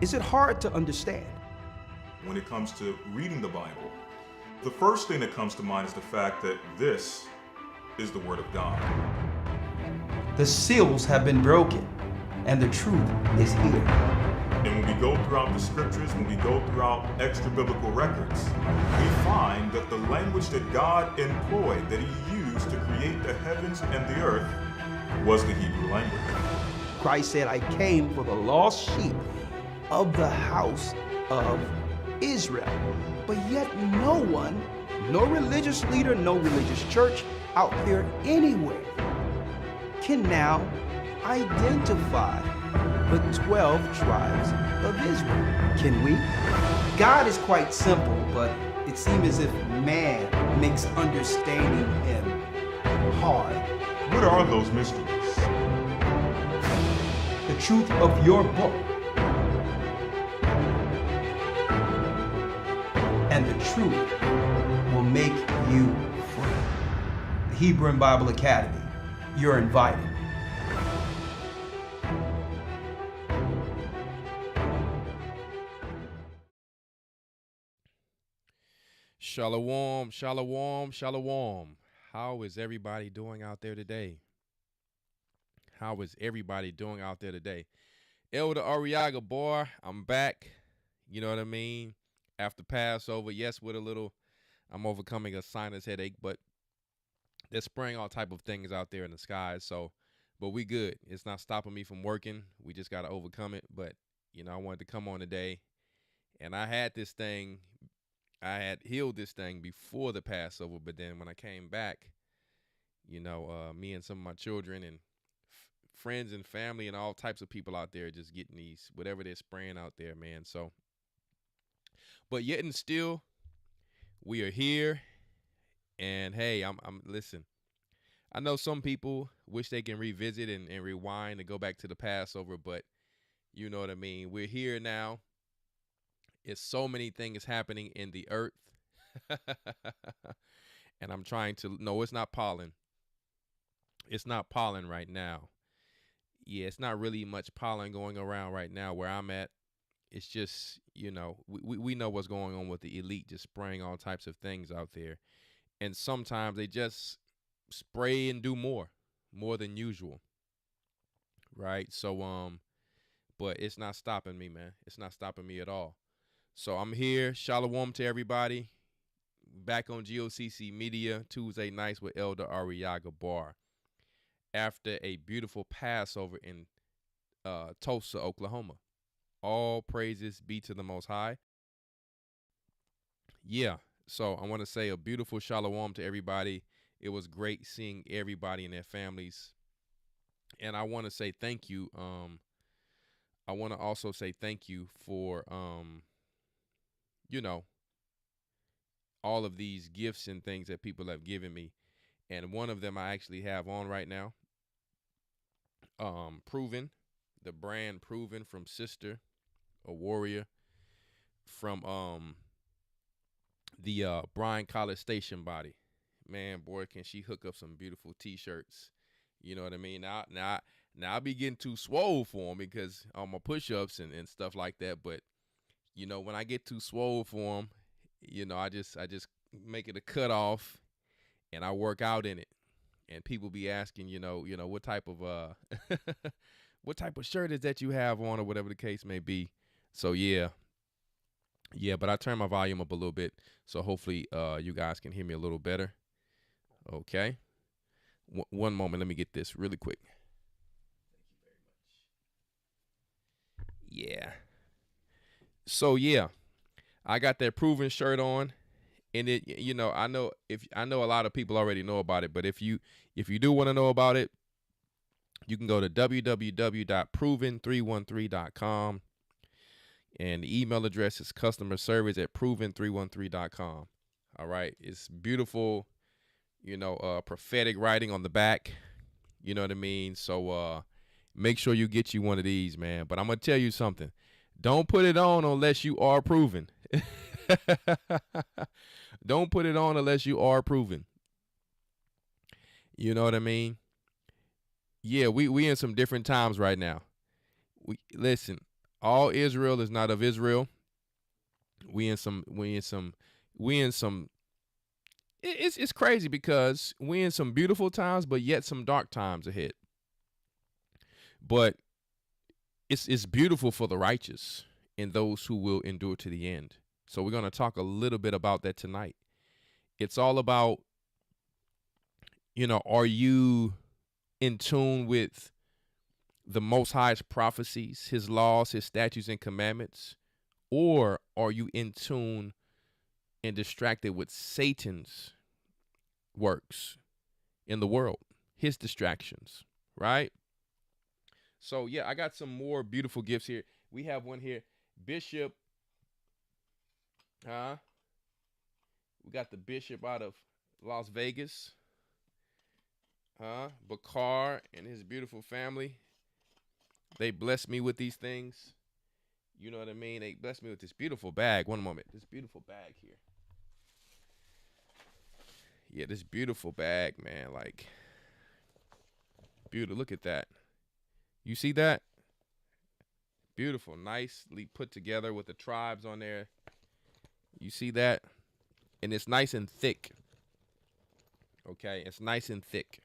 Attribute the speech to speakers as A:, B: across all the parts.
A: Is it hard to understand?
B: When it comes to reading the Bible, the first thing that comes to mind is the fact that this is the Word of God.
A: The seals have been broken, and the truth is here.
B: And when we go throughout the scriptures, when we go throughout extra biblical records, we find that the language that God employed, that He used to create the heavens and the earth, was the Hebrew language.
A: Christ said, I came for the lost sheep of the house of Israel. But yet no one, no religious leader, no religious church out there anywhere can now identify the 12 tribes of Israel. Can we? God is quite simple, but it seems as if man makes understanding Him hard.
B: What are those mysteries?
A: The truth of your book and the truth will make you free. The Hebrew and Bible Academy, you're invited.
C: Shalom, shalom, shalom. How is everybody doing out there today? How is everybody doing out there today? Elder Ariaga, boy, I'm back. You know what I mean? After Passover, yes, with a little, I'm overcoming a sinus headache, but they're spraying all type of things out there in the sky. So, but we good. It's not stopping me from working. We just got to overcome it. But, you know, I wanted to come on today, and I had this thing. I had healed this thing before the Passover, but then when I came back, you know, me and some of my children and friends and family and all types of people out there just getting these, whatever they're spraying out there, man. So, but yet and still, we are here. And hey, I'm listen, I know some people wish they can revisit and rewind and go back to the Passover, but you know what I mean? We're here now. It's so many things happening in the earth. And I'm trying to, no, it's not pollen. It's not pollen right now. Yeah, it's not really much pollen going around right now where I'm at. It's just, you know, we know what's going on with the elite just spraying all types of things out there. And sometimes they just spray and do more than usual. Right? So, but it's not stopping me, man. It's not stopping me at all. So I'm here. Shalom to everybody. Back on GOCC Media, Tuesday nights with Elder Ariaga Bar. After a beautiful Passover in Tulsa, Oklahoma. All praises be to the Most High. Yeah, so I want to say a beautiful shalom to everybody. It was great seeing everybody and their families. And I want to say thank you. I want to also say thank you for, you know, all of these gifts and things that people have given me. And one of them I actually have on right now. Proven, the brand Proven from Sister, a warrior from the Bryan College Station body. Man, boy, can she hook up some beautiful t-shirts. You know what I mean? Now I be getting too swole for them because on my push-ups and stuff like that. But, you know, when I get too swole for them, you know, I just make it a cutoff and I work out in it. And people be asking, you know, what type of what type of shirt is that you have on or whatever the case may be. So yeah, but I turned my volume up a little bit, so hopefully you guys can hear me a little better. Okay, one moment, let me get this really quick. Yeah. So yeah, I got that Proven shirt on. And it, you know, I know a lot of people already know about it, but if you do want to know about it, you can go to www.proven313.com, and the email address is customerservice@proven313.com. All right, it's beautiful, you know, prophetic writing on the back. You know what I mean? So make sure you get you one of these, man. But I'm gonna tell you something: don't put it on unless you are proven. Don't put it on unless you are proven. You know what I mean? Yeah, we in some different times right now. Listen, All Israel is not of Israel. We in some it's crazy because we in some beautiful times, but yet some dark times ahead. But it's beautiful for the righteous and those who will endure to the end. So we're going to talk a little bit about that tonight. It's all about, are you in tune with the Most High's prophecies, his laws, his statutes and commandments? Or are you in tune and distracted with Satan's works in the world, his distractions, right? So, yeah, I got some more beautiful gifts here. We have one here. Bishop, we got the bishop out of Las Vegas, Bakar and his beautiful family. They blessed me with these things. You know what I mean? They blessed me with this beautiful bag. One moment. This beautiful bag here. Yeah, this beautiful bag, man. Like, beautiful. Look at that. You see that? Beautiful. Nicely put together with the tribes on there. You see that? And it's nice and thick. Okay? It's nice and thick.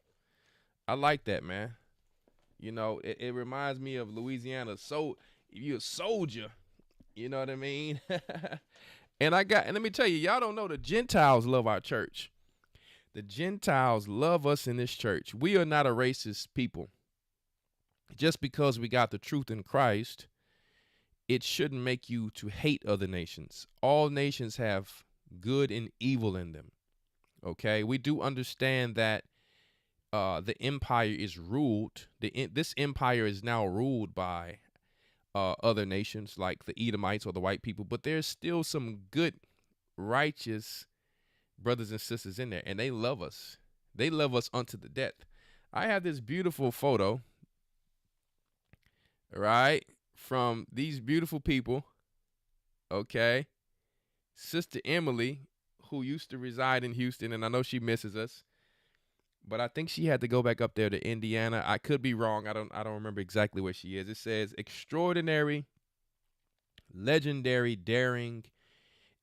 C: I like that, man. It reminds me of Louisiana. So, if you're a soldier, you know what I mean? And let me tell you, y'all don't know the Gentiles love our church. The Gentiles love us in this church. We are not a racist people. Just because we got the truth in Christ, it shouldn't make you to hate other nations. All nations have good and evil in them. Okay? We do understand that the empire is ruled. This empire is now ruled by other nations like the Edomites or the white people, but there's still some good, righteous brothers and sisters in there, and they love us. They love us unto the death. I have this beautiful photo, right, from these beautiful people, okay? Sister Emily, who used to reside in Houston, and I know she misses us, but I think she had to go back up there to Indiana. I could be wrong. I don't remember exactly where she is. It says extraordinary, legendary, daring,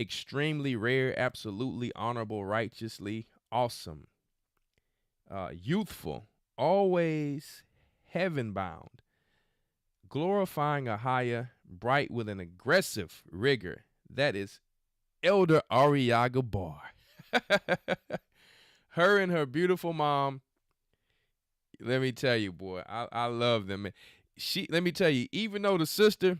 C: extremely rare, absolutely honorable, righteously awesome, youthful, always heaven bound, glorifying a higher, bright with an aggressive rigor. That is Elder Ariaga Bar. Her and her beautiful mom. Let me tell you, boy, I love them. Let me tell you, even though the sister,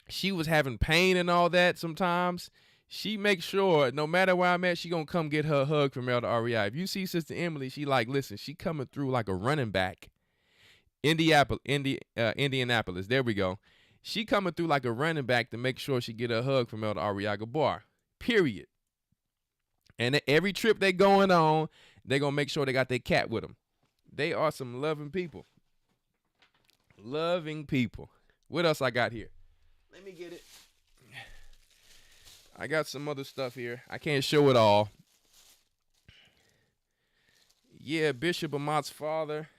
C: she was having pain and all that sometimes, she makes sure no matter where I'm at, she gonna come get her hug from Elder REI. If you see Sister Emily, she like, listen, she coming through like a running back. Indianapolis, there we go. She coming through like a running back to make sure she get a hug from Elder Ariaga Bar. Period. And every trip they going on, they gonna make sure they got their cat with them. They are some loving people. Loving people. What else I got here? Let me get it. I got some other stuff here. I can't show it all. Yeah, Bishop Amat's father,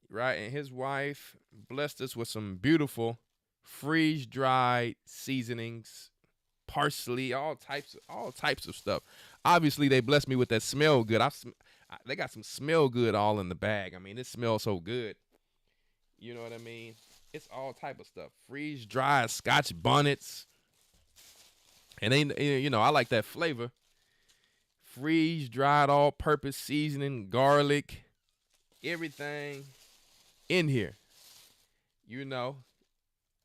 C: right, and his wife blessed us with some beautiful freeze-dried seasonings, parsley, all types of stuff. Obviously, they blessed me with that smell good. They got some smell good all in the bag. I mean, it smells so good. You know what I mean? It's all type of stuff. Freeze-dried Scotch bonnets. And I like that flavor. Freeze-dried all-purpose seasoning, garlic, everything in here.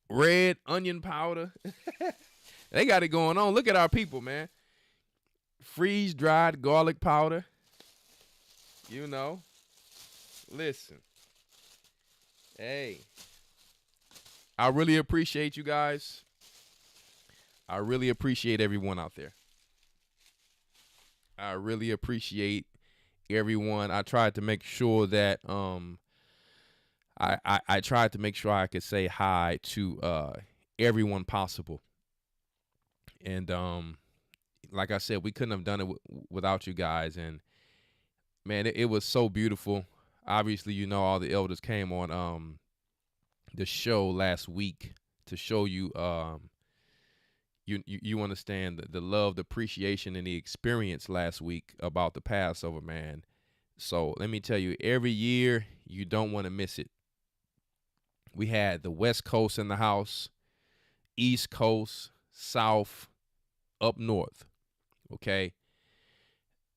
C: Red onion powder. They got it going on. Look at our people, man. Freeze-dried garlic powder. Listen. Hey. I really appreciate you guys. I really appreciate everyone out there. I really appreciate everyone. I tried to make sure that I tried to make sure I could say hi to everyone possible. And like I said, we couldn't have done it without you guys. And man, it was so beautiful. Obviously, all the elders came on the show last week to show you you understand the love, the appreciation, and the experience last week about the Passover, man. So let me tell you, every year you don't want to miss it. We had the West Coast in the house, East Coast, South, up north. Okay.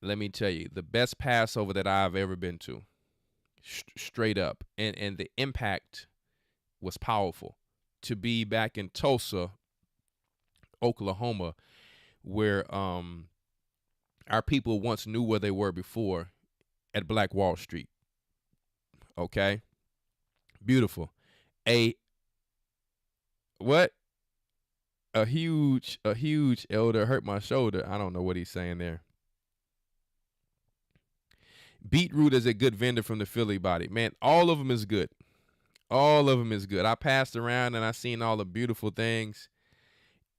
C: Let me tell you, the best Passover that I've ever been to, straight up. And the impact was powerful. To be back in Tulsa, Oklahoma, where our people once knew where they were before, at Black Wall Street. Okay? Beautiful. A what? A huge elder hurt my shoulder. I don't know what he's saying there. Beetroot is a good vendor from the Philly body. Man, all of them is good. All of them is good. I passed around and I seen all the beautiful things.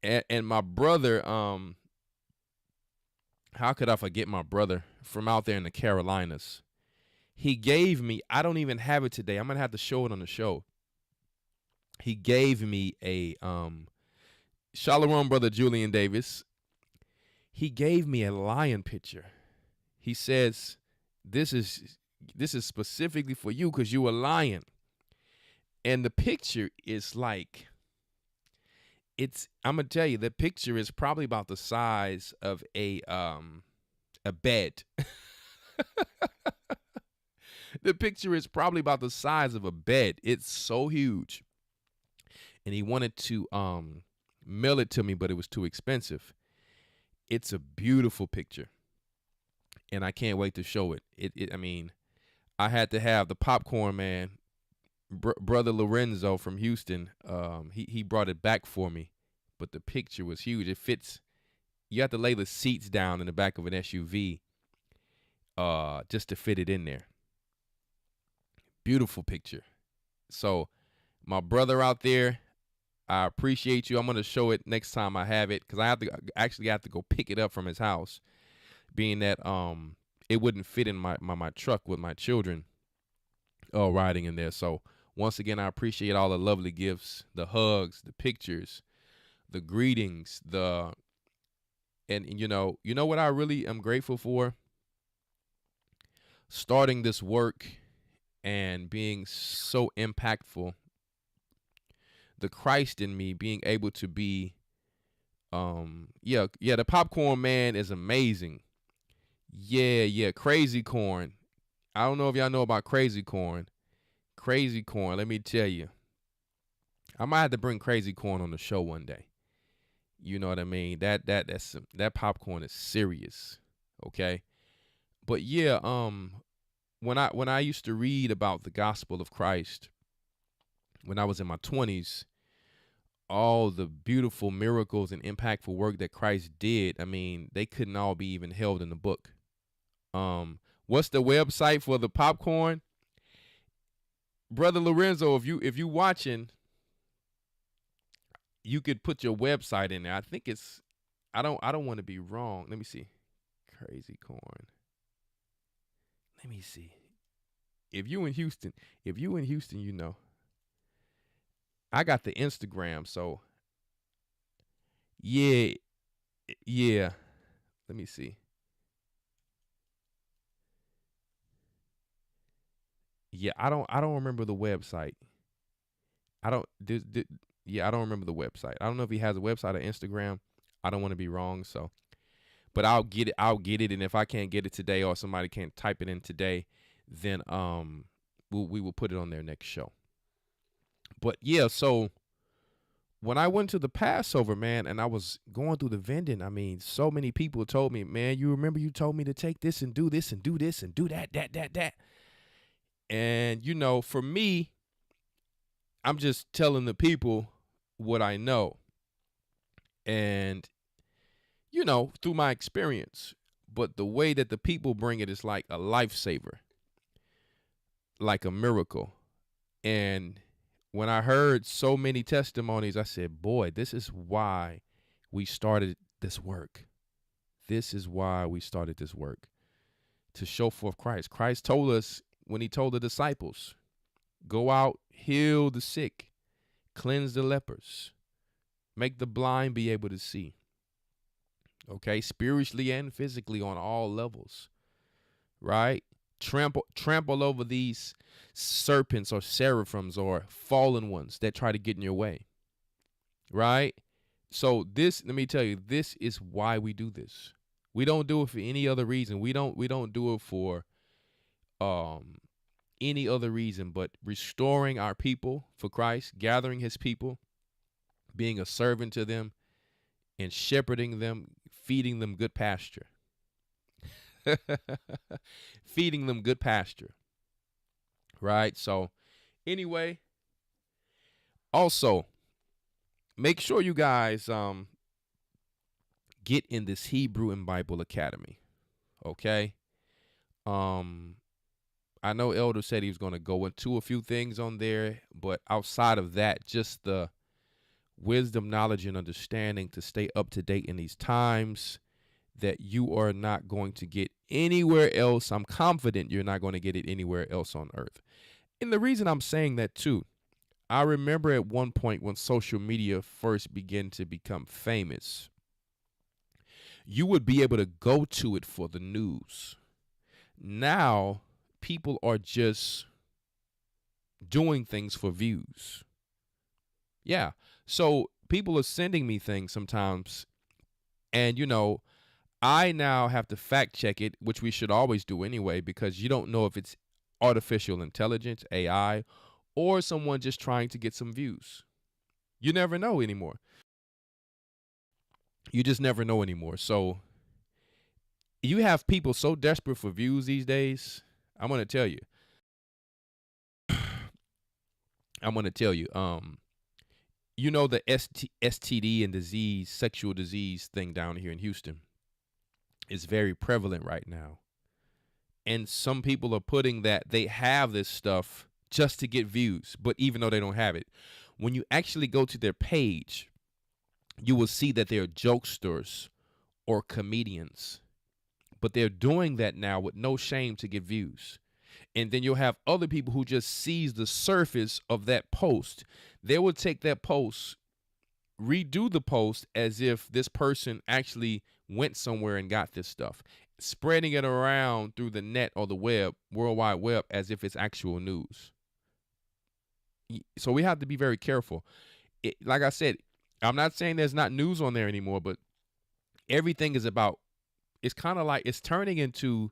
C: And my brother, how could I forget my brother from out there in the Carolinas? He gave me, I don't even have it today. I'm going to have to show it on the show. He gave me a, Shalom, brother Julian Davis. He gave me a lion picture. He says, this is specifically for you because you a lion. And the picture is like, I'm going to tell you, the picture is probably about the size of a bed. The picture is probably about the size of a bed. It's so huge. And he wanted to mail it to me, but it was too expensive. It's a beautiful picture. And I can't wait to show it. I mean, I had to have the popcorn man, brother Lorenzo from Houston. He brought it back for me, but the picture was huge. It fits. You have to lay the seats down in the back of an SUV just to fit it in there. Beautiful picture. So my brother out there, I appreciate you. I'm going to show it next time I have it because I have to go pick it up from his house, being that it wouldn't fit in my truck with my children riding in there. So once again, I appreciate all the lovely gifts, the hugs, the pictures, the greetings, and you know what I really am grateful for? Starting this work and being so impactful. The Christ in me being able to be, the popcorn man is amazing. Yeah, Crazy Corn. I don't know if y'all know about Crazy Corn. Crazy Corn, let me tell you. I might have to bring Crazy Corn on the show one day. You know what I mean? That popcorn is serious. Okay? But yeah, when I used to read about the gospel of Christ when I was in my 20s, all the beautiful miracles and impactful work that Christ did, I mean, they couldn't all be even held in the book. What's the website for the popcorn? Brother Lorenzo, if you watching, you could put your website in there. I think it's I don't want to be wrong. Let me see. Crazy Corn. Let me see. If you in Houston, you know. I got the Instagram, so yeah. Let me see. Yeah, I don't remember the website. I don't remember the website. I don't know if he has a website or Instagram. I don't want to be wrong, so but I'll get it, and if I can't get it today or somebody can't type it in today, then we will put it on their next show. But yeah, so when I went to the Passover, man, and I was going through the vending, I mean, so many people told me, man, you remember you told me to take this and do this and do this and do that. And, you know, for me, I'm just telling the people what I know. And, you know, through my experience. But the way that the people bring it is like a lifesaver, like a miracle. And when I heard so many testimonies, I said, boy, this is why we started this work. This is why we started this work, to show forth Christ. Christ told us when he told the disciples, go out, heal the sick, cleanse the lepers, make the blind be able to see. Okay, spiritually and physically on all levels, right? Trample over these serpents or seraphims or fallen ones that try to get in your way, right? So this, let me tell you, this is why we do this. We don't do it for any other reason. We don't do it for any other reason but restoring our people for Christ, gathering his people, being a servant to them, and shepherding them, feeding them good pasture. Feeding them good pasture. Right? So, anyway, also make sure you guys get in this Hebrew and Bible Academy. Okay? I know Elder said he was going to go into a few things on there, but outside of that, just the wisdom, knowledge, and understanding to stay up to date in these times that you are not going to get anywhere else. I'm confident you're not going to get it anywhere else on earth. And the reason I'm saying that too, I remember at one point when social media first began to become famous, you would be able to go to it for the news. Now, people are just doing things for views. Yeah. So people are sending me things sometimes, and I now have to fact check it, which we should always do anyway, because you don't know if it's artificial intelligence, AI, or someone just trying to get some views. You never know anymore. You just never know anymore. So you have people so desperate for views these days. I'm going to tell you. The STD and disease, sexual disease thing down here in Houston is very prevalent right now. And some people are putting that they have this stuff just to get views, but even though they don't have it, when you actually go to their page, you will see that they're jokesters or comedians, but they're doing that now with no shame to get views. And then you'll have other people who just sees the surface of that post. They will take that post, redo the post as if this person actually went somewhere and got this stuff, spreading it around through the net or the web, World Wide Web, as if it's actual news. So we have to be very careful. Like I said, I'm not saying there's not news on there anymore, but everything is about, it's kind of like it's turning into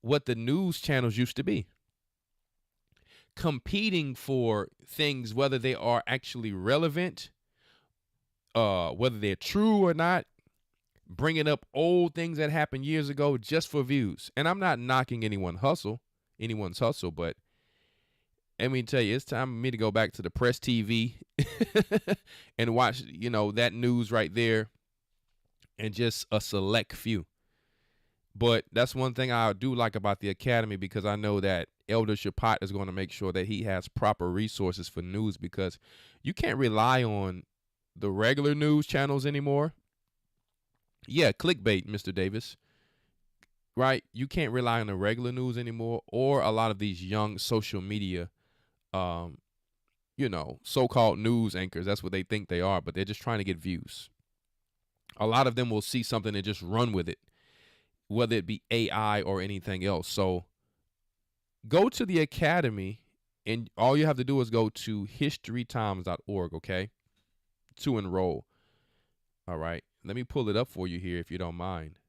C: what the news channels used to be. Competing for things, whether they are actually relevant, whether they're true or not, bringing up old things that happened years ago just for views. And I'm not knocking anyone's hustle, but let me tell you, it's time for me to go back to the press TV and watch, that news right there, and just a select few. But that's one thing I do like about the Academy, because I know that Elder Shapat is going to make sure that he has proper resources for news, because you can't rely on the regular news channels anymore. Yeah, clickbait, Mr. Davis. Right? You can't rely on the regular news anymore, or a lot of these young social media, so-called news anchors. That's what they think they are, but they're just trying to get views. A lot of them will see something and just run with it, whether it be AI or anything else. So go to the Academy, and all you have to do is go to historytimes.org, okay, to enroll. All right. Let me pull it up for you here if you don't mind.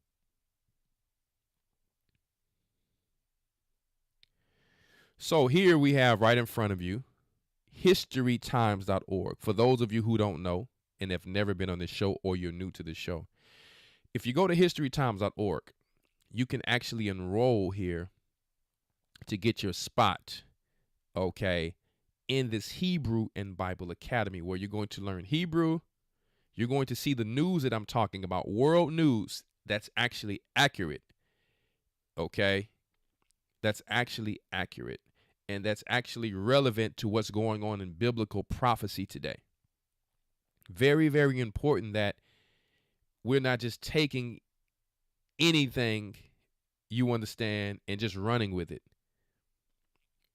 C: So here we have right in front of you historytimes.org. For those of you who don't know and have never been on this show, or you're new to this show, if you go to historytimes.org, you can actually enroll here to get your spot, okay, in this Hebrew and Bible Academy, where you're going to learn Hebrew. You're going to see the news that I'm talking about, world news that's actually accurate, okay? That's actually accurate, and that's actually relevant to what's going on in biblical prophecy today. Very, very important that we're not just taking anything, you understand, and just running with it.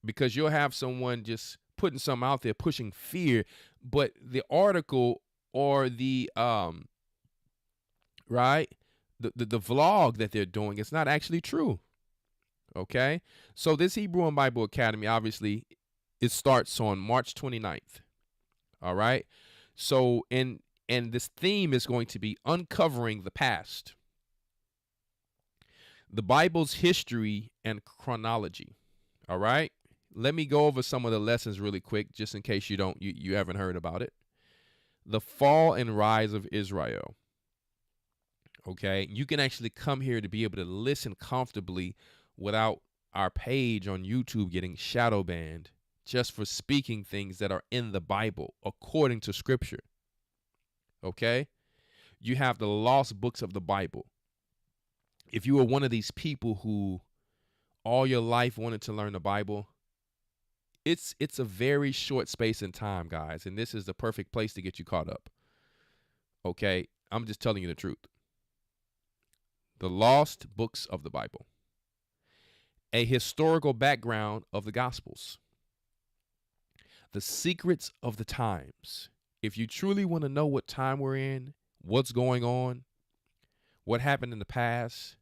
C: Because you'll have someone just putting something out there, pushing fear, but the article or the right, the vlog that they're doing, it's not actually true. Okay, so this Hebrew and Bible Academy, obviously, it starts on March 29th. All right, so and this theme is going to be uncovering the past, the Bible's history and chronology. All right, let me go over some of the lessons really quick, just in case you haven't heard about it. The fall and rise of Israel. Okay, you can actually come here to be able to listen comfortably without our page on YouTube getting shadow banned just for speaking things that are in the Bible according to Scripture. Okay, you have the lost books of the Bible. If you were one of these people who all your life wanted to learn the Bible, it's a very short space in time, guys, and this is the perfect place to get you caught up. Okay, I'm just telling you the truth. The lost books of the Bible. A historical background of the Gospels. The secrets of the times. If you truly want to know what time we're in, what's going on, what happened in the past,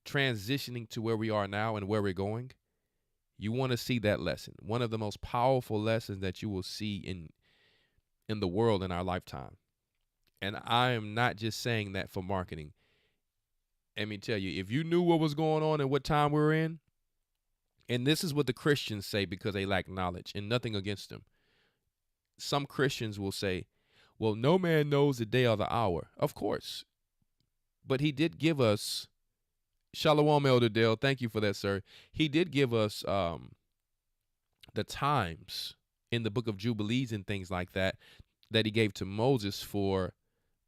C: transitioning to where we are now and where we're going, you want to see that lesson. One of the most powerful lessons that you will see in the world in our lifetime. And I am not just saying that for marketing. Let me tell you, if you knew what was going on and what time we were in, and this is what the Christians say because they lack knowledge, and nothing against them. Some Christians will say, well, no man knows the day or the hour. Of course. But he did give us, Shalom, Elder Dale, thank you for that, sir. He did give us the times in the book of Jubilees and things like that he gave to Moses for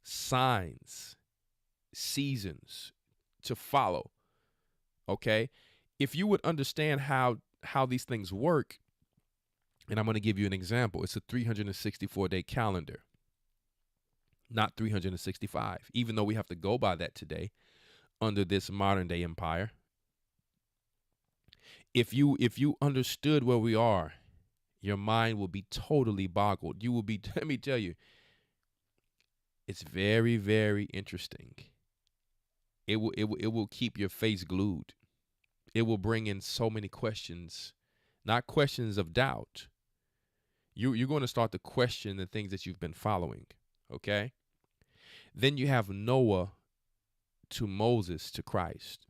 C: signs, seasons to follow. Okay? If you would understand how these things work, and I'm going to give you an example. It's a 364-day calendar, not 365, even though we have to go by that today under this modern day empire. If you understood where we are, your mind will be totally boggled. You will be, let me tell you, it's very, very interesting. It will keep your face glued. It will bring in so many questions, not questions of doubt. You're going to start to question the things that you've been following, okay? Then you have Noah to Moses to Christ.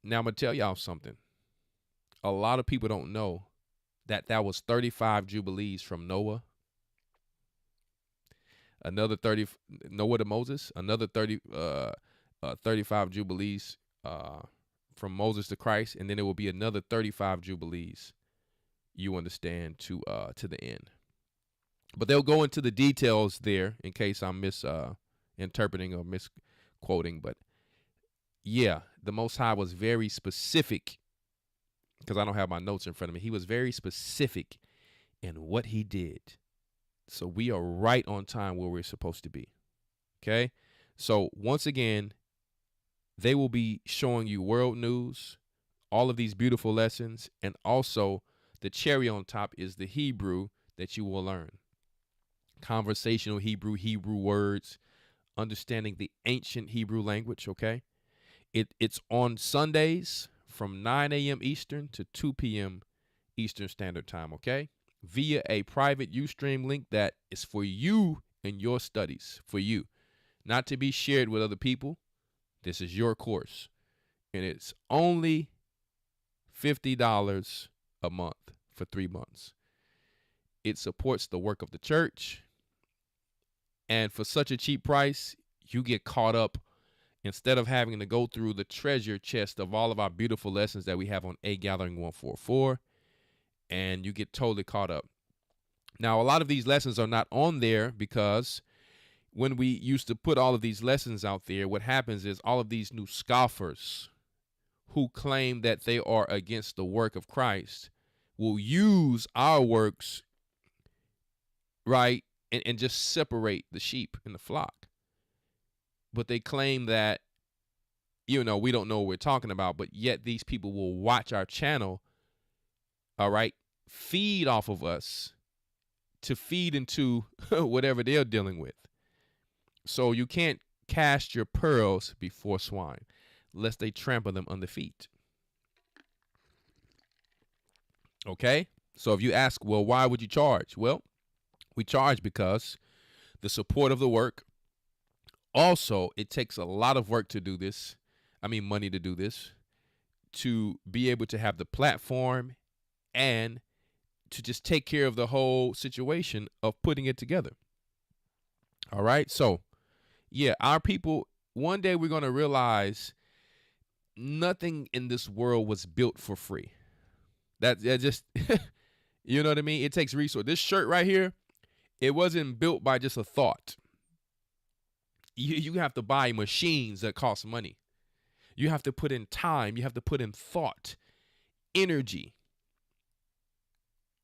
C: Now, I'm going to tell y'all something. A lot of people don't know that was 35 Jubilees from Noah. Another 30, Noah to Moses, another 35 Jubilees from Moses to Christ, and then it will be another 35 Jubilees, you understand, to the end. But they'll go into the details there in case I'm misinterpreting or misquoting. But yeah, the Most High was very specific, because I don't have my notes in front of me. He was very specific in what he did. So we are right on time where we're supposed to be. Okay? So once again, they will be showing you world news, all of these beautiful lessons, and also the cherry on top is the Hebrew that you will learn. Conversational Hebrew words, understanding the ancient Hebrew language, okay? It's on Sundays from 9 a.m. Eastern to 2 p.m. Eastern Standard Time, okay? Via a private Ustream link that is for you and your studies, for you, not to be shared with other people. This is your course, and it's only $50 a month for 3 months. It supports the work of the church, and for such a cheap price, you get caught up instead of having to go through the treasure chest of all of our beautiful lessons that we have on A Gathering 144, and you get totally caught up. Now, a lot of these lessons are not on there because when we used to put all of these lessons out there, what happens is all of these new scoffers who claim that they are against the work of Christ will use our works, right, and just separate the sheep and the flock. But they claim that, we don't know what we're talking about, but yet these people will watch our channel all right, feed off of us to feed into whatever they're dealing with. So you can't cast your pearls before swine, lest they trample them under feet. Okay? So if you ask, well, why would you charge? Well, we charge because the support of the work. Also, it takes a lot of work to do this. I mean, money to do this, to be able to have the platform and to just take care of the whole situation of putting it together. All right. So, yeah, our people, one day we're going to realize nothing in this world was built for free. That just, you know what I mean? It takes resource. This shirt right here, it wasn't built by just a thought. You have to buy machines that cost money. You have to put in time. You have to put in thought, energy.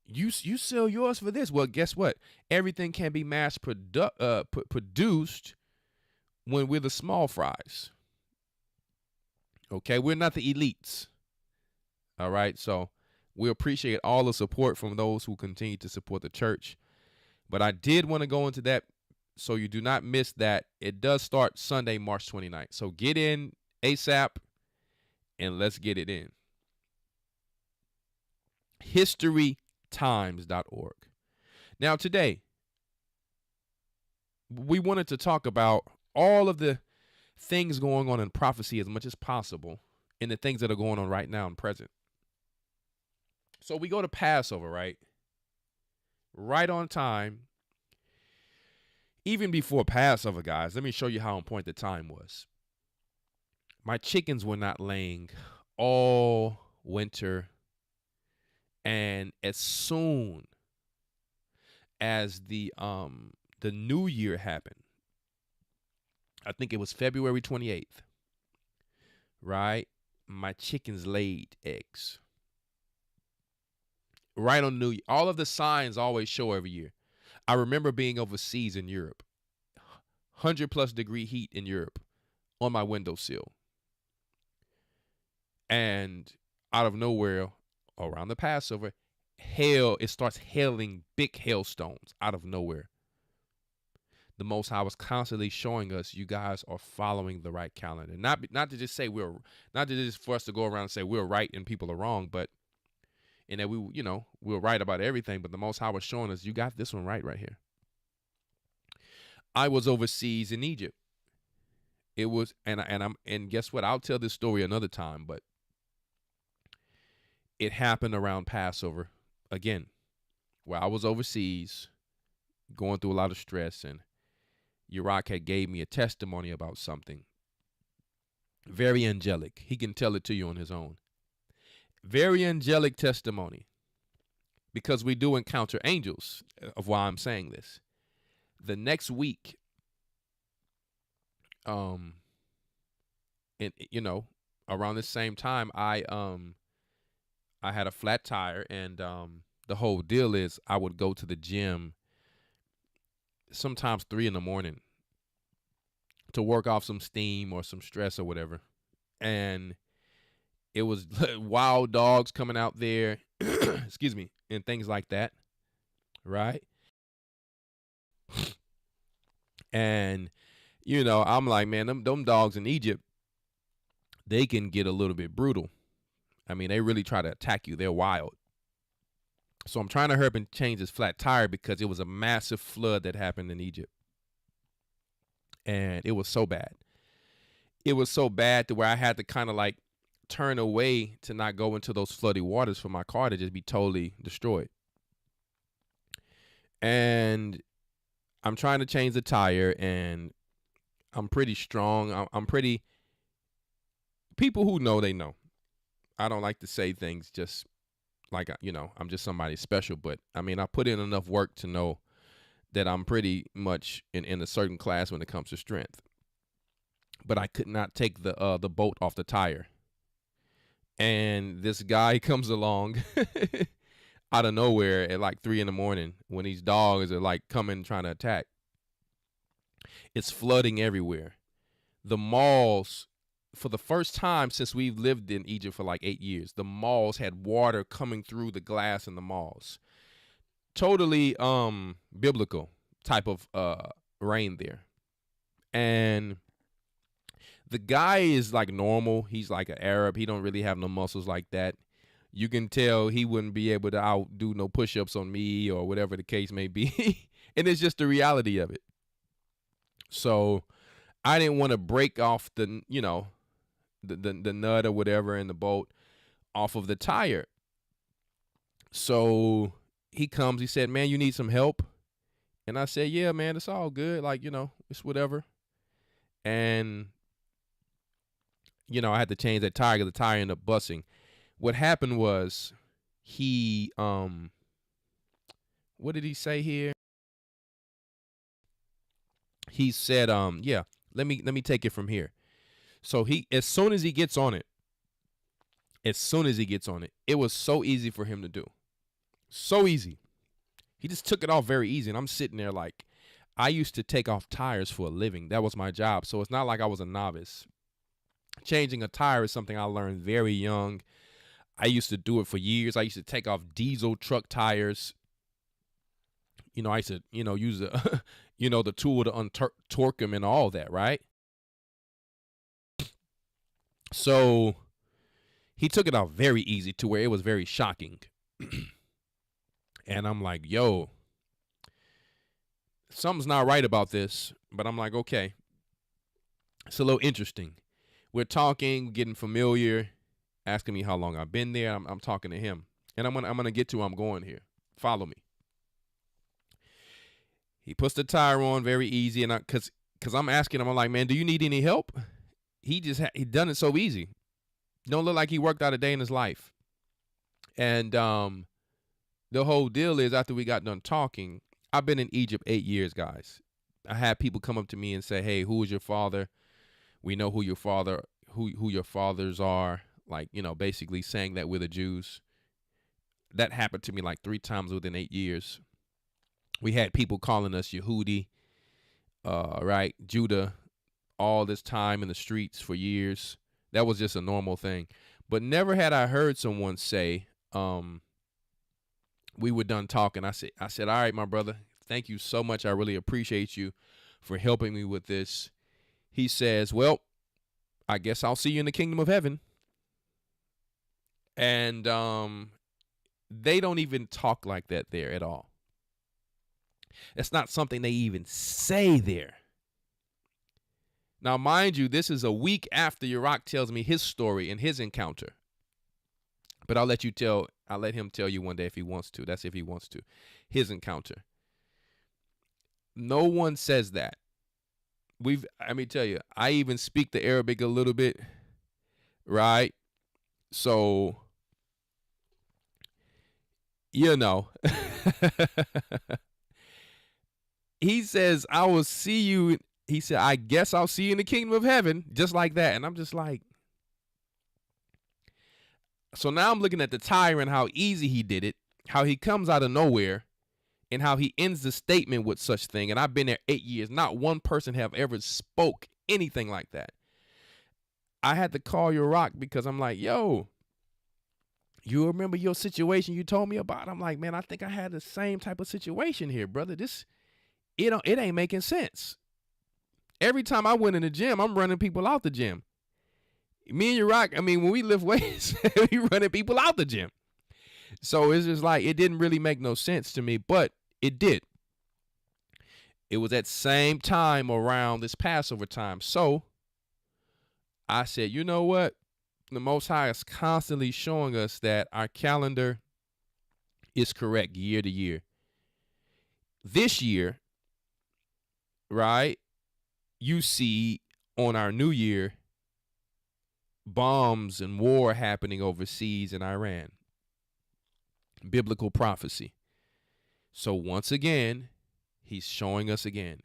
C: You sell yours for this. Well, guess what? Everything can be mass produced when we're the small fries. Okay, we're not the elites. All right, so we appreciate all the support from those who continue to support the church. But I did want to go into that so you do not miss that. It does start Sunday, March 29th. So get in ASAP and let's get it in. historytimes.org. Now today, we wanted to talk about all of the things going on in prophecy as much as possible and the things that are going on right now and present. So we go to Passover, right? Right on time. Even before Passover, guys, let me show you how important the time was. My chickens were not laying all winter. And as soon as the new year happened, I think it was February 28th, right? My chickens laid eggs. Right on New Year. All of the signs always show every year. I remember being overseas in Europe, 100+ degree heat in Europe on my windowsill. And out of nowhere, around the Passover, it starts hailing big hailstones out of nowhere. The Most High was constantly showing us, you guys are following the right calendar. Not to just say not to just for us to go around and say we're right and people are wrong, but and that we're right about everything, but the Most High was showing us, you got this one right here. I was overseas in Egypt. It was, and guess what? I'll tell this story another time, but it happened around Passover again, where I was overseas, going through a lot of stress, and Gocc had gave me a testimony about something. Very angelic. He can tell it to you on his own. Very angelic testimony, because we do encounter angels, of why I'm saying this. The next week, around the same time, I had a flat tire, and the whole deal is I would go to the gym sometimes 3 a.m. to work off some steam or some stress or whatever. And it was wild dogs coming out there, excuse me, and things like that, right? And, I'm like, man, them dogs in Egypt, they can get a little bit brutal. I mean, they really try to attack you. They're wild. So I'm trying to hurry up and change this flat tire because it was a massive flood that happened in Egypt. And it was so bad. It was so bad to where I had to kind of like turn away to not go into those floody waters for my car to just be totally destroyed. And I'm trying to change the tire, and I'm pretty strong. I'm pretty, people who know, they know. I don't like to say things just like, I'm just somebody special. But, I mean, I put in enough work to know that I'm pretty much in a certain class when it comes to strength. But I could not take the bolt off the tire. And this guy comes along out of nowhere at like 3 a.m. when these dogs are like coming trying to attack. It's flooding everywhere. The malls for the first time since we've lived in Egypt for like 8 years, the malls had water coming through the glass in the malls. Totally biblical type of rain there. And the guy is like normal. He's like an Arab. He don't really have no muscles like that. You can tell he wouldn't be able to outdo no push-ups on me or whatever the case may be. And it's just the reality of it. So I didn't want to break off the, the nut or whatever in the bolt off of the tire. So he comes, he said, man, you need some help? And I said, yeah, man, it's all good. Like, it's whatever. And, I had to change that tire because the tire ended up busting. What happened was he, what did he say here? He said, yeah, let me take it from here. So as soon as he gets on it, it was so easy for him to do. So easy. He just took it off very easy. And I'm sitting there like, I used to take off tires for a living. That was my job. So it's not like I was a novice. Changing a tire is something I learned very young. I used to do it for years. I used to take off diesel truck tires. I used to, use the, the tool to untorque them and all that, right? So he took it off very easy to where it was very shocking. And I'm like, yo, something's not right about this. But I'm like, okay, it's a little interesting. We're talking, getting familiar, asking me how long I've been there. I'm talking to him. And I'm gonna get to where I'm going here. Follow me. He puts the tire on very easy, and cause I'm asking him, I'm like, man, do you need any help? He done it so easy. Don't look like he worked out a day in his life. And the whole deal is, after we got done talking, I've been in Egypt 8 years, guys. I had people come up to me and say, hey, who is your father? We know who your fathers are. Like, basically saying that we're the Jews. That happened to me like 3 times within 8 years. We had people calling us Yehudi, right? Judah, all this time in the streets for years. That was just a normal thing. But never had I heard someone say, we were done talking. I said, all right, my brother, thank you so much. I really appreciate you for helping me with this. He says, well, I guess I'll see you in the kingdom of heaven. And they don't even talk like that there at all. It's not something they even say there. Now, mind you, this is a week after Gocc tells me his story and his encounter. But I'll let him tell you one day if he wants to. That's if he wants to. His encounter. No one says that. Let me tell you, I even speak the Arabic a little bit, right? So, he says, I will see you. He said, I guess I'll see you in the kingdom of heaven, just like that. And I'm just like, so now I'm looking at the tire and how easy he did it, how he comes out of nowhere, and how he ends the statement with such thing. And I've been there 8 years. Not one person have ever spoke anything like that. I had to call Gocc because I'm like, yo, you remember your situation you told me about? I'm like, man, I think I had the same type of situation here, brother. It ain't making sense. Every time I went in the gym, I'm running people out the gym. Me and Gocc, when we lift weights, we running people out the gym. So it's just like, it didn't really make no sense to me, but it did. It was at same time around this Passover time. So I said, you know what? The Most High is constantly showing us that our calendar is correct year to year. This year, right, you see on our new year, bombs and war happening overseas in Iran. Biblical prophecy. So once again, he's showing us again.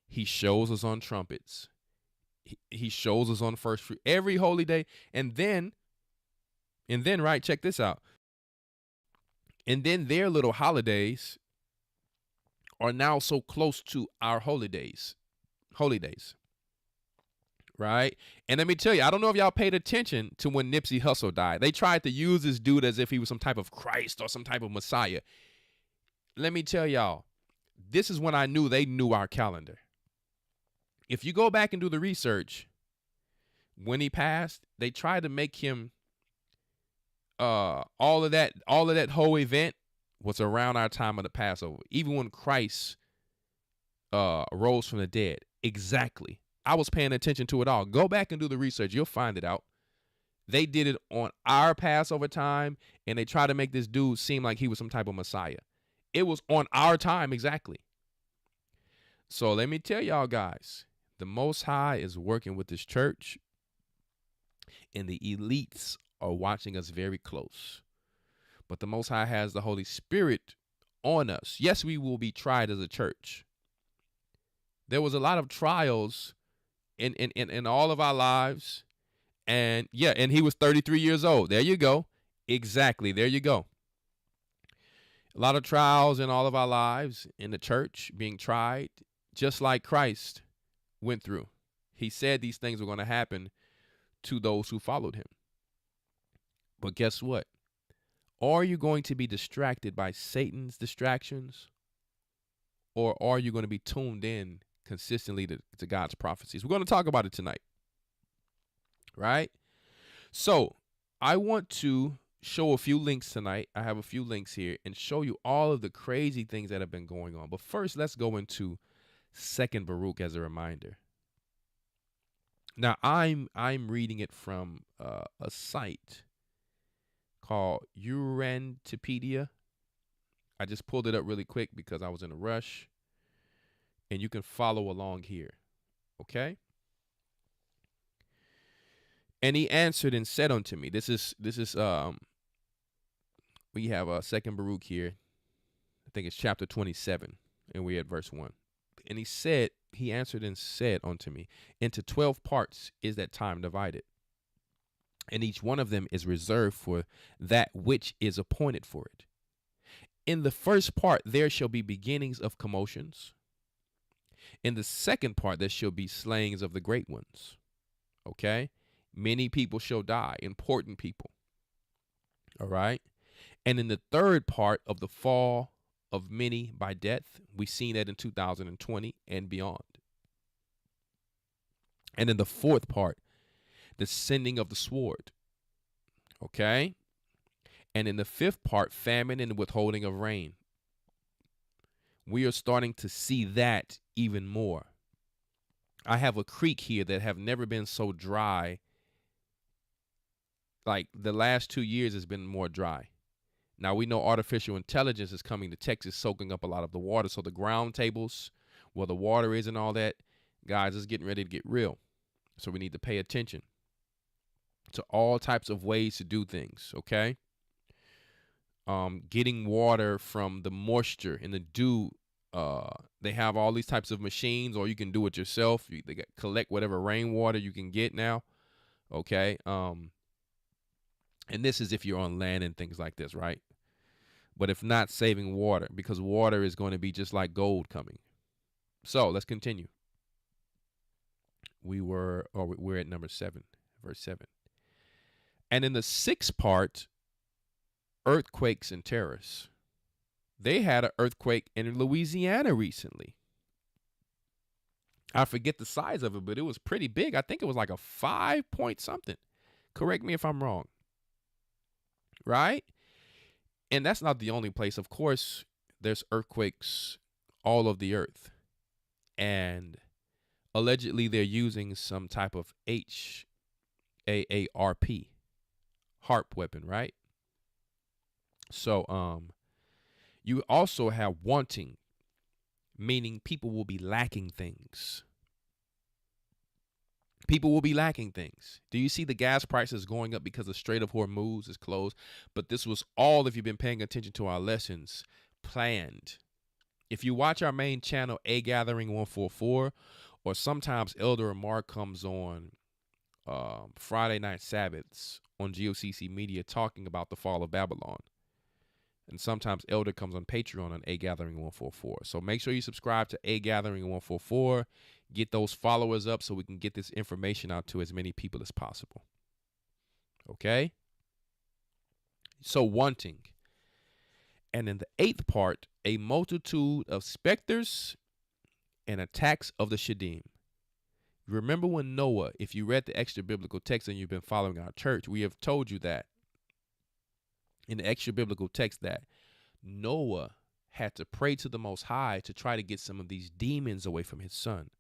C: He shows us on trumpets. He shows us on first fruit every holy day. And then, right, check this out. And then their little holidays are now so close to our holy days, right? And let me tell you, I don't know if y'all paid attention to when Nipsey Hussle died. They tried to use this dude as if he was some type of Christ or some type of Messiah. Let me tell y'all, this is when I knew they knew our calendar. If you go back and do the research, when he passed, they tried to make him all of that whole event was around our time of the Passover. Even when Christ rose from the dead. Exactly. I was paying attention to it all. Go back and do the research. You'll find it out. They did it on our Passover time, and they tried to make this dude seem like he was some type of Messiah. It was on our time, exactly. So let me tell y'all guys, the Most High is working with this church, and the elites are watching us very close. But the Most High has the Holy Spirit on us. Yes, we will be tried as a church. There was a lot of trials in all of our lives. And yeah, and he was 33 years old. There you go. Exactly. There you go. A lot of trials in all of our lives in the church, being tried, just like Christ went through. He said these things were going to happen to those who followed him. But guess what? Are you going to be distracted by Satan's distractions? Or are you going to be tuned in consistently to God's prophecies? We're going to talk about it tonight. Right? So I want to show a few links tonight. I have a few links here and show you all of the crazy things that have been going on. But first, let's go into 2nd Baruch as a reminder. Now, I'm reading it from a site called Urantipedia. I just pulled it up really quick because I was in a rush. And you can follow along here. Okay? And he answered and said unto me, this is we have a 2nd Baruch here. I think it's chapter 27, and we're at verse 1. And he answered and said unto me, into 12 parts is that time divided, and each one of them is reserved for that which is appointed for it. In the first part there shall be beginnings of commotions. In the second part there shall be slayings of the great ones. Okay? Many people shall die, important people. All right? And in the third part of the fall of many by death, we've seen that in 2020 and beyond. And in the fourth part, the sending of the sword. Okay? And in the fifth part, famine and withholding of rain. We are starting to see that even more. I have a creek here that have never been so dry. Like the last 2 years has been more dry. Now we know artificial intelligence is coming to Texas, soaking up a lot of the water. So the ground tables, where the water is and all that, guys, it's getting ready to get real. So we need to pay attention to all types of ways to do things, okay? Getting water from the moisture and the dew. They have all these types of machines, or you can do it yourself. They collect whatever rainwater you can get now, okay? And this is if you're on land and things like this, right? But if not, saving water, because water is going to be just like gold coming. So let's continue. We're at number 7, verse 7. And in the sixth part, earthquakes and terrors. They had an earthquake in Louisiana recently. I forget the size of it, but it was pretty big. I think it was like a 5 point something. Correct me if I'm wrong. Right? And that's not the only place. Of course, there's earthquakes all over the earth. And allegedly they're using some type of HAARP, HARP weapon, right? So you also have wanting, meaning people will be lacking things. People will be lacking things. Do you see the gas prices going up because the Strait of Hormuz is closed? But this was all, if you've been paying attention to our lessons, planned. If you watch our main channel, A Gathering 144, or sometimes Elder Amar comes on Friday night Sabbaths on GOCC Media talking about the fall of Babylon. And sometimes Elder comes on Patreon on A Gathering 144. So make sure you subscribe to A Gathering 144. get those followers up so we can get this information out to as many people as possible. Okay? So wanting. And in the 8th part, a multitude of specters and attacks of the Shadim. Remember when Noah, if you read the extra biblical text and you've been following our church, we have told you that in the extra biblical text that Noah had to pray to the Most High to try to get some of these demons away from his son.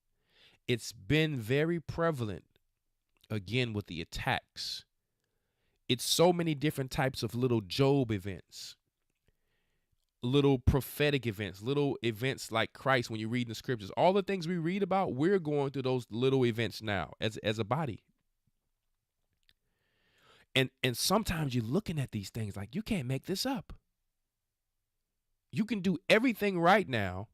C: It's been very prevalent, again, with the attacks. It's so many different types of little Job events, little prophetic events, little events like Christ when you read in the scriptures. All the things we read about, we're going through those little events now as a body. And sometimes you're looking at these things like you can't make this up. You can do everything right now,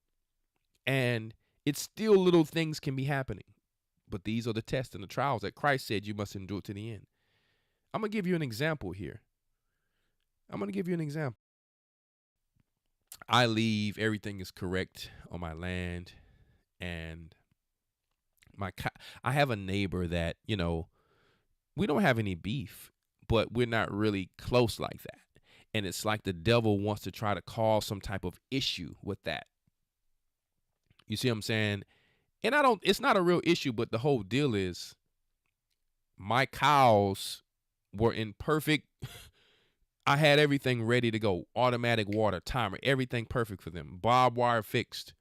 C: and it's still little things can be happening. But these are the tests and the trials that Christ said you must endure to the end. I'm going to give you an example here. I leave, everything is correct on my land, and I have a neighbor that, we don't have any beef, but we're not really close like that. And it's like the devil wants to try to cause some type of issue with that. You see what I'm saying? And it's not a real issue, but the whole deal is my cows were in perfect, I had everything ready to go. Automatic water, timer, everything perfect for them. Barbed wire fixed.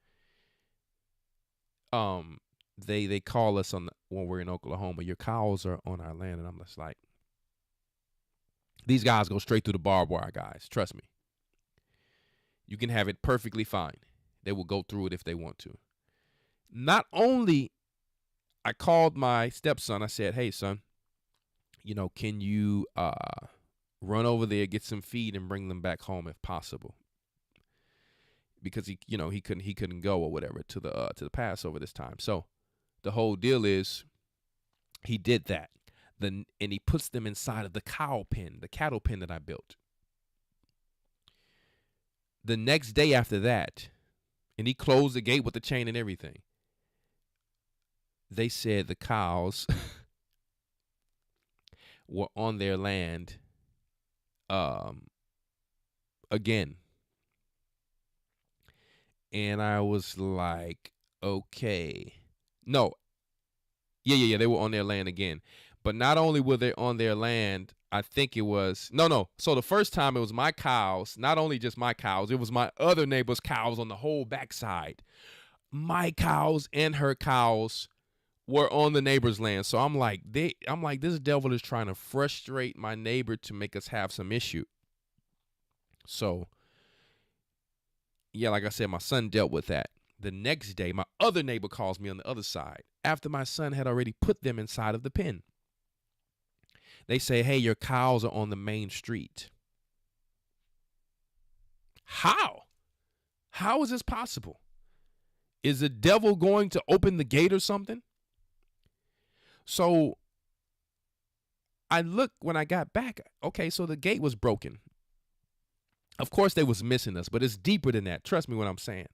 C: They call us when we're in Oklahoma, your cows are on our land. And I'm just like, these guys go straight through the barbed wire, guys. Trust me. You can have it perfectly fine. They will go through it if they want to. Not only, I called my stepson. I said, hey, son, can you run over there, get some feed, and bring them back home if possible? Because he couldn't go or whatever to the Passover this time. So the whole deal is he did that. And he puts them inside of the cattle pen that I built. The next day after that, and he closed the gate with the chain and everything, they said the cows were on their land again. And I was like, okay. No. Yeah, they were on their land again. But not only were they on their land, I think it was, no. So the first time it was my cows, not only just my cows, it was my other neighbor's cows on the whole backside. My cows and her cows were on the neighbor's land. So I'm like, this devil is trying to frustrate my neighbor to make us have some issue. So, yeah, like I said, my son dealt with that. The next day, my other neighbor calls me on the other side after my son had already put them inside of the pen. They say, hey, your cows are on the main street. How? How is this possible? Is the devil going to open the gate or something? So I looked when I got back. Okay, so the gate was broken. Of course, they was missing us, but it's deeper than that. Trust me when I'm saying.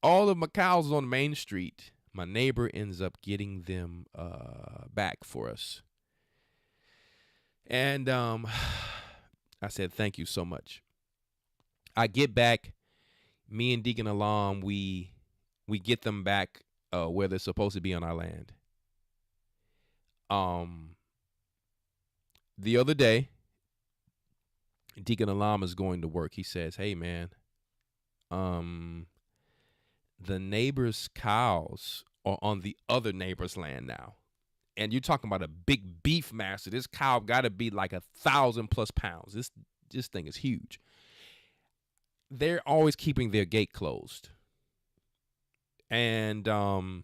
C: All of my cows was on the main street. My neighbor ends up getting them back for us. And I said, thank you so much. I get back. Me and Deacon Alam, we get them back where they're supposed to be on our land. The other day, Deacon Alam is going to work. He says, hey, man, the neighbor's cows are on the other neighbor's land now. And you're talking about a big beef master. This cow got to be like 1,000+ pounds. This thing is huge. They're always keeping their gate closed. And they're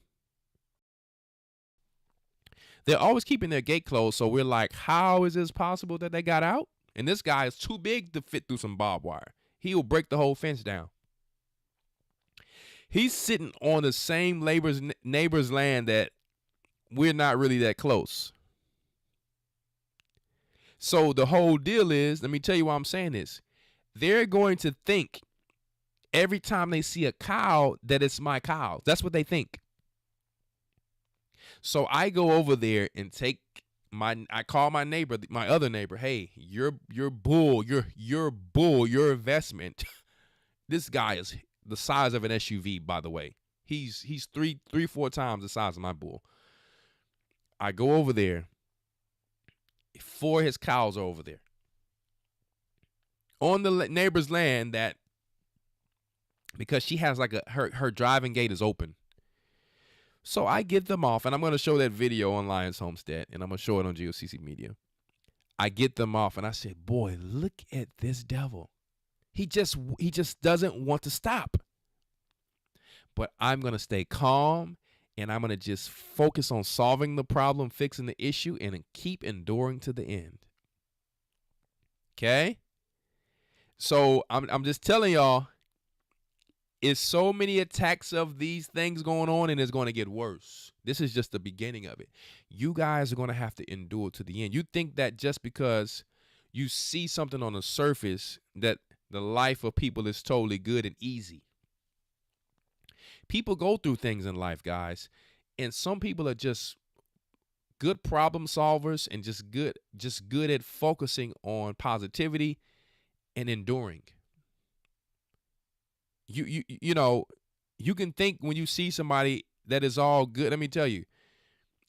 C: always keeping their gate closed. So we're like, how is this possible that they got out? And this guy is too big to fit through some barbed wire. He will break the whole fence down. He's sitting on the same neighbor's land that we're not really that close. So the whole deal is, let me tell you why I'm saying this. They're going to think every time they see a cow that it's my cow. That's what they think. So I go over there and I call my neighbor, my other neighbor, hey, your bull, your investment. This guy is the size of an SUV, by the way. He's 4 times the size of my bull. I go over there. 4 of his cows are over there on the neighbor's land, that because she has like her driving gate is open. So I get them off, and I'm going to show that video on Lions Homestead, and I'm going to show it on GOCC Media. I get them off, and I said, boy, look at this devil. He just doesn't want to stop. But I'm going to stay calm, and I'm going to just focus on solving the problem, fixing the issue, and keep enduring to the end. Okay? So I'm just telling y'all, it's so many attacks of these things going on, and it's going to get worse. This is just the beginning of it. You guys are going to have to endure to the end. You think that just because you see something on the surface that the life of people is totally good and easy. People go through things in life, guys, and some people are just good problem solvers and just good at focusing on positivity and enduring. You know, you can think when you see somebody that is all good. Let me tell you,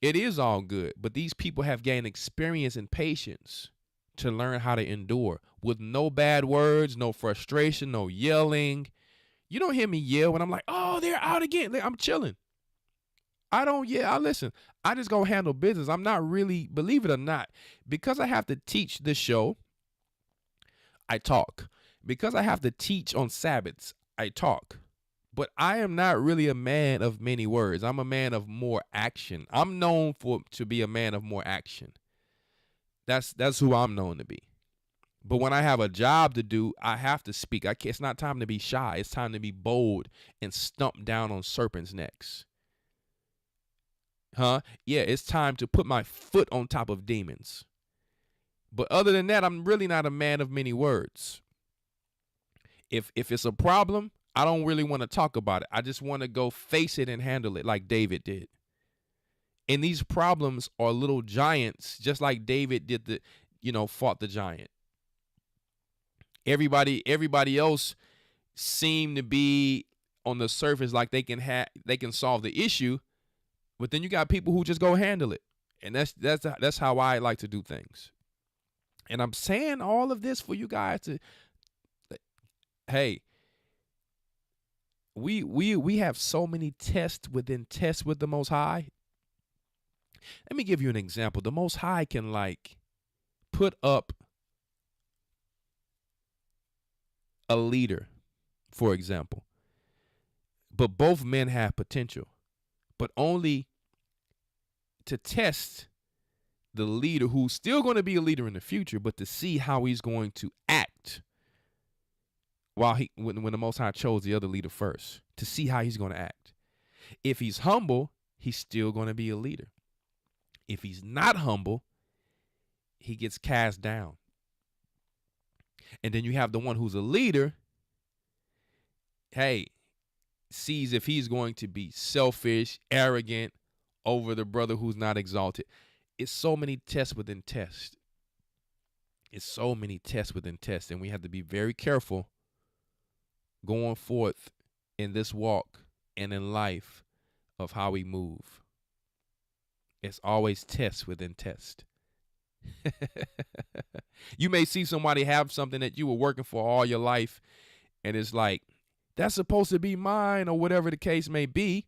C: it is all good, but these people have gained experience and patience to learn how to endure with no bad words, no frustration, no yelling. You don't hear me yell when I'm like, oh, they're out again. I'm chilling. I don't yell. I listen. I just go handle business. I'm not really, believe it or not, because I have to teach this show, I talk. Because I have to teach on Sabbaths, I talk. But I am not really a man of many words. I'm a man of more action. I'm known to be a man of more action. That's who I'm known to be. But when I have a job to do, I have to speak. It's not time to be shy. It's time to be bold and stomp down on serpents' necks. Yeah, it's time to put my foot on top of demons. But other than that, I'm really not a man of many words. If it's a problem, I don't really want to talk about it. I just want to go face it and handle it like David did. And these problems are little giants, just like David did fought the giant. Everybody else seem to be on the surface like they can solve the issue, but then you got people who just go handle it. And that's how I like to do things. And I'm saying all of this for you guys to, hey, we have so many tests within tests with the Most High. Let me give you an example. The Most High can put up a leader, for example. But both men have potential, but only to test the leader who's still going to be a leader in the future, but to see how he's going to act when the Most High chose the other leader first, to see how he's going to act. If he's humble, he's still going to be a leader. If he's not humble, he gets cast down. And then you have the one who's a leader, sees if he's going to be selfish, arrogant over the brother who's not exalted. It's so many tests within tests. And we have to be very careful going forth in this walk and in life of how we move. It's always test within test. You may see somebody have something that you were working for all your life, and it's like, that's supposed to be mine, or whatever the case may be.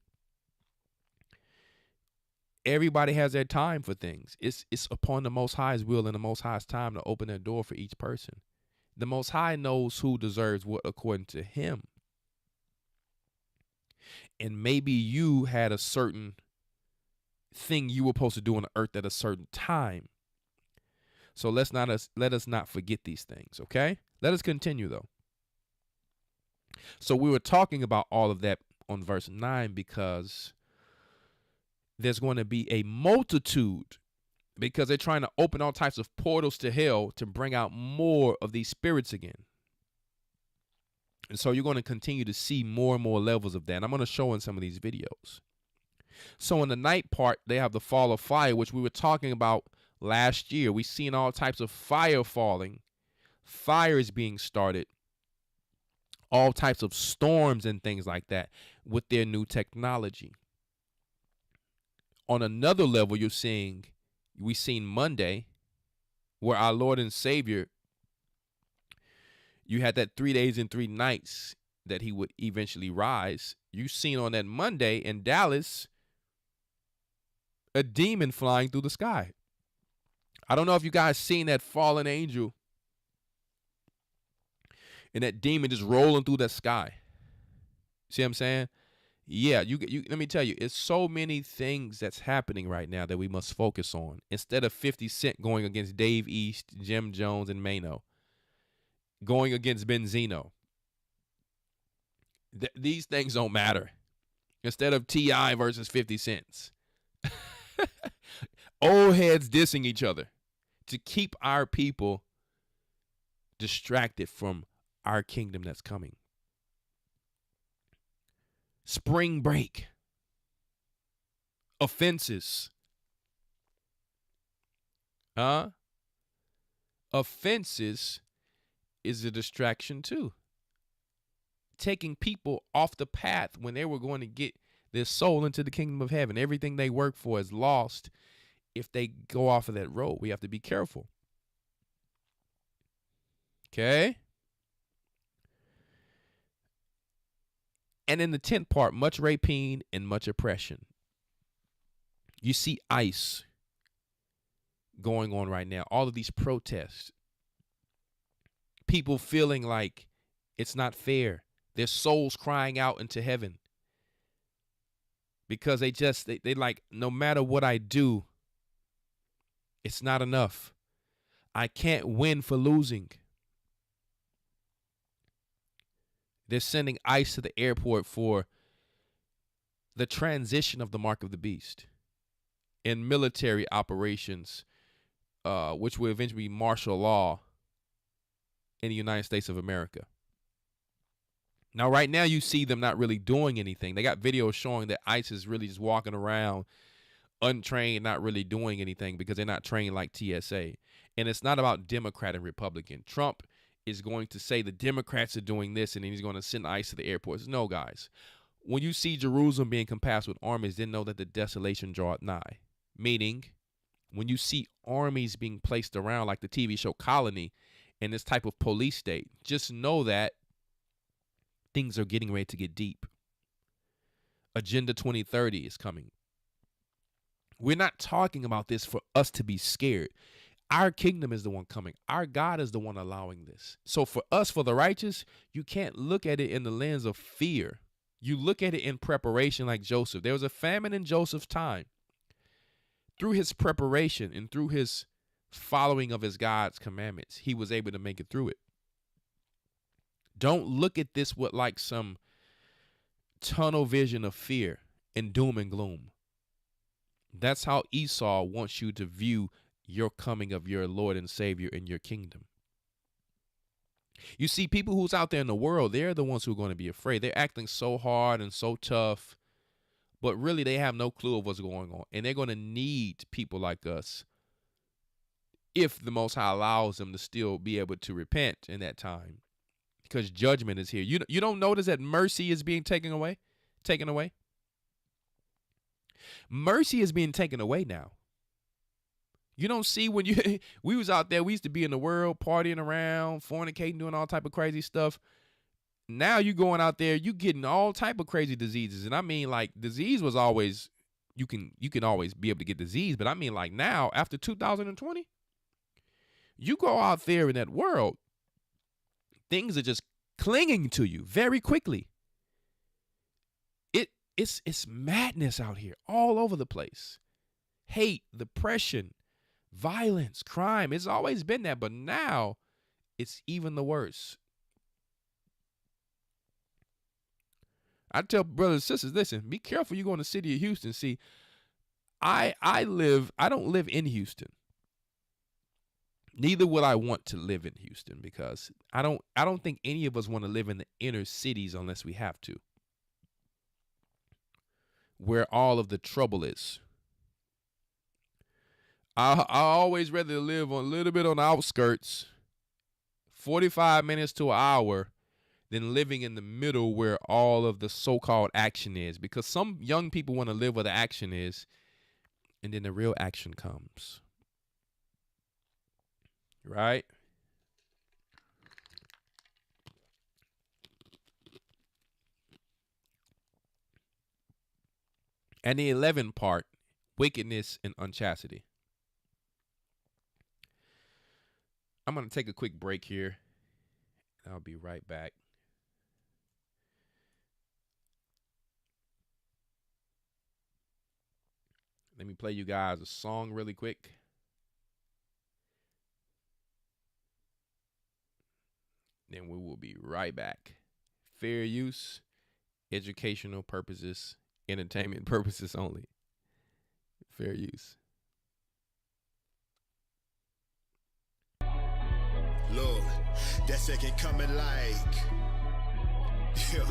C: Everybody has their time for things. It's upon the Most High's will and the Most High's time to open that door for each person. The Most High knows who deserves what according to him. And maybe you had a certain thing you were supposed to do on the earth at a certain time. So let us not forget these things, okay? Let us continue, though. So we were talking about all of that on verse 9 because there's going to be a multitude, because they're trying to open all types of portals to hell to bring out more of these spirits again. And so you're going to continue to see more and more levels of that. And I'm going to show in some of these videos. So in the night part, they have the fall of fire, which we were talking about last year. We've seen all types of fire falling, fires being started, all types of storms and things like that with their new technology. On another level, we seen Monday, where our Lord and Savior, you had that 3 days and 3 nights that he would eventually rise. You seen on that Monday in Dallas a demon flying through the sky. I don't know if you guys seen that fallen angel and that demon just rolling through the sky. See what I'm saying? Yeah, you let me tell you, it's so many things that's happening right now that we must focus on. Instead of 50 Cent going against Dave East, Jim Jones, and Mano, going against Benzino. These things don't matter. Instead of T.I. versus 50 Cents. Old heads dissing each other to keep our people distracted from our kingdom that's coming. Spring break. Offenses. Offenses is a distraction too. Taking people off the path when they were going to get their soul into the kingdom of heaven. Everything they work for is lost if they go off of that road. We have to be careful. Okay? And in the 10th part, much rapine and much oppression. You see ICE going on right now. All of these protests. People feeling like it's not fair. Their souls crying out into heaven. Because they like, no matter what I do, it's not enough. I can't win for losing. They're sending ICE to the airport for the transition of the mark of the beast in military operations, which will eventually be martial law in the United States of America. Now, right now, you see them not really doing anything. They got videos showing that ICE is really just walking around untrained, not really doing anything because they're not trained like TSA. And it's not about Democrat and Republican. Trump is going to say the Democrats are doing this, and then he's going to send ICE to the airports. No, guys. When you see Jerusalem being compassed with armies, then know that the desolation draweth nigh. Meaning, when you see armies being placed around like the TV show Colony in this type of police state, just know that things are getting ready to get deep. Agenda 2030 is coming. We're not talking about this for us to be scared. Our kingdom is the one coming. Our God is the one allowing this. So for us, for the righteous, you can't look at it in the lens of fear. You look at it in preparation like Joseph. There was a famine in Joseph's time. Through his preparation and through his following of his God's commandments, he was able to make it through it. Don't look at this with like some tunnel vision of fear and doom and gloom. That's how Esau wants you to view your coming of your Lord and Savior in your kingdom. You see, people who's out there in the world, they're the ones who are going to be afraid. They're acting so hard and so tough, but really they have no clue of what's going on. And they're going to need people like us if the Most High allows them to still be able to repent in that time. Because judgment is here. You don't notice that mercy is being taken away? Mercy is being taken away now. You don't see when we was out there, we used to be in the world partying around, fornicating, doing all type of crazy stuff. Now you going out there, you getting all type of crazy diseases. And I mean, like, disease was always, you can always be able to get disease. But I mean, like, now, after 2020, you go out there in that world, things are just clinging to you very quickly. It's madness out here all over the place. Hate, depression, violence, crime. It's always been that, but now it's even the worse. I tell brothers and sisters, listen, be careful you go in the city of Houston. See, I don't live in Houston. Neither would I want to live in Houston because I don't think any of us want to live in the inner cities unless we have to. where all of the trouble is. I always rather live on a little bit on the outskirts, 45 minutes to an hour, than living in the middle where all of the so-called action is. Because some young people want to live where the action is, and then the real action comes. Right? And the 11th part, wickedness and unchastity. I'm going to take a quick break here, and I'll be right back. Let me play you guys a song really quick. Then we will be right back. Fair use, educational purposes, entertainment purposes only. Fair use.
D: Look, that second coming like, yeah,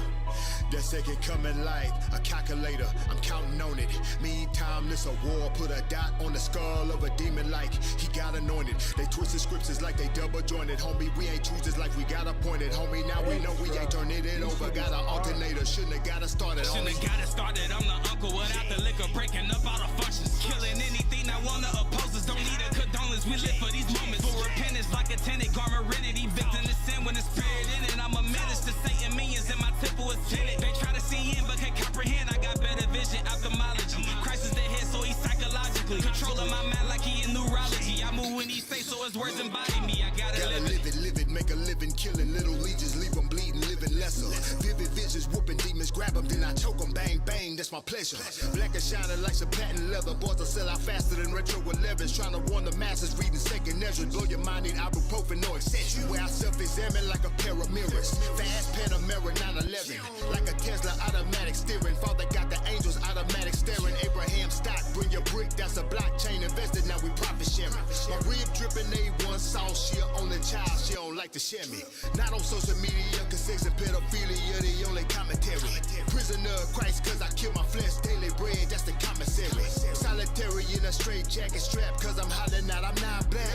D: that second coming like a calculator. I'm counting on it. Meantime, this a war. Put a dot on the skull of a demon like he got anointed. They twisted scriptures like they double jointed. Homie, we ain't choosers like we got appointed. Homie, now we know we ain't turning it over. Got an alternator. Shouldn't have got it started.
E: Shouldn't have got it started. I'm the uncle without the liquor, breaking up all the functions. Killing anything that wanna oppose us. Don't need a condolence. We live for these moments. For repentance like a tenant garment. Rented, evicting the sin when the spirit in it. I'm a menace to Satan minions and my temple is tinted. They try to see in but can't comprehend. I got better vision, ophthalmology. Christ is the head, so he's psychologically controlling my mind like he in neurology. I move when he say, so his words embody me. I gotta
D: live it, make a living, killing little legions, leave them bleeding, living lesser. Vivid visions, whooping demons, grab them, then I choke them, bang, bang, that's my pleasure. Black and shining like some patent leather, boys will sell out faster than retro 11s, trying to warn the masses, reading second measures, blow your mind, need ibuprofen, no accessory. Where I self-examine like a pair of mirrors, fast Panamera 911, like a Tesla automatic steering, father got the angels automatic staring, Abraham stock, bring your brick, that's a blockchain invested, now we profit sharing. My rib dripping A1 sauce, she only child, she don't like to share me. Not on social media, cause sex and pedophilia, the only commentary. Prisoner of Christ, cause I kill my flesh, daily bread, that's the commissary. Solitary in a straight jacket strap, cause I'm hollering out, I'm not black.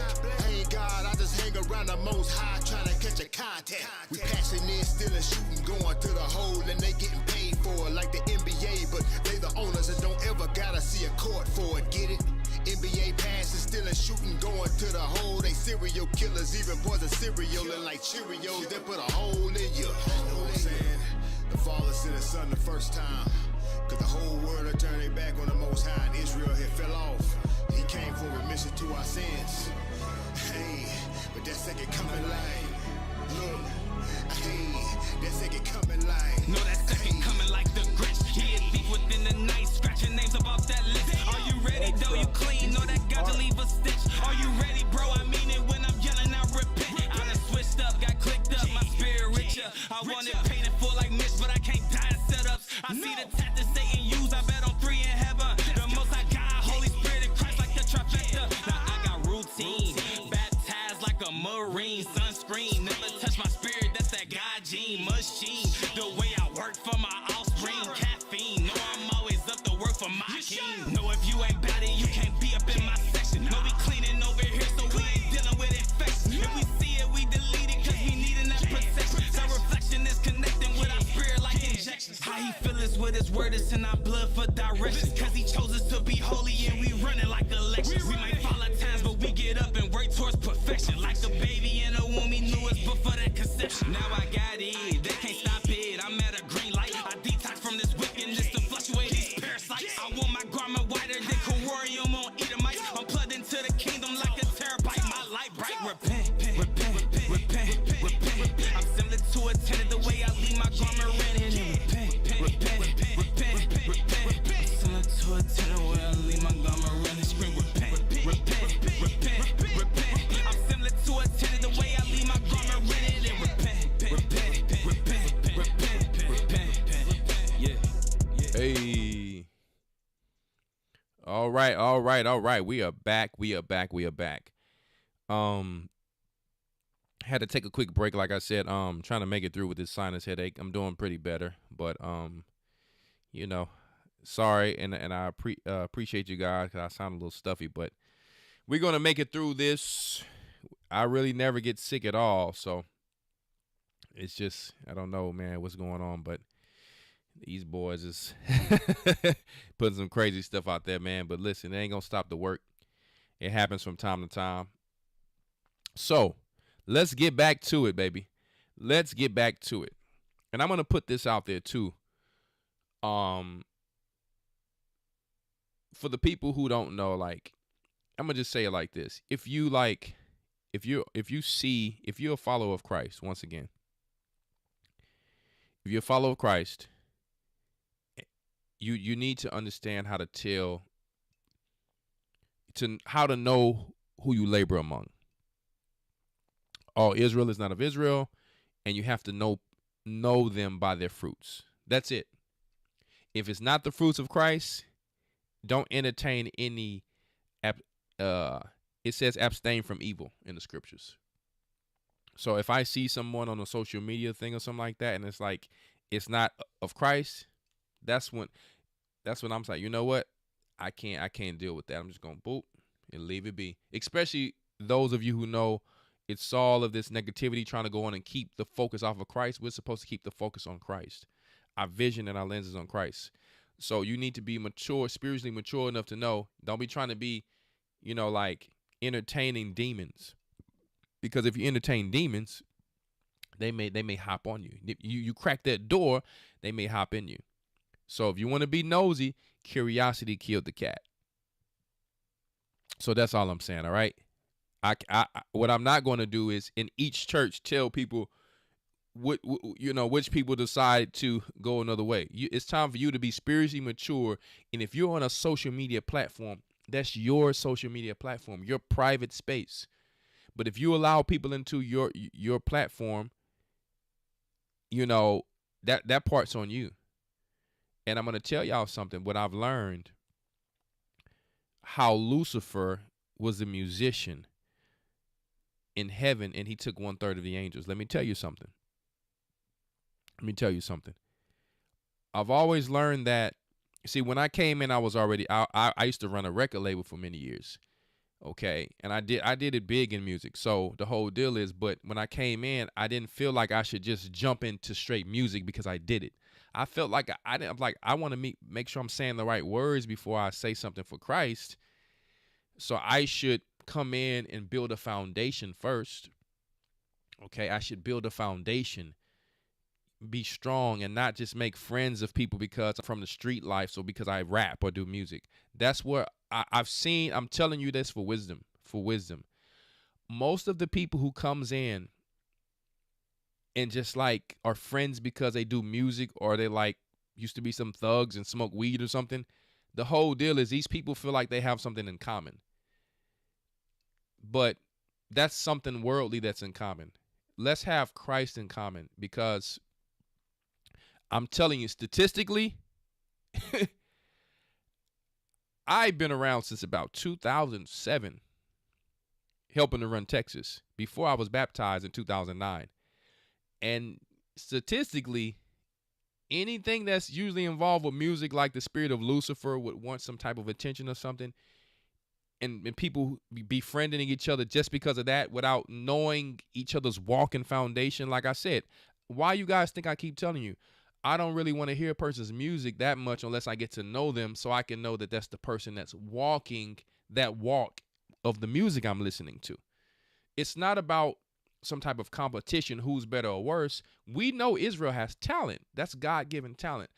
D: I ain't God, I just hang around the most high, trying to catch a contact. We passing in, stealing, shooting, going to the hole, and they getting paid for it like the NBA, but they the owners and don't ever gotta see a court for it, get it? NBA passes, stealing, shooting, going to the hole. They serial killers, even poison cereal and like Cheerios, they put a hole in you. You know what I'm saying? The Father sent His Son the first time, cause the whole world had turned their back on the Most High, and Israel had fell off. He came for remission to our sins. Hey, but that second coming line, look, hey, that second coming line.
E: No, that second coming like the Grinch. He is deep within the night, scratching names above that list. Are you ready, though? You clean? No, that got to leave a stitch. Are you ready, bro? I mean it when I'm yelling out repent. I done switched up, got clicked up, my spirit richer. I want it painted full like Mitch, but I can't die in setups. I see the tactics Satan use, I bet on 3 in heaven. The most I got, Holy Spirit and Christ like the trifecta. Now I got routine, baptized like a Marine, sunscreen. Never touch my spirit, that's that God gene machine. The way I work for my offspring, caffeine. No, I'm always up to work for my king. No, if you ain't bad, you can't be up in my section. No, we cleaning over here, so we ain't dealing with infection. If we see it, we delete it, cause we needing that protection. That reflection is connecting with our spirit like injections. How he feel is with his word, it's in our blood for direction. Cause he chose us to be holy and we running like elections. We might fall at times, but we get up and work towards perfection. Like a baby in a womb, he knew us before that conception. Now I got it, they can't stop it. I'm at a green light. I detox from this wickedness to fluctuate these parasites. I want my garment whiter than Corium on Edomite. I'm plugged into the kingdom like a terabyte. My light bright, repent, repent, repent, repent. I'm similar to a tenant, the way I leave my garment rented. Repent, repent, repent, repent. I'm similar to a tenant, the way I leave my garment rented. Scream, repent, repent, repent, repent. I'm similar to a tenant, the way I leave my garment rented. And repent, repent, repent, repent, repent. Yeah.
C: Hey. All right. We are back. Had to take a quick break, like I said. Trying to make it through with this sinus headache. I'm doing pretty better, but you know, Sorry, and I appreciate you guys because I sound a little stuffy, but we're gonna make it through this. I really never get sick at all, so it's just I don't know, man, what's going on, but these boys is putting some crazy stuff out there, man. But listen, it ain't gonna stop the work. It happens from time to time. So let's get back to it, baby. Let's get back to it. And I'm gonna put this out there too. For the people who don't know, like, I'm gonna just say it like this. If you're a follower of Christ, once again, if you're a follower of Christ, you need to understand how to know who you labor among. All Israel is not of Israel, and you have to know them by their fruits. That's it. If it's not the fruits of Christ, don't entertain any. It says abstain from evil in the scriptures. So if I see someone on a social media thing or something like that, and it's like it's not of Christ, that's when I'm like, you know what? I can't deal with that. I'm just gonna boop and leave it be. Especially those of you who know it's all of this negativity trying to go on and keep the focus off of Christ. We're supposed to keep the focus on Christ. Our vision and our lenses on Christ. So you need to be mature, spiritually mature enough to know. Don't be trying to be, like entertaining demons. Because if you entertain demons, they may hop on you. If you crack that door, they may hop in you. So if you want to be nosy, curiosity killed the cat. So that's all I'm saying, all right? What I'm not going to do is in each church tell people which people decide to go another way. It's time for you to be spiritually mature, and if you're on a social media platform, that's your social media platform, your private space. But if you allow people into your platform, that part's on you. And I'm going to tell y'all something, what I've learned, how Lucifer was a musician in heaven, and he took 1/3 of the angels. Let me tell you something. I've always learned that, see, when I came in, I was already, I used to run a record label for many years. Okay. And I did it big in music. So the whole deal is, but when I came in, I didn't feel like I should just jump into straight music because I did it. I felt like I want to make sure I'm saying the right words before I say something for Christ. So I should come in and build a foundation first. Okay. I should build a foundation, be strong, and not just make friends of people because I'm from the street life. So because I rap or do music, that's where I've seen. I'm telling you this for wisdom. Most of the people who comes in and just like are friends because they do music, or they like used to be some thugs and smoke weed or something. The whole deal is these people feel like they have something in common, but that's something worldly that's in common. Let's have Christ in common, because I'm telling you, statistically, I've been around since about 2007, helping to run Texas, before I was baptized in 2009. And statistically, anything that's usually involved with music, like the spirit of Lucifer would want some type of attention or something, and people befriending each other just because of that, without knowing each other's walk and foundation. Like I said, why you guys think I keep telling you? I don't really want to hear a person's music that much unless I get to know them, so I can know that that's the person that's walking that walk of the music I'm listening to. It's not about some type of competition, who's better or worse. We know Israel has talent. That's God-given talent.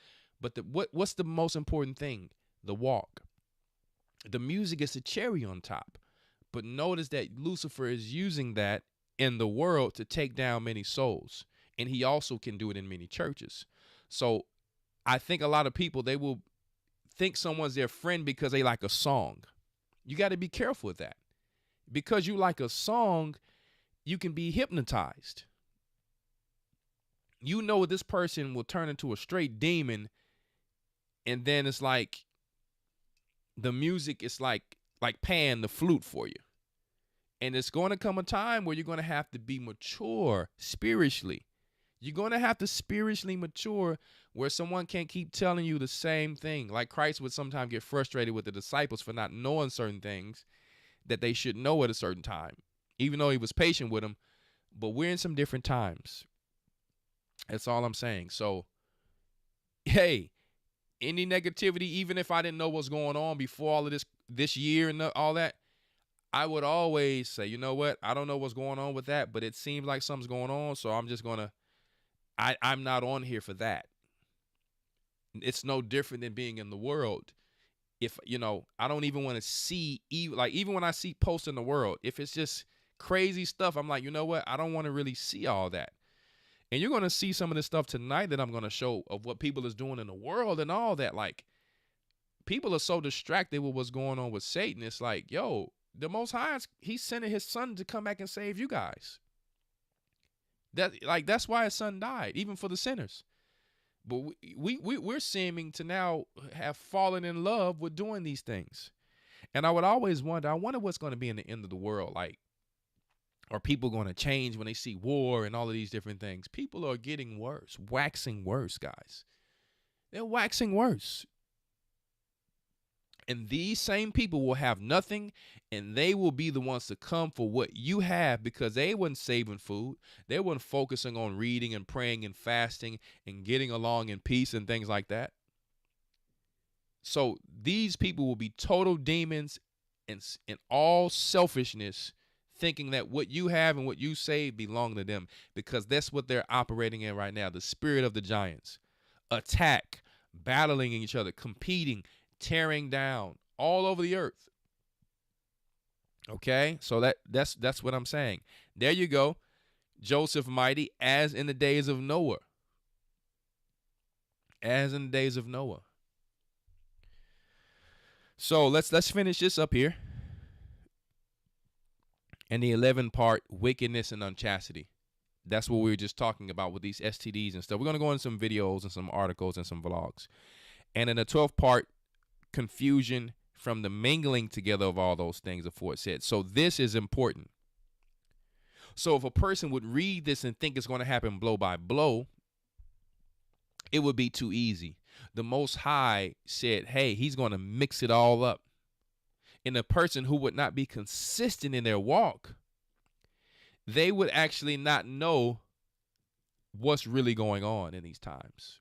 C: But what's the most important thing? The walk. The music is the cherry on top. But notice that Lucifer is using that in the world to take down many souls. And he also can do it in many churches. So I think a lot of people, they will think someone's their friend because they like a song. You got to be careful with that. Because you like a song, you can be hypnotized. You know this person will turn into a straight demon, and then it's like the music is like paying the flute for you. And it's going to come a time where you're going to have to be mature spiritually. You're going to have to spiritually mature where someone can't keep telling you the same thing. Like Christ would sometimes get frustrated with the disciples for not knowing certain things that they should know at a certain time, even though he was patient with them. But we're in some different times. That's all I'm saying. So, hey, any negativity, even if I didn't know what's going on before all of this year and all that, I would always say, you know what? I don't know what's going on with that, but it seems like something's going on. So I'm just going to, I'm not on here for that. It's no different than being in the world. If, I don't even want to see, even when I see posts in the world, if it's just crazy stuff, I'm like, you know what? I don't want to really see all that. And you're going to see some of this stuff tonight that I'm going to show of what people is doing in the world and all that. Like, people are so distracted with what's going on with Satan. It's like, yo, the Most High, he's sending his son to come back and save you guys. That's why his son died, even for the sinners. But we're seeming to now have fallen in love with doing these things. And I would always wonder, I wonder what's going to be in the end of the world. Like, are people going to change when they see war and all of these different things? People are getting worse, waxing worse, guys. They're waxing worse. And these same people will have nothing, and they will be the ones to come for what you have, because they weren't saving food. They weren't focusing on reading and praying and fasting and getting along in peace and things like that. So these people will be total demons and all selfishness, thinking that what you have and what you save belong to them, because that's what they're operating in right now. The spirit of the giants. Attack, battling each other, competing, tearing down all over the earth. Okay, so that's what I'm saying. There you go. Joseph mighty, as in the days of Noah. As in the days of Noah. So let's finish this up here. And the 11th part, wickedness and unchastity. That's what we were just talking about with these STDs and stuff. We're going to go into some videos and some articles and some vlogs. And in the 12th part, confusion from the mingling together of all those things aforesaid. So this is important. So if a person would read this and think it's going to happen blow by blow, it would be too easy. The Most High said, hey, he's going to mix it all up. And a person who would not be consistent in their walk, they would actually not know what's really going on in these times.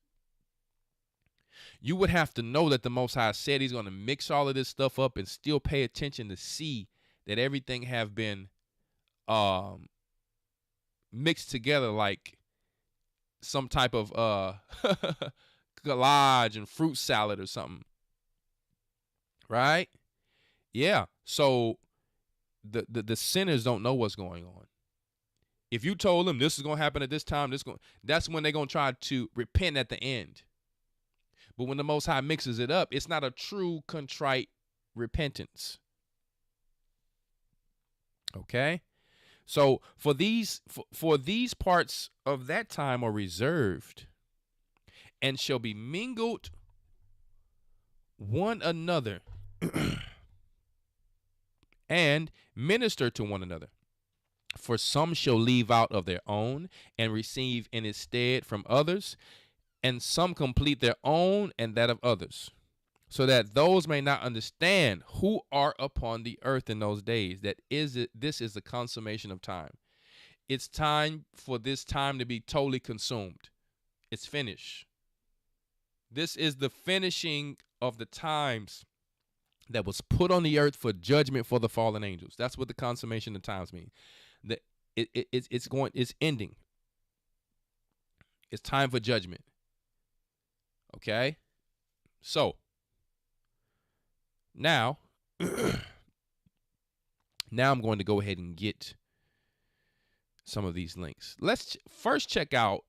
C: You would have to know that the Most High said he's going to mix all of this stuff up and still pay attention to see that everything have been mixed together like some type of collage and fruit salad or something. Right? Yeah. So the sinners don't know what's going on. If you told them this is going to happen at this time, that's when they're going to try to repent at the end. But when the Most High mixes it up, it's not a true contrite repentance. Okay? So for these parts of that time are reserved and shall be mingled one another and minister to one another. For some shall leave out of their own and receive in its stead from others, and some complete their own and that of others, so that those may not understand who are upon the earth in those days. This is the consummation of time. It's time for this time to be totally consumed. It's finished. This is the finishing of the times that was put on the earth for judgment for the fallen angels. That's what the consummation of times mean. It's ending. It's time for judgment. Okay? So, now I'm going to go ahead and get some of these links. Let's first check out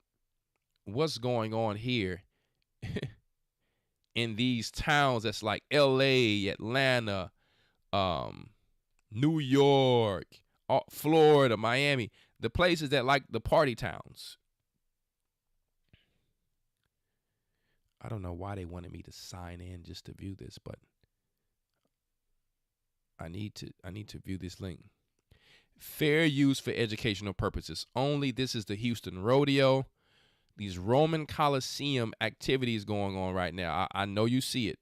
C: what's going on here in these towns that's like LA, Atlanta, New York, Florida, Miami, the places that like the party towns. I don't know why they wanted me to sign in just to view this, but I need to view this link. Fair use for educational purposes only. This is the Houston Rodeo. these Roman Colosseum activities going on right now. I know you see it.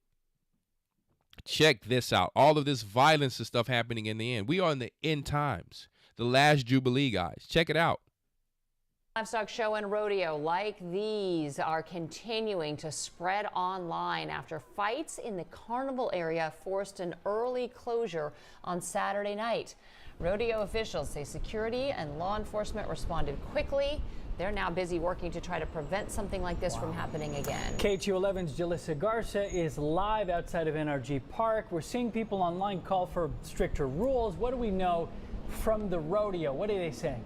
C: Check this out. All of this violence and stuff happening in the end. We are in the end times. The last Jubilee, guys. Check it out.
F: Livestock show and rodeo like these are continuing to spread online after fights in the carnival area forced an early closure on Saturday night. Rodeo officials say security and law enforcement responded quickly. They're now busy working to try to prevent something like this from happening again.
G: KTU11's Jalissa Garza is live outside of NRG Park. We're seeing people online call for stricter rules. What do we know from the rodeo? What are they saying?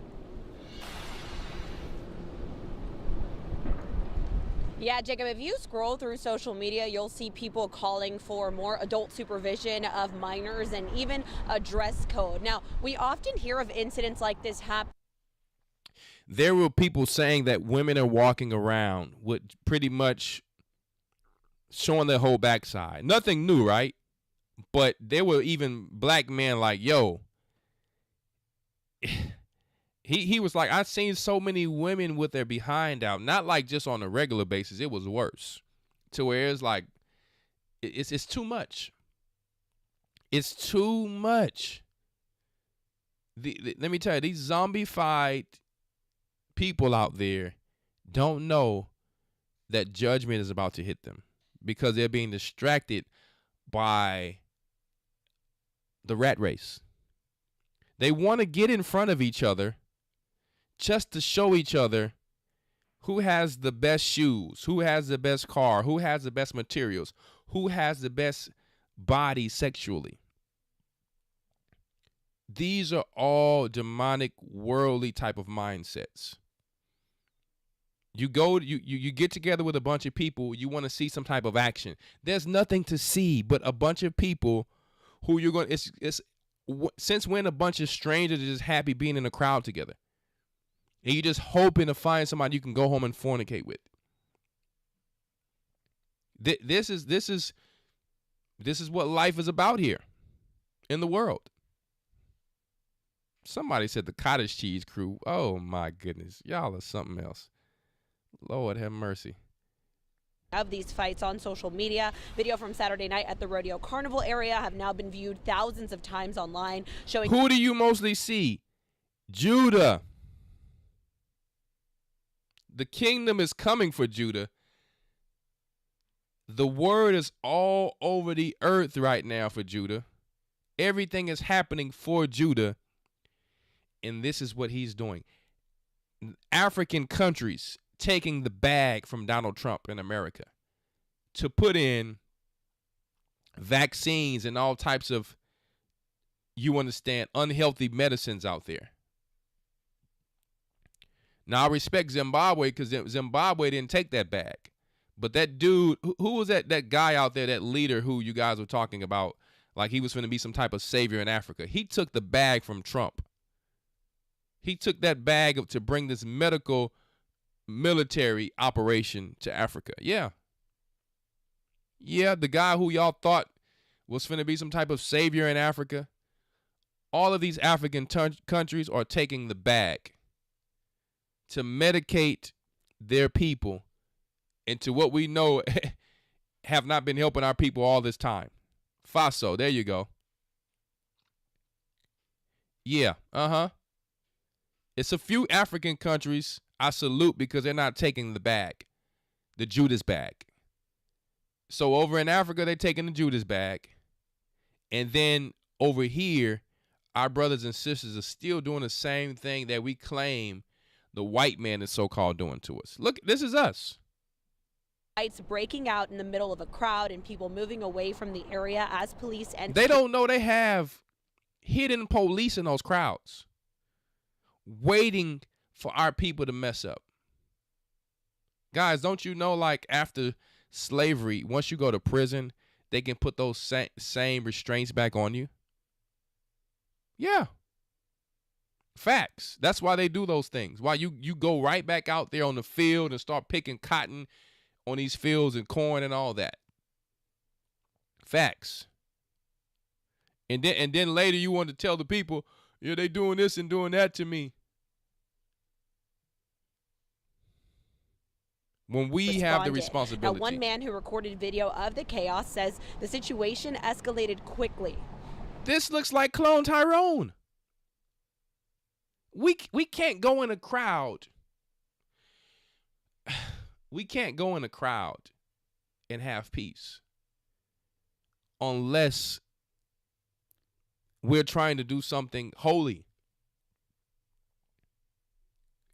H: Yeah, Jacob, if you scroll through social media, you'll see people calling for more adult supervision of minors and even a dress code. Now, we often hear of incidents like this happen.
C: There were people saying that women are walking around with pretty much showing their whole backside. Nothing new, right? But there were even black men like, yo, he was like, I've seen so many women with their behind out, not like just on a regular basis. It was worse to where it's like, it's too much. It's too much. Let me tell you, these zombified people out there don't know that judgment is about to hit them because they're being distracted by the rat race. They want to get in front of each other just to show each other who has the best shoes, who has the best car, who has the best materials, who has the best body sexually. These are all demonic, worldly type of mindsets. You get together with a bunch of people, you want to see some type of action. There's nothing to see but a bunch of people who you're going to, since when a bunch of strangers are just happy being in a crowd together? And you're just hoping to find somebody you can go home and fornicate with. This is what life is about here in the world. Somebody said the cottage cheese crew. Oh my goodness. Y'all are something else. Lord have mercy.
H: Of these fights on social media. Video from Saturday night at the Rodeo Carnival area have now been viewed thousands of times online, showing.
C: Who do you mostly see? Judah. The kingdom is coming for Judah. The word is all over the earth right now for Judah. Everything is happening for Judah. And this is what he's doing. African countries taking the bag from Donald Trump in America to put in vaccines and all types of, you understand, unhealthy medicines out there. Now, I respect Zimbabwe because Zimbabwe didn't take that bag. But that dude, who was that guy out there, that leader who you guys were talking about, like he was going to be some type of savior in Africa. He took the bag from Trump. He took that bag to bring this medical military operation to Africa. Yeah. Yeah, the guy who y'all thought was going to be some type of savior in Africa. All of these African countries are taking the bag to medicate their people into what we know have not been helping our people all this time. FASO, there you go. Yeah, It's a few African countries I salute because they're not taking the bag, the Judas bag. So over in Africa, they're taking the Judas bag. And then over here, our brothers and sisters are still doing the same thing that we claim the white man is so-called doing to us. Look, this is us.
H: Fights breaking out in the middle of a crowd and people moving away from the area as police enter.
C: They don't know they have hidden police in those crowds waiting for our people to mess up. Guys, don't you know, like after slavery, once you go to prison, they can put those same restraints back on you? Yeah. Facts. That's why they do those things. Why you go right back out there on the field and start picking cotton on these fields and corn and all that. Facts. And then later you want to tell the people, yeah, they doing this and doing that to me. when we have the
H: responded.
C: responsibility.
H: Now, one man who recorded video of the chaos says the situation escalated quickly.
C: This looks like Clone Tyrone. We can't go in a crowd. We can't go in a crowd and have peace unless we're trying to do something holy.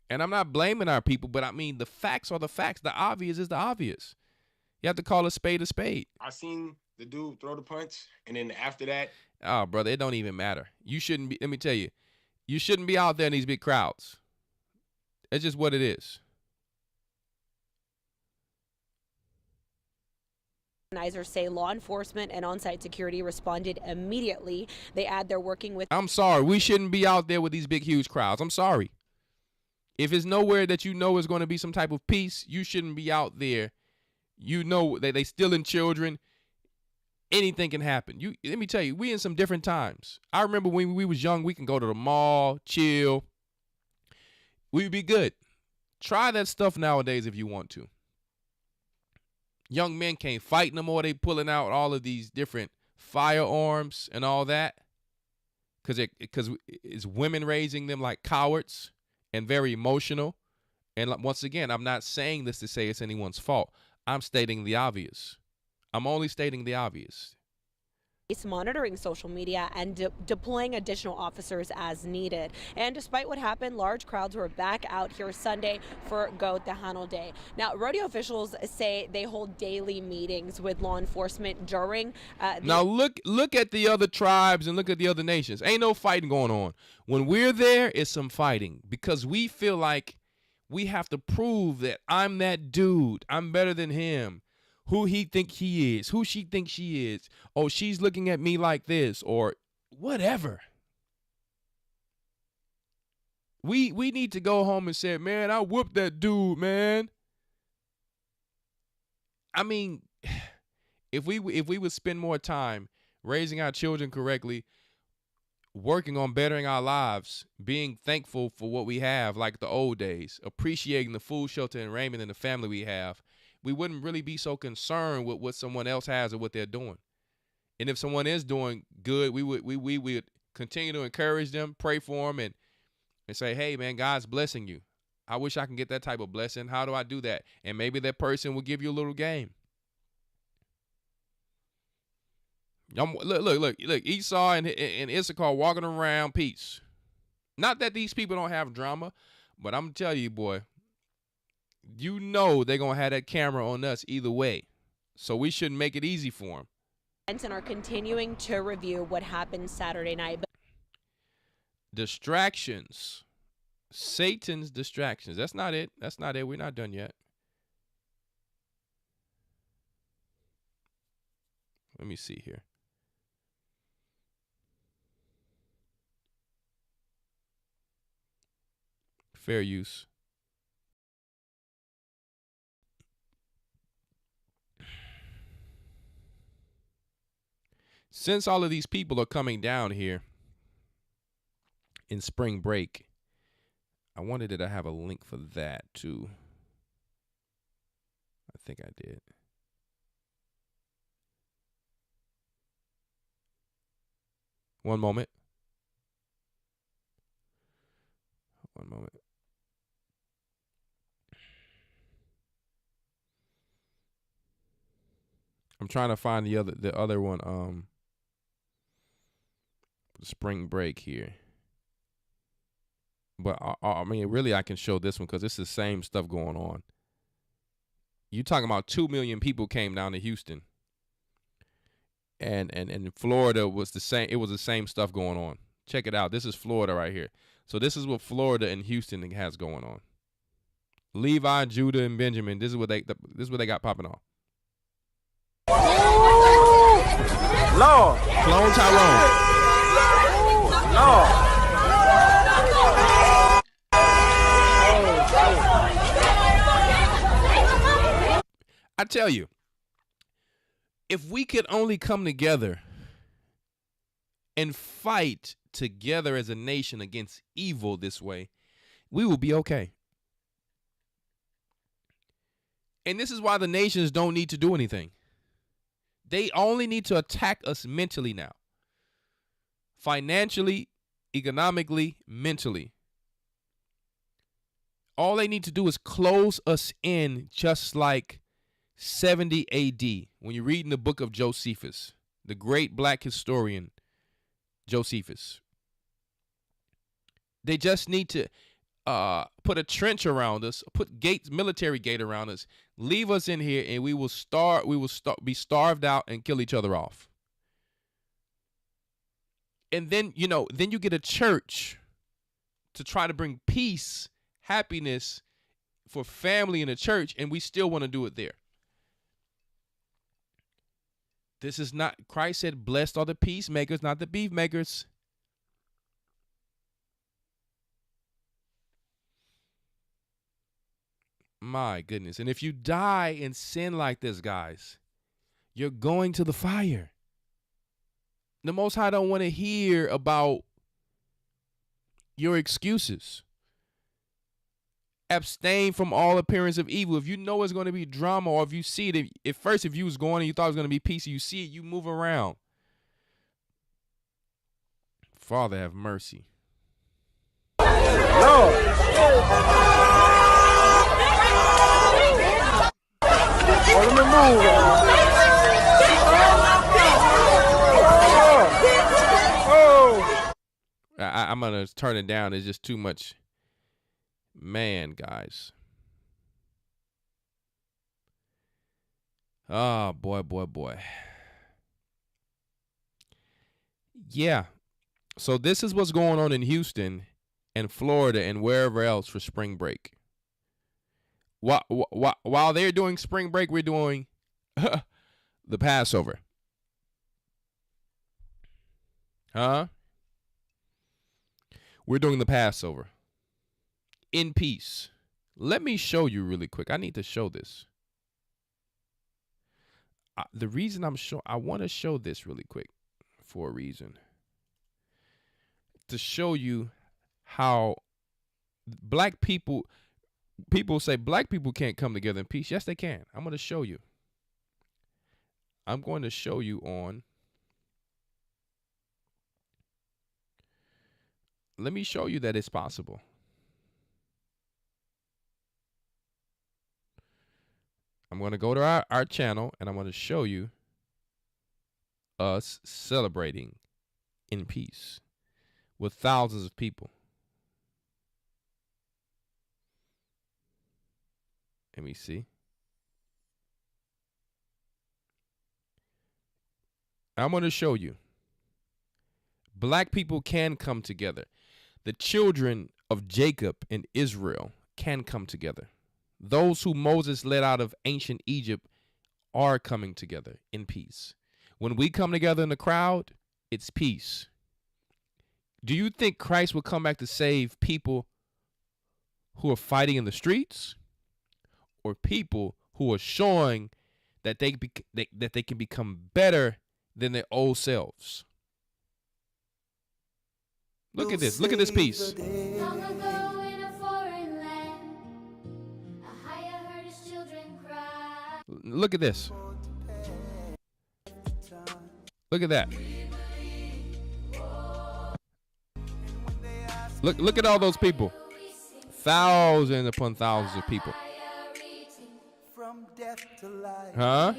C: And I'm not blaming our people, but I mean, the facts are the facts. The obvious is the obvious. You have to call a spade a spade.
I: I seen the dude throw the punch, and then after that,
C: Oh, brother, it don't even matter. You shouldn't be, let me tell you, you shouldn't be out there in these big crowds. It's just what it is.
H: Organizers say law enforcement and on-site security responded immediately. They add they're working with.
C: I'm sorry. We shouldn't be out there with these big, huge crowds. I'm sorry. If it's nowhere that you know is going to be some type of peace, you shouldn't be out there. You know that they stealing children. Anything can happen. Let me tell you, we in some different times. I remember when we was young, we can go to the mall, chill. We'd be good. Try that stuff nowadays if you want to. Young men can't fight no more. They pulling out all of these different firearms and all that because it's women raising them like cowards and very emotional. And once again, I'm not saying this to say it's anyone's fault. I'm stating the obvious. I'm only stating the obvious.
H: Monitoring social media and deploying additional officers as needed. And despite what happened, large crowds were back out here Sunday for Gocc Day. Now, rodeo officials say they hold daily meetings with law enforcement during.
C: Now look at the other tribes and look at the other nations. Ain't no fighting going on. When we're there, it's some fighting because we feel like we have to prove that I'm that dude. I'm better than him. Who he think he is, who she thinks she is. Oh, she's looking at me like this or whatever. We need to go home and say, man, I whooped that dude, man. I mean, if we would spend more time raising our children correctly, working on bettering our lives, being thankful for what we have like the old days, appreciating the food, shelter, and raiment and the family we have, we wouldn't really be so concerned with what someone else has or what they're doing. And if someone is doing good, we would continue to encourage them, pray for them, and say, hey, man, God's blessing you. I wish I can get that type of blessing. How do I do that? And maybe that person will give you a little game. Look, Esau and Issachar walking around peace. Not that these people don't have drama, but I'm telling you, boy, you know they're going to have that camera on us either way. So we shouldn't make it easy for them.
H: And are continuing to review what happened Saturday night.
C: Distractions. Satan's distractions. That's not it. That's not it. We're not done yet. Let me see here. Fair use. Since all of these people are coming down here in spring break, I wanted to have a link for that too. I think I did. One moment. One moment. I'm trying to find the other one. Spring break here. But I mean, really, I can show this one because it's the same stuff going on. You talking about 2 million people came down to Houston, and Florida was the same. It was the same stuff going on. Check it out. This is Florida right here. So this is what Florida and Houston has going on. Levi, Judah, and Benjamin. This is what they got popping off.
J: Lord.
C: Clone Tyrone.
J: Lord.
C: I tell you, if we could only come together and fight together as a nation against evil this way, we will be okay. And this is why the nations don't need to do anything. They only need to attack us mentally now. Financially, economically, mentally. All they need to do is close us in, just like 70 AD, when you're reading the book of Josephus, the great black historian Josephus. They just need to put a trench around us, put gates, military gate around us, leave us in here, and we will be starved out and kill each other off. And then, then you get a church to try to bring peace, happiness for family in the church, and we still want to do it there. This is not, Christ said, blessed are the peacemakers, not the beef makers. My goodness. And if you die in sin like this, guys, you're going to the fire. The Most High don't want to hear about your excuses. Abstain from all appearance of evil. If you know it's going to be drama, or if you see it, if you was going and you thought it was going to be peace, you see it, you move around. Father, have mercy.
J: Lord. Let me move.
C: I'm going to turn it down. It's just too much. Man, guys. Oh, boy. Yeah. So this is what's going on in Houston and Florida and wherever else for spring break. While they're doing spring break, we're doing the Passover. Huh? We're doing the Passover. In peace. Let me show you really quick. I need to show this. The reason I want to show this really quick for a reason. To show you how black people say black people can't come together in peace. Yes, they can. I'm going to show you. I'm going to show you on. Let me show you that it's possible. I'm going to go to our channel, and I'm going to show you us celebrating in peace with thousands of people. Let me see. I'm going to show you. Black people can come together. The children of Jacob and Israel can come together. Those who Moses led out of ancient Egypt are coming together in peace. When we come together in the crowd, it's peace. Do you think Christ will come back to save people who are fighting in the streets, or people who are showing that they can become better than their old selves? Look at this. Look at this piece.
K: Long ago in a foreign land, a higher heard his children cry.
C: Look at this. Look at that. Look at all those people. Thousands upon thousands of people. Huh?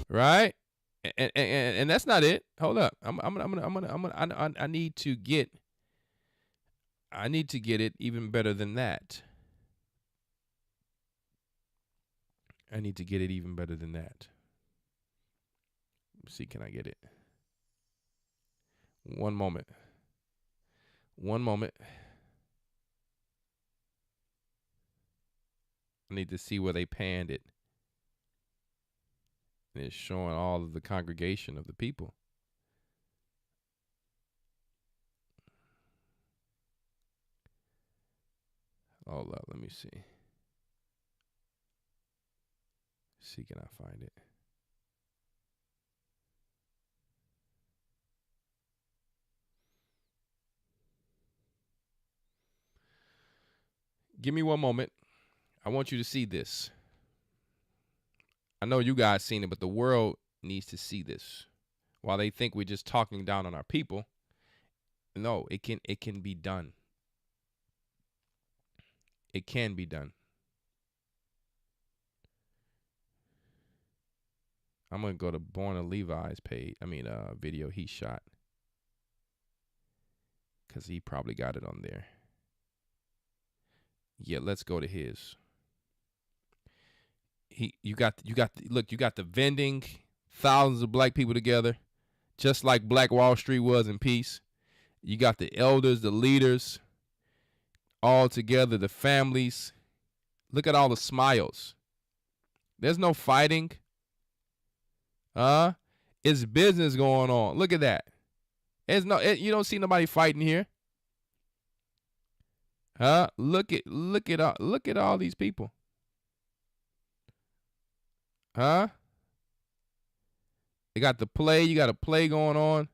C: Right? And that's not it. Hold up. I need to get it even better than that. I need to get it even better than that. Let's see, can I get it? One moment. I need to see where they panned it. And it's showing all of the congregation of the people. Hold up, let me see. See, can I find it? Give me one moment. I want you to see this. I know you guys seen it, but the world needs to see this. While they think we're just talking down on our people, no, it can be done. It can be done. I'm gonna go to Born of Levi's page. Video he shot, cause he probably got it on there. Yeah, let's go to his. You got the vending, thousands of black people together, just like Black Wall Street was in peace. You got the elders, the leaders, all together, the families. Look at all the smiles. There's no fighting. It's business going on. Look at that. You don't see nobody fighting here. Look at all these people. You got the play. You got a play going on.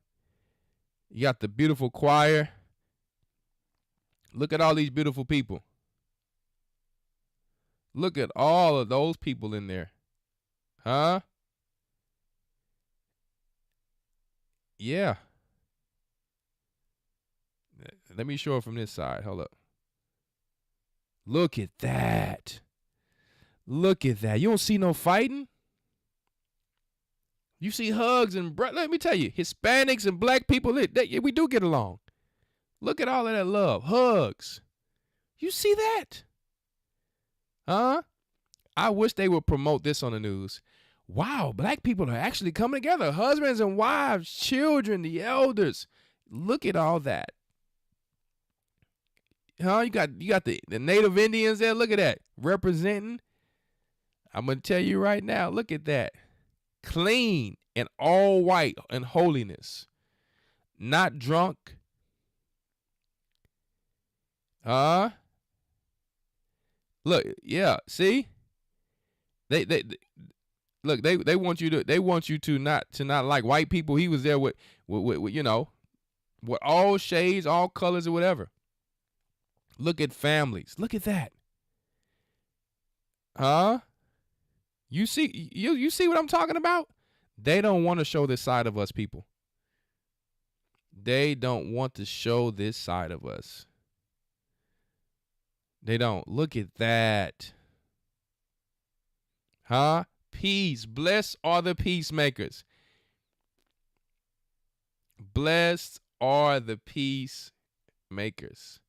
C: You got the beautiful choir. Look at all these beautiful people. Look at all of those people in there. Yeah. Let me show it from this side. Hold up. Look at that. Look at that. You don't see no fighting? You see hugs and let me tell you, Hispanics and black people, we do get along. Look at all of that love. Hugs. You see that? I wish they would promote this on the news. Wow, black people are actually coming together. Husbands and wives, children, the elders. Look at all that. You got the Native Indians there. Look at that. Representing. I'm going to tell you right now. Look at that. Clean and all white and holiness. Not drunk. Look, yeah, see? They look, they want you to not like white people. He was there with with all shades, all colors or whatever. Look at families. Look at that. You see what I'm talking about? They don't want to show this side of us, people. They don't want to show this side of us. They don't. Look at that. Peace. Blessed are the peacemakers. Blessed are the peacemakers.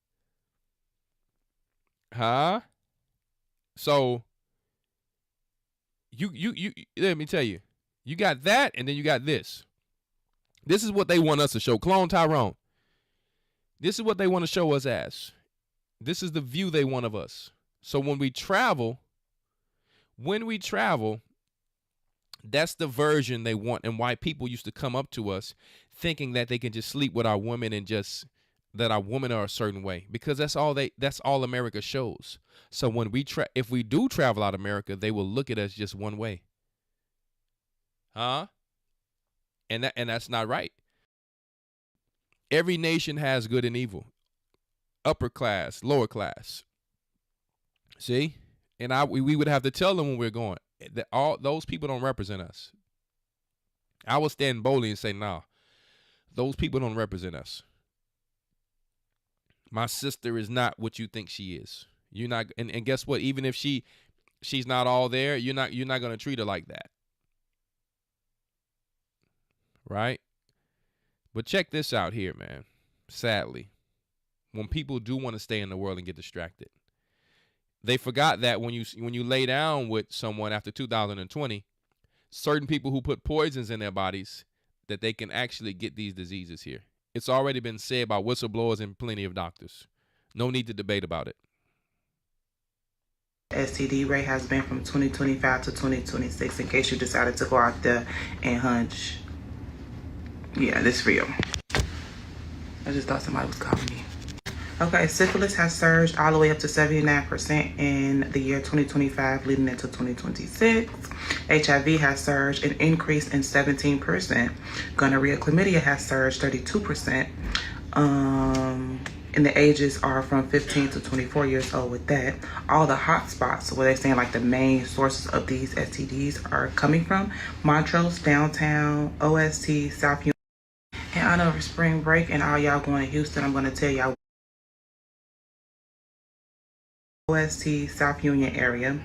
C: So you let me tell you. You got that, and then you got this. This is what they want us to show. Clone Tyrone. This is what they want to show us as. This is the view they want of us. So when we travel, that's the version they want, and why people used to come up to us thinking that they can just sleep with our women and just that our women are a certain way, because that's all America shows. So when if we do travel out of America, they will look at us just one way. And that's not right. Every nation has good and evil. Upper class, lower class. See? And we would have to tell them when we're going that all those people don't represent us. I will stand boldly and say, nah, those people don't represent us. My sister is not what you think she is. You're not, and guess what? Even if she's not all there, you're not gonna treat her like that. Right? But check this out here, man. Sadly, when people do want to stay in the world and get distracted, they forgot that when you lay down with someone after 2020, certain people who put poisons in their bodies, that they can actually get these diseases here. It's already been said by whistleblowers and plenty of doctors. No need to debate about it.
L: STD rate has been from 2025 to 2026, in case you decided to go out there and hunch. Yeah, this real. I just thought somebody was calling me. Okay, syphilis has surged all the way up to 79% in the year 2025, leading into 2026. HIV has surged and increased in 17%. Gonorrhea, chlamydia has surged 32%. And the ages are from 15 to 24 years old with that. All the hot spots, where they're saying like the main sources of these STDs are coming from: Montrose, downtown, OST, South Union. In honor of spring break and all y'all going to Houston, I'm going to tell y'all OST, South Union area.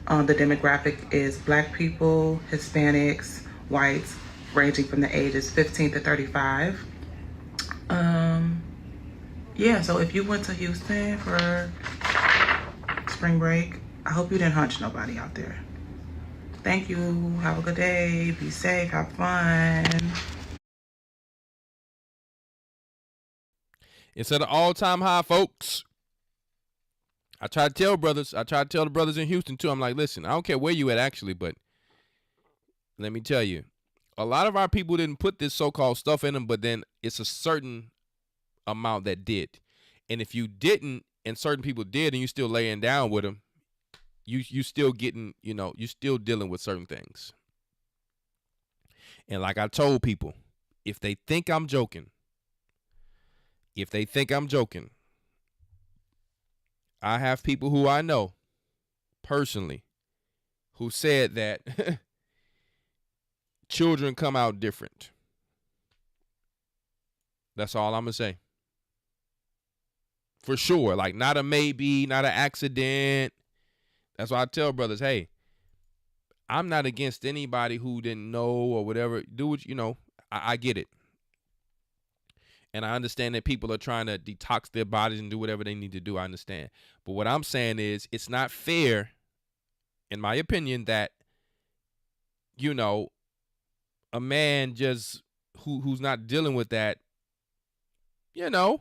L: The demographic is Black people, Hispanics, whites, ranging from the ages 15 to 35. Yeah, so if you went to Houston for spring break, I hope you didn't hunch nobody out there. Thank you. Have a good day. Be safe. Have fun.
C: It's at an all-time high, folks. I try to tell the brothers in Houston too. I'm like, listen, I don't care where you at actually, but let me tell you, a lot of our people didn't put this so-called stuff in them, but then it's a certain amount that did. And if you didn't, and certain people did, and you still laying down with them, you still getting, you still dealing with certain things. And like I told people, if they think I'm joking, I have people who I know personally who said that children come out different. That's all I'm going to say. For sure. Like, not a maybe, not an accident. That's why I tell brothers, hey, I'm not against anybody who didn't know or whatever. Do what, I get it. And I understand that people are trying to detox their bodies and do whatever they need to do. I understand. But what I'm saying is, it's not fair, in my opinion, that, a man just who's not dealing with that, because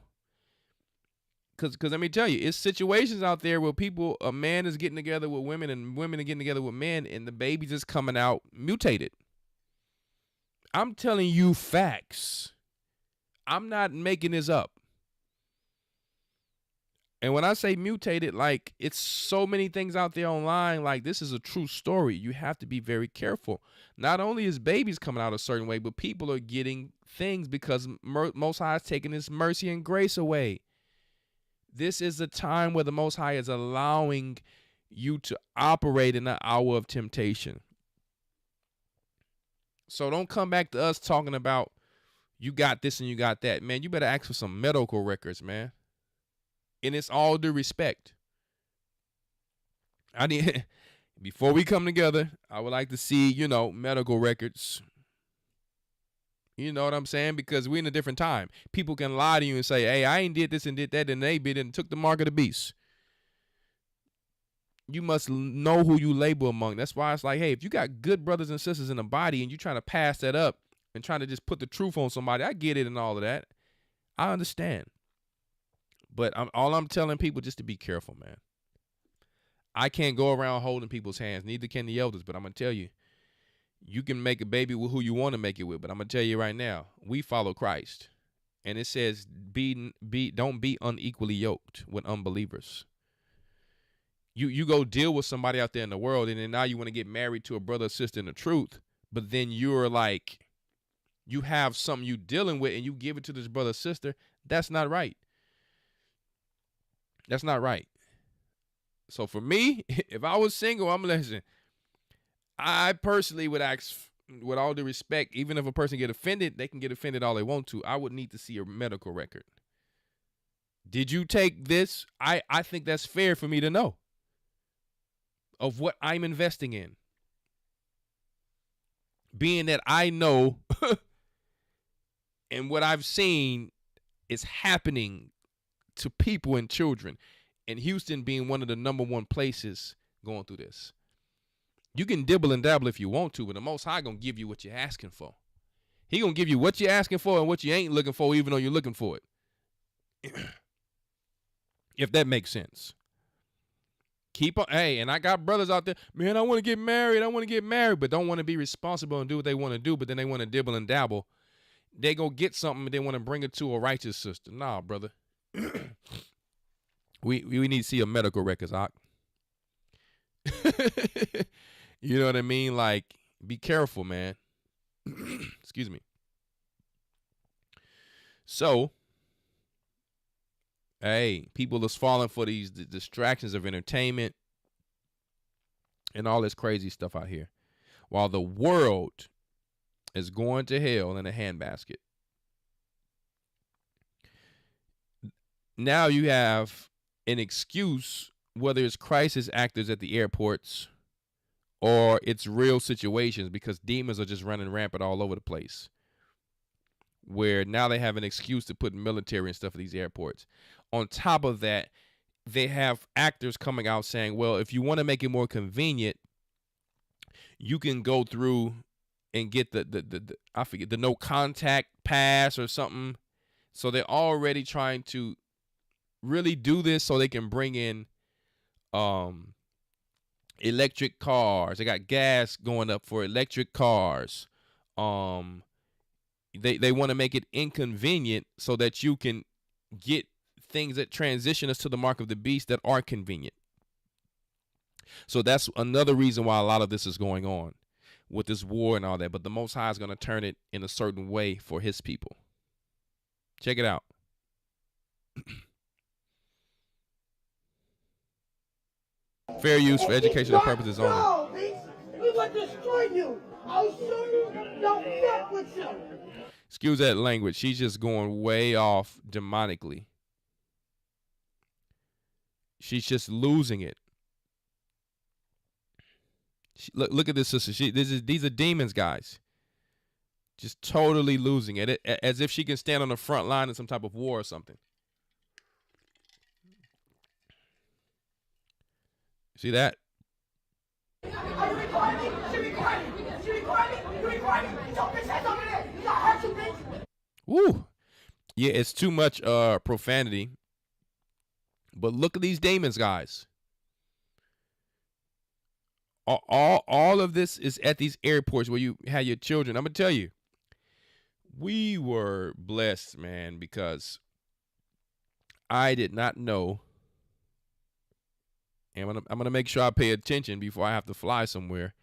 C: let me tell you, it's situations out there where a man is getting together with women and women are getting together with men, and the baby's just coming out mutated. I'm telling you facts. I'm not making this up. And when I say mutated, like, it's so many things out there online. Like, this is a true story. You have to be very careful. Not only is babies coming out a certain way, but people are getting things because Most High is taking His mercy and grace away. This is a time where the Most High is allowing you to operate in the hour of temptation. So don't come back to us talking about you got this and you got that. Man, you better ask for some medical records, man. And it's all due respect. Before we come together, I would like to see, medical records. You know what I'm saying? Because we're in a different time. People can lie to you and say, hey, I ain't did this and did that, and they did and took the mark of the beast. You must know who you label among. That's why it's like, hey, if you got good brothers and sisters in the body and you're trying to pass that up and trying to just put the truth on somebody, I get it and all of that. I understand. But I'm telling people just to be careful, man. I can't go around holding people's hands. Neither can the elders. But I'm going to tell you, you can make a baby with who you want to make it with. But I'm going to tell you right now, we follow Christ. And it says, don't be unequally yoked with unbelievers. You go deal with somebody out there in the world, and then now you want to get married to a brother or sister in the truth. But then you're like, you have something you dealing with, and you give it to this brother or sister. That's not right. That's not right. So for me, if I was single, I personally would ask, with all due respect, even if a person get offended, they can get offended all they want to. I would need to see a medical record. Did you take this? I think that's fair for me to know of what I'm investing in. Being that I know and what I've seen is happening to people and children, and Houston being one of the number one places going through this. You can dibble and dabble if you want to, but the Most High gonna give you what you're asking for. He gonna give you what you're asking for and what you ain't looking for, even though you're looking for it. If that makes sense. Keep on. Hey, and I got brothers out there, man, I want to get married, but don't want to be responsible and do what they want to do, but then they want to dibble and dabble. They go get something and they want to bring it to a righteous sister. Nah, brother. We need to see a medical records, Ock. You know what I mean? Like, be careful, man. Excuse me. So, Hey, people is falling for these distractions of entertainment and all this crazy stuff out here, while the world is going to hell in a handbasket. Now you have an excuse, whether it's crisis actors at the airports or it's real situations, because demons are just running rampant all over the place, where now they have an excuse to put military and stuff at these airports. On top of that, they have actors coming out saying, well, if you want to make it more convenient, you can go through and get the I forget, the no contact pass or something. So they're already trying to really do this so they can bring in electric cars. They got gas going up for electric cars. They want to make it inconvenient so that you can get things that transition us to the mark of the beast that are convenient. So that's another reason why a lot of this is going on with this war and all that. But the Most High is going to turn it in a certain way for his people. Check it out. Fair use for educational purposes only.
J: No, we will destroy you. I'll show you don't fuck with you.
C: Excuse that language. She's just going way off demonically. She's just losing it. Look at this sister. These are demons, guys. Just totally losing it, as if she can stand on the front line in some type of war or something. See that?
J: Are you recording me? She recording me. She recording me. You recording me. Your bitch ass over there. You got hurt, you bitch.
C: Woo. Yeah, it's too much profanity. But look at these demons, guys. All of this is at these airports where you have your children. I'm going to tell you, we were blessed, man, because I did not know. And I'm gonna make sure I pay attention before I have to fly somewhere,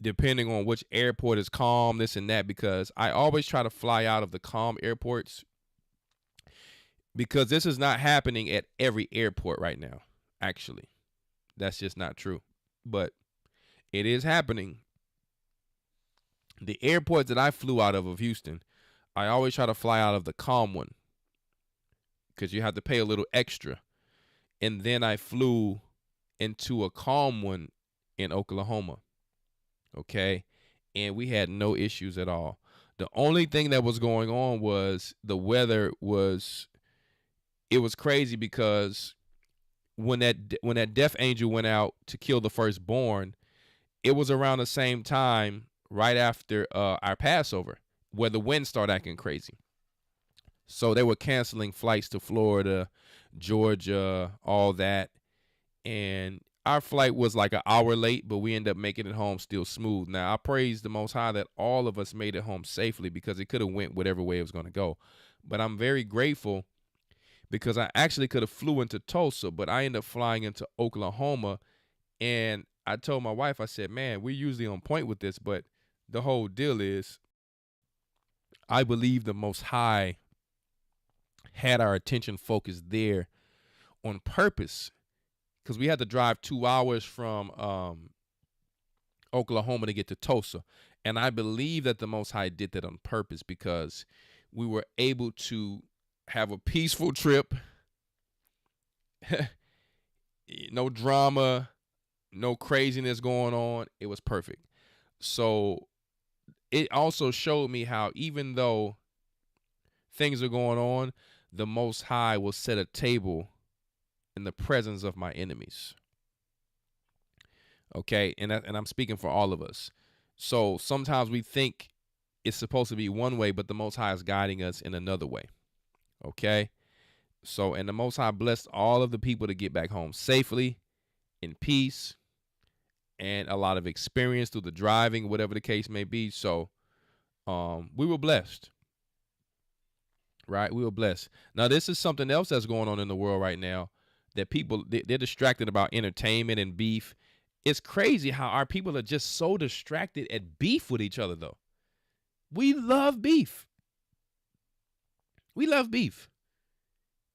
C: depending on which airport is calm, this and that, because I always try to fly out of the calm airports, because this is not happening at every airport right now. Actually, that's just not true, but it is happening. The airport that I flew out of Houston, I always try to fly out of the calm one, because you have to pay a little extra. And then I flew into a calm one in Oklahoma. Okay. And we had no issues at all. The only thing that was going on was the weather was crazy, because when that death angel went out to kill the firstborn, it was around the same time, right after our Passover, where the wind started acting crazy. So they were canceling flights to Florida, Georgia, all that. And our flight was like an hour late, but we ended up making it home still smooth. Now, I praise the Most High that all of us made it home safely, because it could have went whatever way it was going to go. But I'm very grateful, because I actually could have flew into Tulsa, but I ended up flying into Oklahoma. And I told my wife, I said, man, we're usually on point with this, but the whole deal is I believe the Most High had our attention focused there on purpose, because we had to drive 2 hours from Oklahoma to get to Tulsa. And I believe that the Most High did that on purpose, because we were able to have a peaceful trip. No drama, no craziness going on. It was perfect. So it also showed me how, even though things are going on, the Most High will set a table in the presence of my enemies. Okay, and I'm speaking for all of us. So sometimes we think it's supposed to be one way, but the Most High is guiding us in another way. Okay, so, and the Most High blessed all of the people to get back home safely, in peace, and a lot of experience through the driving, whatever the case may be. So we were blessed. Right? We were blessed. Now, this is something else that's going on in the world right now, that people, they're distracted about entertainment and beef. It's crazy how our people are just so distracted at beef with each other, though. We love beef. We love beef.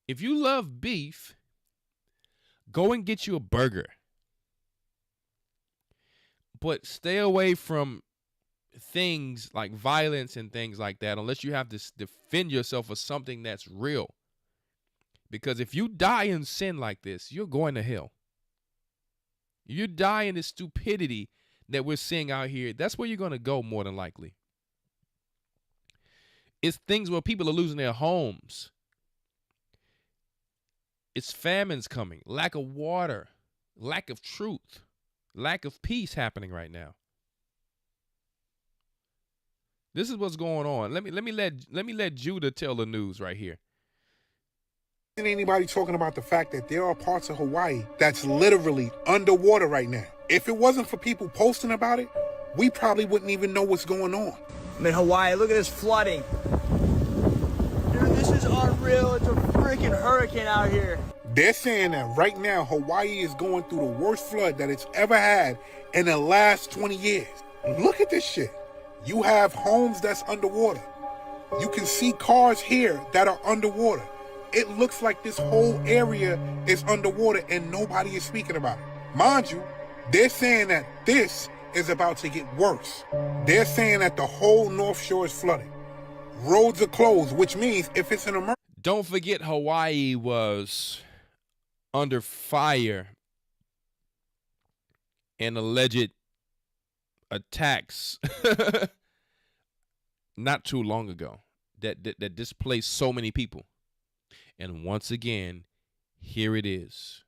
C: If you love beef, go and get you a burger. But stay away from things like violence and things like that unless you have to defend yourself for something that's real. Because if you die in sin like this, you're going to hell. You die in the stupidity that we're seeing out here. That's where you're going to go more than likely. It's things where people are losing their homes. It's famines coming, lack of water, lack of truth, lack of peace happening right now. This is what's going on. Let me let Judah tell the news right here.
M: Isn't anybody talking about the fact that there are parts of Hawaii that's literally underwater right now? If it wasn't for people posting about it, we probably wouldn't even know what's going on.
N: I'm in Hawaii. Look at this flooding. Dude, this is unreal. It's a freaking hurricane out here.
M: They're saying that right now, Hawaii is going through the worst flood that it's ever had in the last 20 years. Look at this shit. You have homes that's underwater. You can see cars here that are underwater. It looks like this whole area is underwater and nobody is speaking about it. Mind you, they're saying that this is about to get worse. They're saying that the whole North Shore is flooded. Roads are closed, which means if it's an emergency.
C: Don't forget Hawaii was under fire and alleged attacks not too long ago that displaced so many people. And once again, here it is.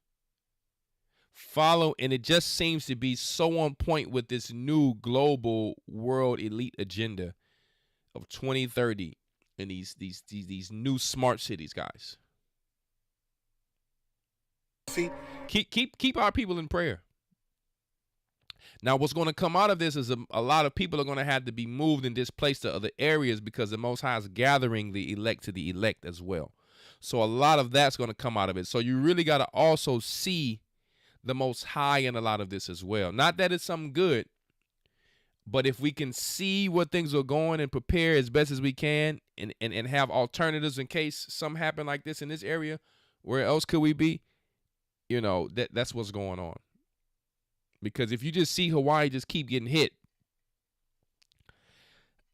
C: And it just seems to be so on point with this new global world elite agenda of 2030 and these new smart cities, guys.
M: See,
C: keep our people in prayer. Now, what's going to come out of this is a lot of people are going to have to be moved and displaced to other areas because the Most High is gathering the elect to the elect as well. So a lot of that's going to come out of it. So you really got to also see the Most High in a lot of this as well. Not that it's something good, but if we can see where things are going and prepare as best as we can and have alternatives in case something happen like this in this area, where else could we be? You know, that's what's going on. Because if you just see Hawaii just keep getting hit,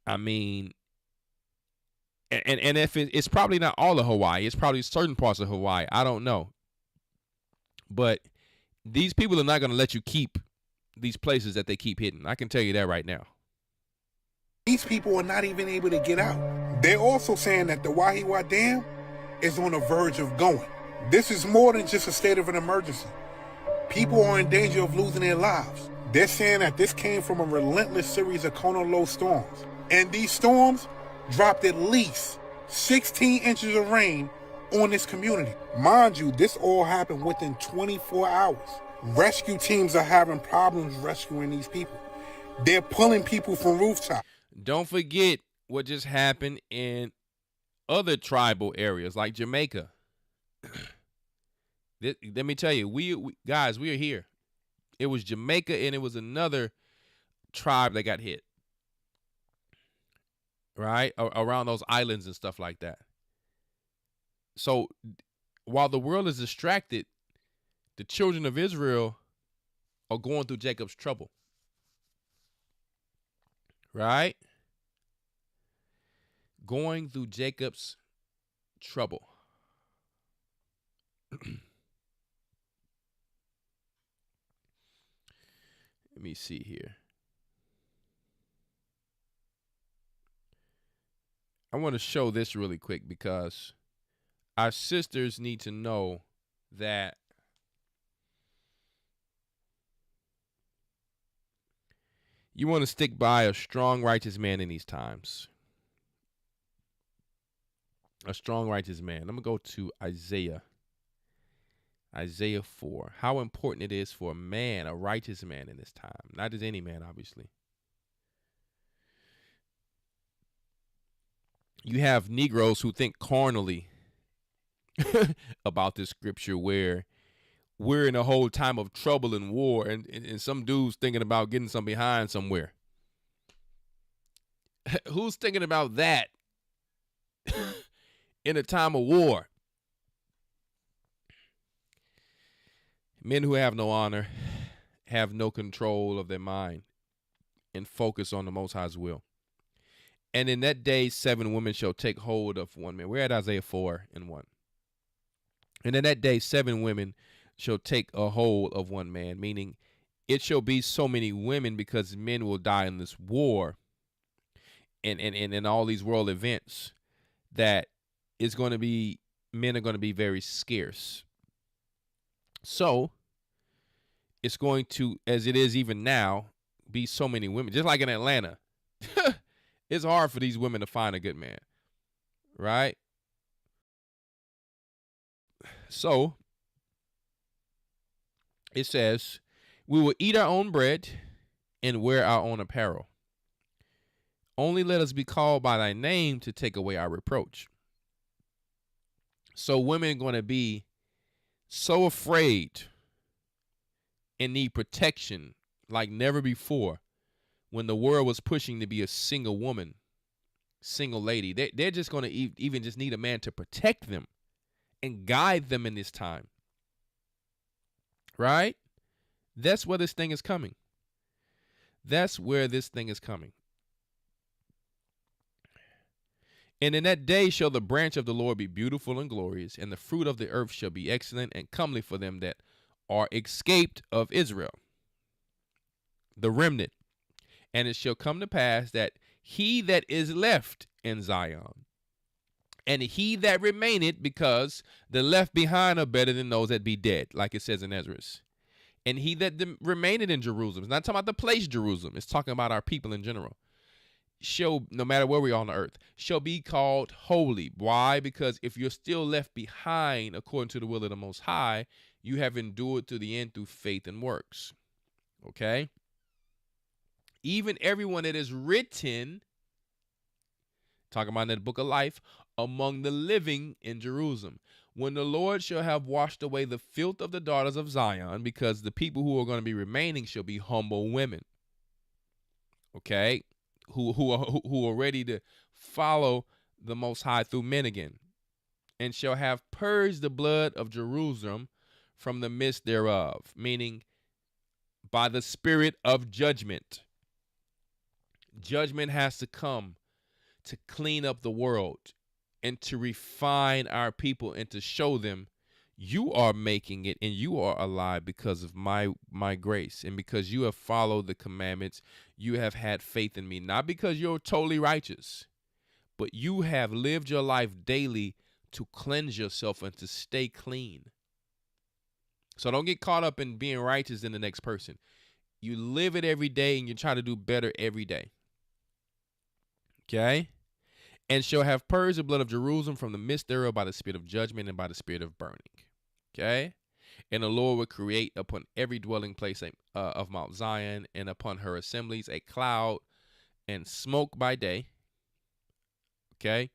C: I mean, and if it's probably not all of Hawaii, it's probably certain parts of Hawaii. I don't know. But these people are not going to let you keep these places that they keep hitting. I can tell you that right now.
M: These people are not even able to get out. They're also saying that the Wahiawa Dam is on the verge of going. This is more than just a state of an emergency. People are in danger of losing their lives. They're saying that this came from a relentless series of Kona low storms. And these storms dropped at least 16 inches of rain on this community. Mind you, this all happened within 24 hours. Rescue teams are having problems rescuing these people. They're pulling people from rooftops.
C: Don't forget what just happened in other tribal areas like Jamaica. Let me tell you, we guys, we are here. It was Jamaica and it was another tribe that got hit. Right? Around those islands and stuff like that. So while the world is distracted, the children of Israel are going through Jacob's trouble. Right? Going through Jacob's trouble. Let me see here. I want to show this really quick because our sisters need to know that you want to stick by a strong, righteous man in these times. A strong, righteous man. I'm going to go to Isaiah. Isaiah 4. How important it is for a man, a righteous man in this time. Not just any man, obviously. You have Negroes who think carnally about this scripture where we're in a whole time of trouble and war and some dude's thinking about getting some behind somewhere. Who's thinking about that in a time of war? Men who have no honor have no control of their mind and focus on the Most High's will. And in that day, 7 women shall take hold of one man. We're at Isaiah 4:1. And in that day, 7 women shall take a hold of one man, meaning it shall be so many women because men will die in this war and in all these world events that it's going to be, men are going to be very scarce. So it's going to, as it is even now, be so many women. Just like in Atlanta, it's hard for these women to find a good man, right? So it says, we will eat our own bread and wear our own apparel. Only let us be called by thy name to take away our reproach. So women are going to be so afraid and need protection like never before when the world was pushing to be a single woman, single lady. They're just going to even just need a man to protect them and guide them in this time. Right? That's where this thing is coming. That's where this thing is coming. And in that day shall the branch of the Lord be beautiful and glorious, and the fruit of the earth shall be excellent and comely for them that are escaped of Israel, the remnant. And it shall come to pass that he that is left in Zion, and he that remaineth, because the left behind are better than those that be dead, like it says in Ezra. And he that remaineth in Jerusalem, it's not talking about the place Jerusalem, it's talking about our people in general, shall, no matter where we are on the earth, shall be called holy. Why? Because if you're still left behind according to the will of the Most High, you have endured to the end through faith and works. Okay? Even everyone that is written, talking about in the book of life, among the living in Jerusalem. When the Lord shall have washed away the filth of the daughters of Zion, because the people who are going to be remaining shall be humble women. Okay? Who are ready to follow the Most High through men again, and shall have purged the blood of Jerusalem from the midst thereof, meaning by the spirit of judgment. Judgment has to come to clean up the world and to refine our people and to show them you are making it and you are alive because of my grace, and because you have followed the commandments, you have had faith in me, not because you're totally righteous, but you have lived your life daily to cleanse yourself and to stay clean. So don't get caught up in being righteous than the next person. You live it every day and you try to do better every day. Okay? And shall have purged the blood of Jerusalem from the midst thereof by the spirit of judgment and by the spirit of burning. Okay? And the Lord will create upon every dwelling place of Mount Zion and upon her assemblies a cloud and smoke by day. Okay?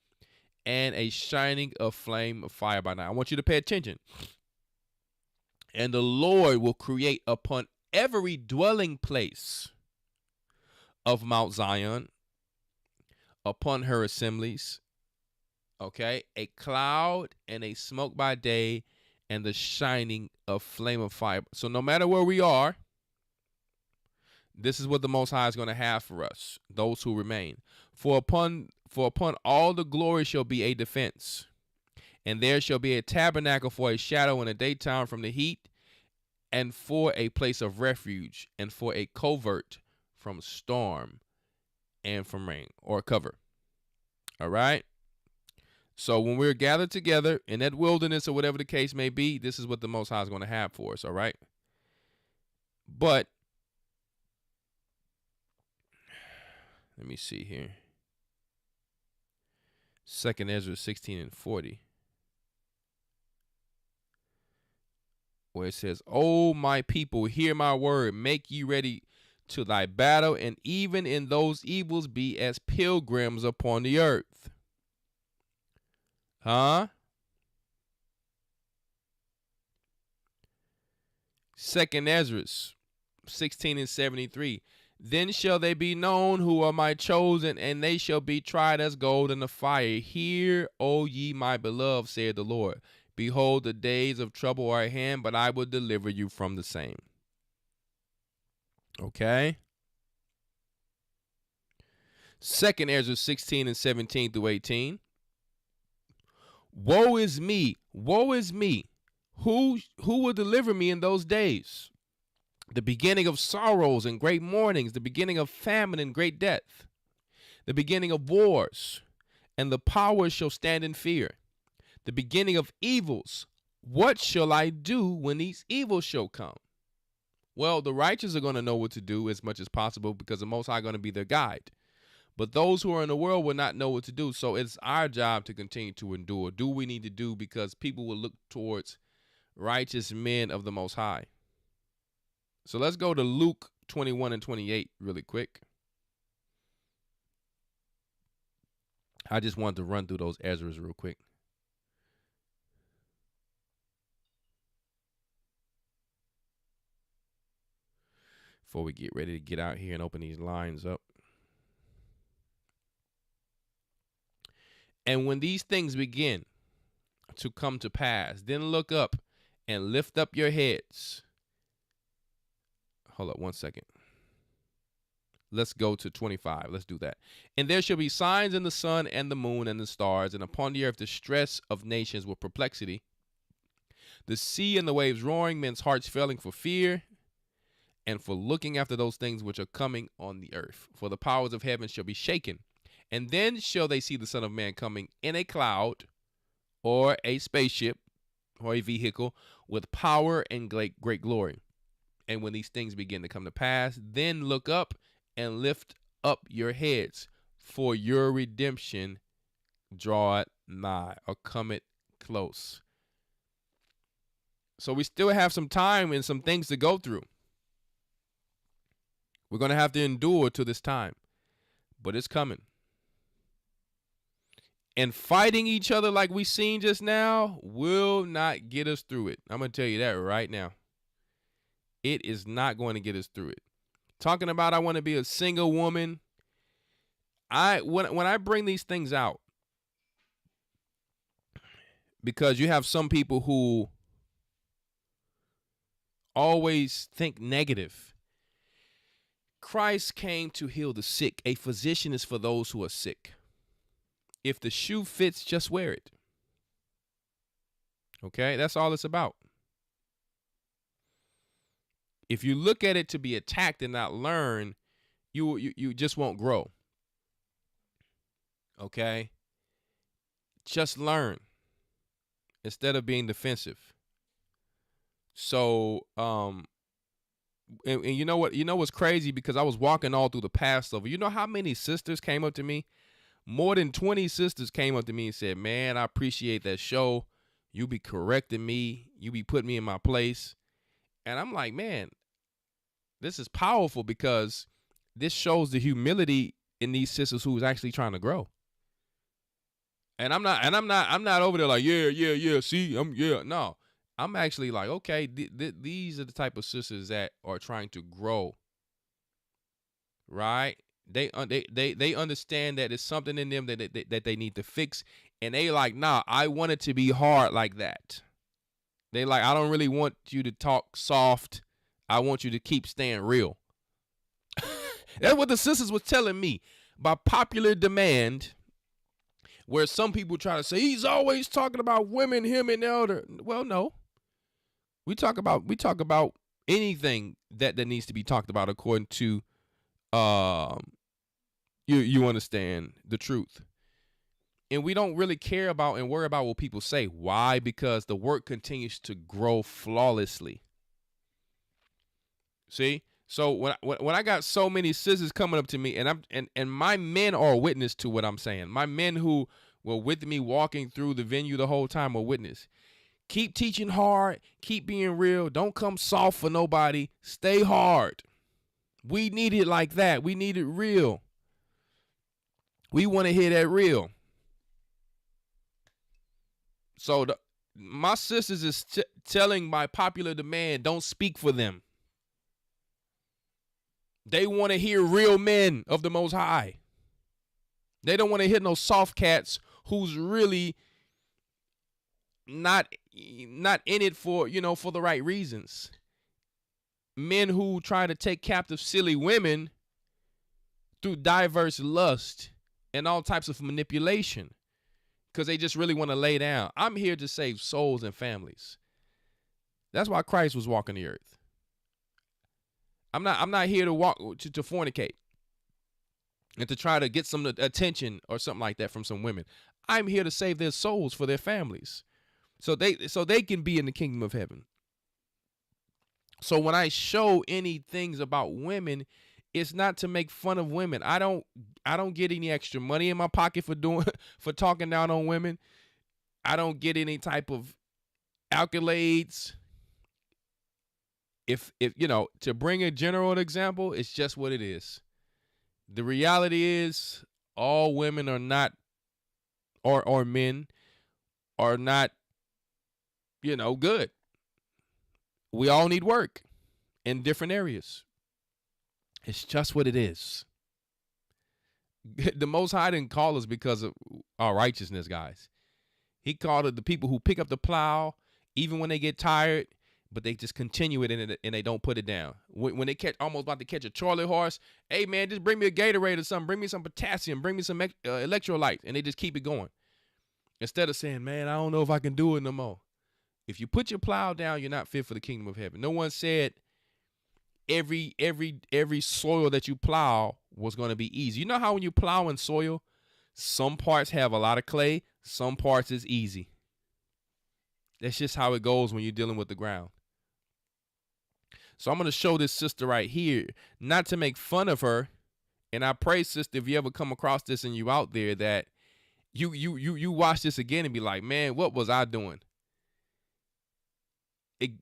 C: And a shining of flame of fire by night. I want you to pay attention. And the Lord will create upon every dwelling place of Mount Zion, upon her assemblies, okay, a cloud and a smoke by day and the shining of flame of fire. So no matter where we are, this is what the Most High is going to have for us, those who remain. For upon all the glory shall be a defense, and there shall be a tabernacle for a shadow in the daytime from the heat, and for a place of refuge, and for a covert from storm and from rain, or cover. All right? So when we're gathered together in that wilderness or whatever the case may be, this is what the Most High is going to have for us, all right? But let me see here. 2nd Ezra 16:40. Where it says, O my people, hear my word, make ye ready to thy battle, and even in those evils be as pilgrims upon the earth. Huh? 2nd Ezra 16:73. Then shall they be known who are my chosen, and they shall be tried as gold in the fire. Hear, O ye my beloved, saith the Lord. Behold, the days of trouble are at hand, but I will deliver you from the same. Okay? 2nd Ezra 16 and 17 through 18. Woe is me, woe is me. Who will deliver me in those days? The beginning of sorrows and great mournings, the beginning of famine and great death, the beginning of wars, and the powers shall stand in fear. The beginning of evils. What shall I do when these evils shall come? Well, the righteous are going to know what to do as much as possible because the Most High is going to be their guide. But those who are in the world will not know what to do. So it's our job to continue to endure. Do what we need to do because people will look towards righteous men of the Most High. So let's go to Luke 21 and 28 really quick. I just wanted to run through those Ezras real quick. Before we get ready to get out here and open these lines up. And when these things begin to come to pass, then look up and lift up your heads. Hold up 1 second. Let's go to 25. Let's do that. And there shall be signs in the sun and the moon and the stars, and upon the earth distress of nations with perplexity. The sea and the waves roaring, men's hearts failing for fear and for looking after those things which are coming on the earth. For the powers of heaven shall be shaken. And then shall they see the Son of Man coming in a cloud or a spaceship or a vehicle with power and great glory. And when these things begin to come to pass, then look up and lift up your heads, for your redemption draweth nigh, or cometh close. So we still have some time and some things to go through. We're going to have to endure to this time, but it's coming. And fighting each other like we seen just now will not get us through it. I'm going to tell you that right now. It is not going to get us through it. Talking about I want to be a single woman. When I bring these things out, because you have some people who always think negative. Christ came to heal the sick. A physician is for those who are sick. If the shoe fits, just wear it. Okay, that's all it's about. If you look at it to be attacked and not learn, you just won't grow. Okay? Just learn instead of being defensive. So, and you know what? You know what's crazy? Because I was walking all through the Passover. You know how many sisters came up to me? More than 20 sisters came up to me and said, man, I appreciate that show. You be correcting me. You be putting me in my place. And I'm like, man, this is powerful because this shows the humility in these sisters who is actually trying to grow. And I'm not over there like, yeah. See, no. I'm actually like, okay, these are the type of sisters that are trying to grow. Right? They understand that it's something in them that they need to fix. And they like, nah, I want it to be hard like that. They like, I don't really want you to talk soft. I want you to keep staying real. That's what the sisters was telling me. By popular demand, where some people try to say, he's always talking about women, him and the other. Well, no. We talk about anything that needs to be talked about according to you understand the truth. And we don't really care about and worry about what people say. Why? Because the work continues to grow flawlessly. See? So when I got so many sisters coming up to me, and my men are a witness to what I'm saying. My men who were with me walking through the venue the whole time are witness. Keep teaching hard. Keep being real. Don't come soft for nobody. Stay hard. We need it like that. We need it real. We want to hear that real. So my sisters is telling by popular demand, don't speak for them. They want to hear real men of the Most High. They don't want to hear no soft cats who's really not, not in it for, for the right reasons. Men who try to take captive silly women through diverse lust and all types of manipulation because they just really want to lay down. I'm here to save souls and families. That's why Christ was walking the earth. I'm not here to walk to fornicate and to try to get some attention or something like that from some women. I'm here to save their souls for their families, so they can be in the kingdom of heaven. So when I show any things about women, it's not to make fun of women. I don't get any extra money in my pocket for talking down on women. I don't get any type of accolades. If to bring a general example, it's just what it is. The reality is all women are not, or men are not, good. We all need work in different areas. It's just what it is. The Most High didn't call us because of our righteousness, guys. He called it the people who pick up the plow, even when they get tired, but they just continue it and they don't put it down. When they almost about to catch a Charlie horse, hey, man, just bring me a Gatorade or something. Bring me some potassium. Bring me some electrolytes. And they just keep it going. Instead of saying, man, I don't know if I can do it no more. If you put your plow down, you're not fit for the kingdom of heaven. No one said every soil that you plow was going to be easy. You know how when you plow in soil, some parts have a lot of clay, some parts is easy. That's just how it goes when you're dealing with the ground. So I'm going to show this sister right here, not to make fun of her. And I pray, sister, if you ever come across this and you out there, that you watch this again and be like, man, what was I doing?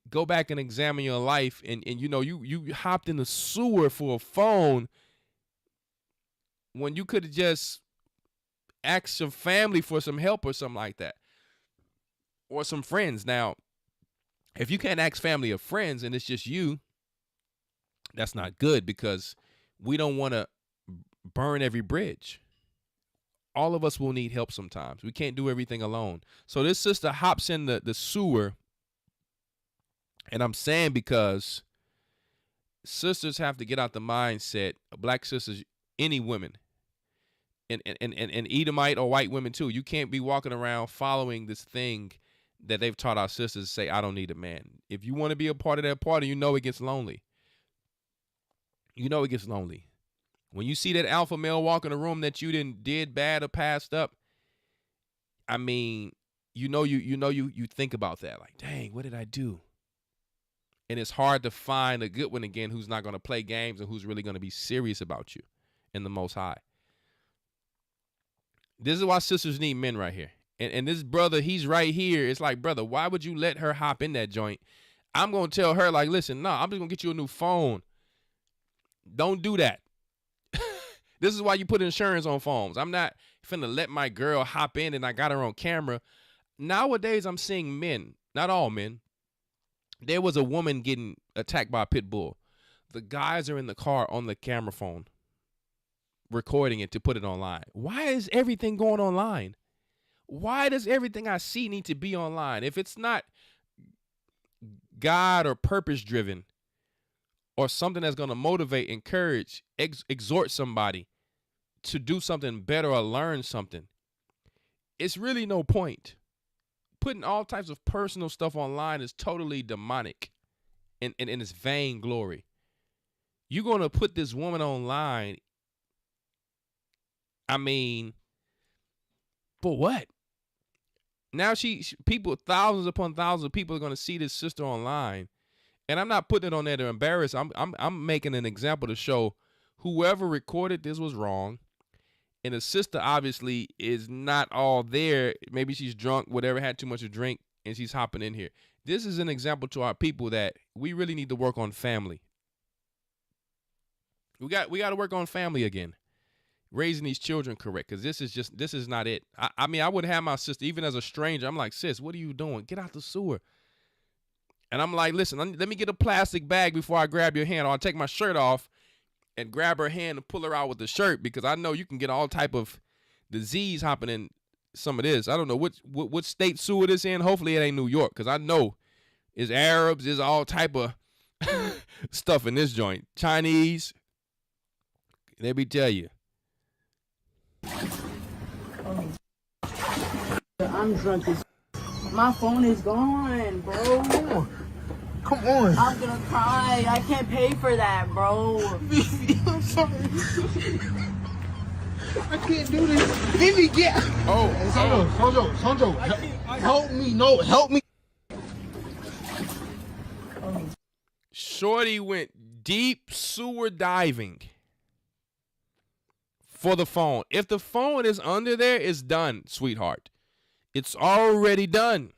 C: Go back and examine your life, and you hopped in the sewer for a phone when you could have just asked your family for some help or something like that, or some friends. Now, if you can't ask family or friends and it's just you, that's not good, because we don't want to burn every bridge. All of us will need help sometimes. We can't do everything alone. So this sister hops in the sewer. And I'm saying because sisters have to get out the mindset, black sisters, any women, and Edomite or white women too. You can't be walking around following this thing that they've taught our sisters to say, I don't need a man. If you want to be a part of that party, it gets lonely. It gets lonely. When you see that alpha male walk in a room that you did bad or passed up, I mean, you think about that. Like, dang, what did I do? And it's hard to find a good one again who's not going to play games and who's really going to be serious about you in the Most High. This is why sisters need men right here. And this brother, he's right here. It's like, brother, why would you let her hop in that joint? I'm going to tell her, like, listen, no, I'm just going to get you a new phone. Don't do that. This is why you put insurance on phones. I'm not finna let my girl hop in and I got her on camera. Nowadays, I'm seeing men, not all men. There was a woman getting attacked by a pit bull. The guys are in the car on the camera phone, recording it to put it online. Why is everything going online? Why does everything I see need to be online? If it's not God or purpose driven or something that's going to motivate, encourage, exhort somebody to do something better or learn something, it's really no point. Putting all types of personal stuff online is totally demonic and it's vainglory. You're going to put this woman online, I mean, for what? Now people, thousands upon thousands of people are going to see this sister online. And I'm not putting it on there to embarrass. I'm making an example to show whoever recorded this was wrong. And the sister obviously is not all there. Maybe she's drunk, whatever, had too much to drink, and she's hopping in here. This is an example to our people that we really need to work on family. We got to work on family again. Raising these children correct, because this is not it. I mean, I would have my sister, even as a stranger, I'm like, sis, what are you doing? Get out the sewer. And I'm like, listen, let me get a plastic bag before I grab your hand, or I'll take my shirt off and grab her hand and pull her out with the shirt, because I know you can get all type of disease hopping in some of this. I don't know what state sewer this in. Hopefully it ain't New York, because I know it's Arabs, it's all type of stuff in this joint. Chinese. Let me tell you.
L: I'm drunk as my phone is gone, bro. Come on. I'm gonna cry. I can't pay for that, bro. I'm sorry. I can't do this. Vivi, get.
C: Oh.
L: Sonjo, help me. No, help me.
C: Shorty went deep sewer diving for the phone. If the phone is under there, it's done, sweetheart. It's already done.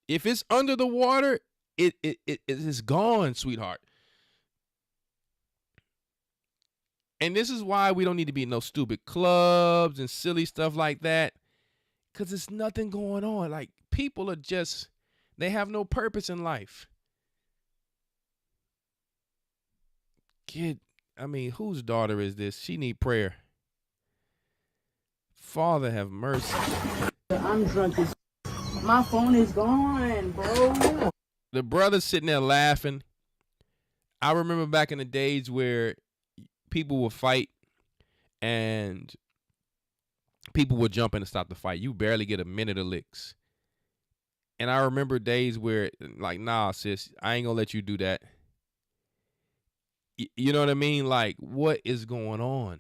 C: If it's under the water, it is gone, sweetheart. And this is why we don't need to be in no stupid clubs and silly stuff like that, because there's nothing going on. Like, people are just, they have no purpose in life. Whose daughter is this? She need prayer. Father, have mercy.
L: I'm drunk as my phone is gone, bro.
C: The brother's sitting there laughing. I remember back in the days where people would fight and people would jump in to stop the fight. You barely get a minute of licks. And I remember days where, like, nah, sis, I ain't gonna let you do that. You know what I mean? Like, what is going on?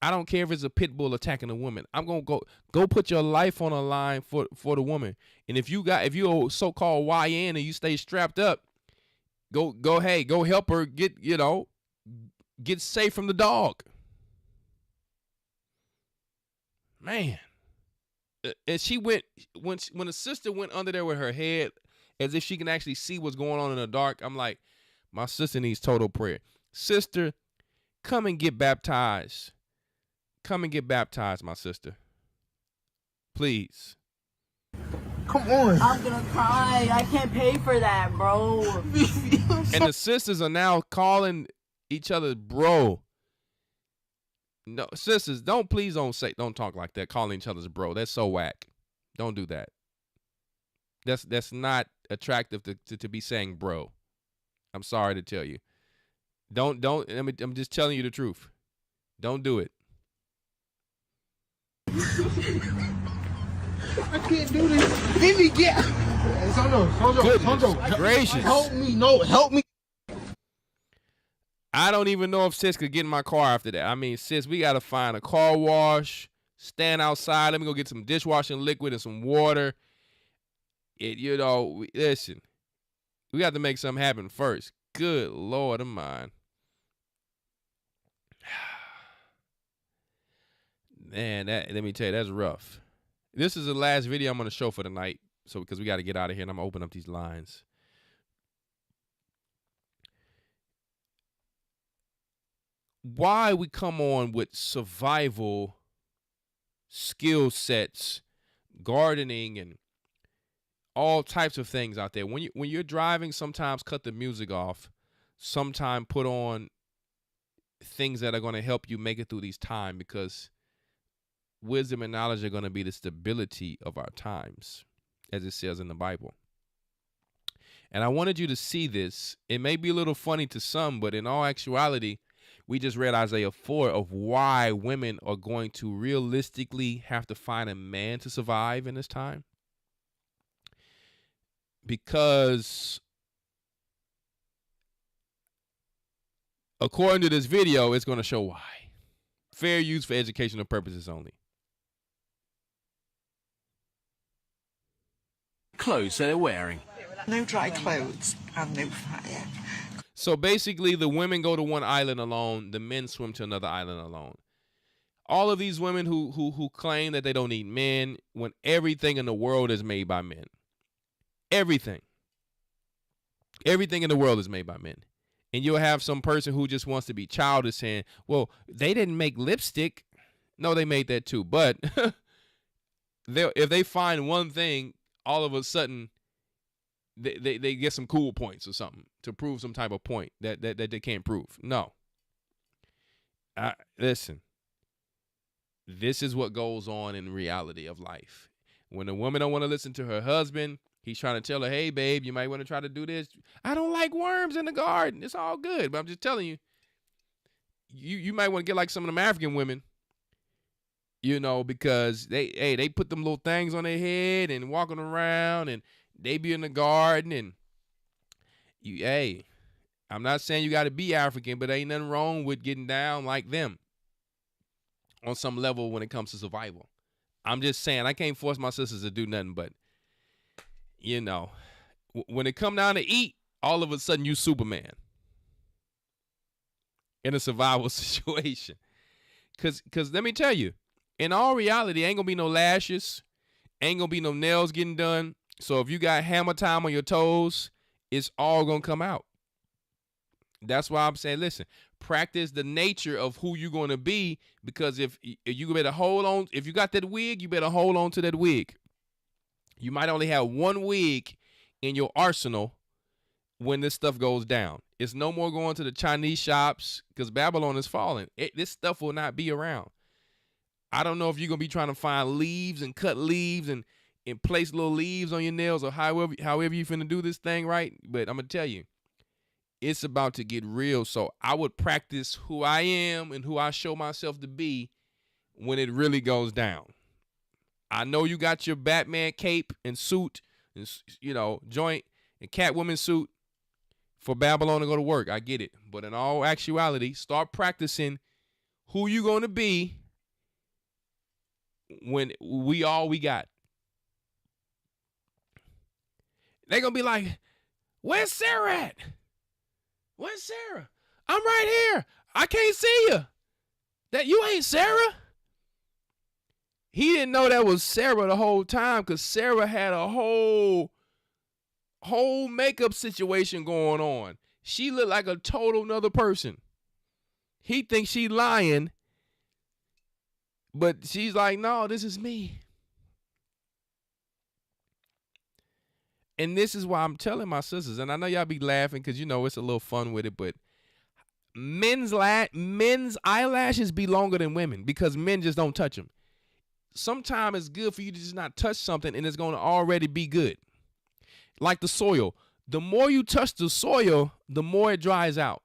C: I don't care if it's a pit bull attacking a woman. I'm gonna go put your life on a line for the woman. And if you're a so-called YN and you stay strapped up, go help her get safe from the dog. Man. And she went when the sister went under there with her head as if she can actually see what's going on in the dark. I'm like, my sister needs total prayer. Sister, come and get baptized. Come and get baptized, my sister. Please.
L: Come on. I'm gonna cry. I can't pay for that, bro.
C: And the sisters are now calling each other bro. No, sisters, don't talk like that, calling each other's bro. That's so whack. Don't do that. That's not attractive to be saying bro. I'm sorry to tell you. I'm just telling you the truth. Don't do it.
L: I can't do this. Vivi, get.
C: Sonjo, gracious.
L: Help me. No, help me.
C: I don't even know if sis could get in my car after that. I mean, sis, we got to find a car wash, stand outside. Let me go get some dishwashing liquid and some water. Listen, we got to make something happen first. Good Lord of mine. Man, let me tell you, that's rough. This is the last video I'm going to show for the night. So, because we got to get out of here and I'm going to open up these lines. Why we come on with survival skill sets, gardening, and all types of things out there. When you're driving, sometimes cut the music off. Sometimes put on things that are going to help you make it through these times, because wisdom and knowledge are going to be the stability of our times, as it says in the Bible. And I wanted you to see this. It may be a little funny to some, but in all actuality, we just read Isaiah 4 of why women are going to realistically have to find a man to survive in this time. Because according to this video, it's going to show why. Fair use for educational purposes only.
O: Clothes that they're wearing.
L: No dry clothes and no fire.
C: So basically, the women go to one island alone, the men swim to another island alone. All of these women who claim that they don't need men, when everything in the world is made by men. Everything in the world is made by men. And you'll have some person who just wants to be childish saying, well, they didn't make lipstick. No, they made that too. But if they find one thing, all of a sudden they get some cool points or something to prove some type of point that they can't prove. No. Listen. This is what goes on in reality of life. When a woman don't want to listen to her husband, he's trying to tell her, hey, babe, you might want to try to do this. I don't like worms in the garden. It's all good. But I'm just telling you, you might want to get like some of them African women, because they put them little things on their head and walking around and they be in the garden and I'm not saying you got to be African, but ain't nothing wrong with getting down like them on some level when it comes to survival. I'm just saying I can't force my sisters to do nothing, but when it come down to eat, all of a sudden you Superman in a survival situation. Cause let me tell you, in all reality, ain't gonna be no lashes, ain't gonna be no nails getting done. So if you got hammer time on your toes, it's all gonna come out. That's why I'm saying, listen, practice the nature of who you're gonna be, because if you better hold on, if you got that wig, you better hold on to that wig. You might only have one wig in your arsenal when this stuff goes down. It's no more going to the Chinese shops because Babylon is falling. This stuff will not be around. I don't know if you're going to be trying to find leaves and cut leaves and place little leaves on your nails or however you finna do this thing, right? But I'm going to tell you, it's about to get real. So I would practice who I am and who I show myself to be when it really goes down. I know you got your Batman cape and suit and, joint and Catwoman suit for Babylon to go to work. I get it. But in all actuality, start practicing who you going to be when we all we got. They're going to be like, where's Sarah at? Where's Sarah? I'm right here. I can't see you. That you ain't Sarah? He didn't know that was Sarah the whole time because Sarah had a whole makeup situation going on. She looked like a total another person. He thinks she lying, but she's like, no, this is me. And this is why I'm telling my sisters, and I know y'all be laughing because it's a little fun with it, but men's eyelashes be longer than women because men just don't touch them. Sometimes it's good for you to just not touch something and it's going to already be good. Like the soil. The more you touch the soil, the more it dries out.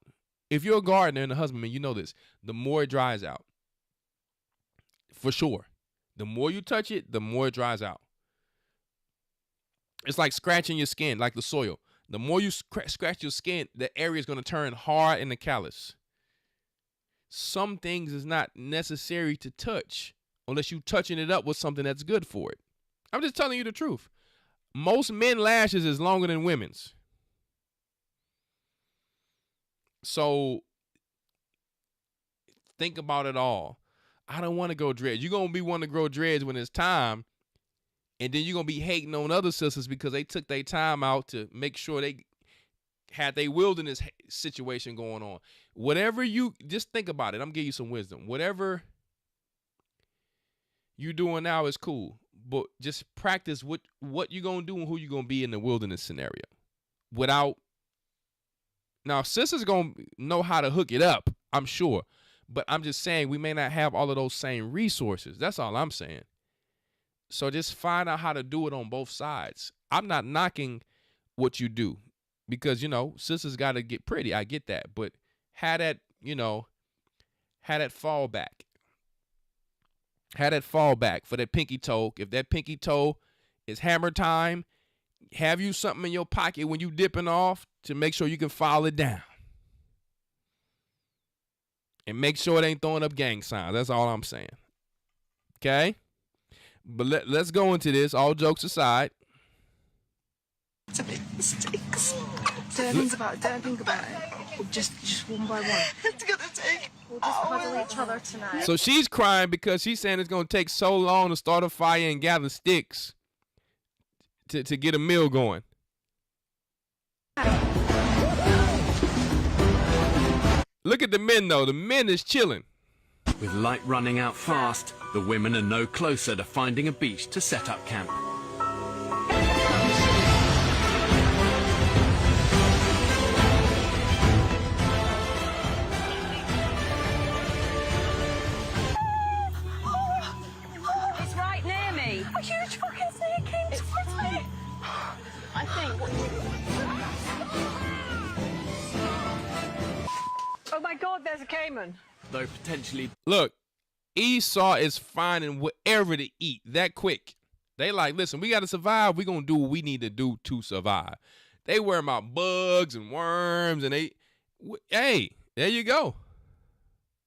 C: If you're a gardener and a husbandman, you know this. The more it dries out. For sure. The more you touch it, the more it dries out. It's like scratching your skin, like the soil. The more you scratch your skin, the area is going to turn hard and callous. Some things is not necessary to touch unless you touching it up with something that's good for it. I'm just telling you the truth. Most men's lashes is longer than women's. So think about it all. I don't want to grow dreads. You're going to be wanting to grow dreads when it's time. And then you're going to be hating on other sisters because they took their time out to make sure they had their wilderness situation going on. Whatever just think about it. I'm giving you some wisdom. Whatever you doing now is cool. But just practice what you're going to do and who you're going to be in the wilderness scenario. Now, sisters going to know how to hook it up, I'm sure. But I'm just saying we may not have all of those same resources. That's all I'm saying. So just find out how to do it on both sides. I'm not knocking what you do because, sisters got to get pretty. I get that. But had that fallback. Had that fallback for that pinky toe. If that pinky toe is hammer time, have you something in your pocket when you dipping off to make sure you can file it down. And make sure it ain't throwing up gang signs. That's all I'm saying. Okay? But let's go into this, all jokes aside.
L: It's a big mistake. Don't think about it. Just one by one. It's gonna take. We'll just cuddle each other tonight.
C: So she's crying because she's saying it's gonna take so long to start a fire and gather sticks to get a meal going. Look at the men though. The men is chilling.
O: With light running out fast, the women are no closer to finding a beach to set up camp.
N: God, there's a caiman.
O: Though potentially.
C: Look, Esau is finding whatever to eat that quick. They like, listen, we got to survive. We're going to do what we need to do to survive. They worry about bugs and worms, and hey, there you go.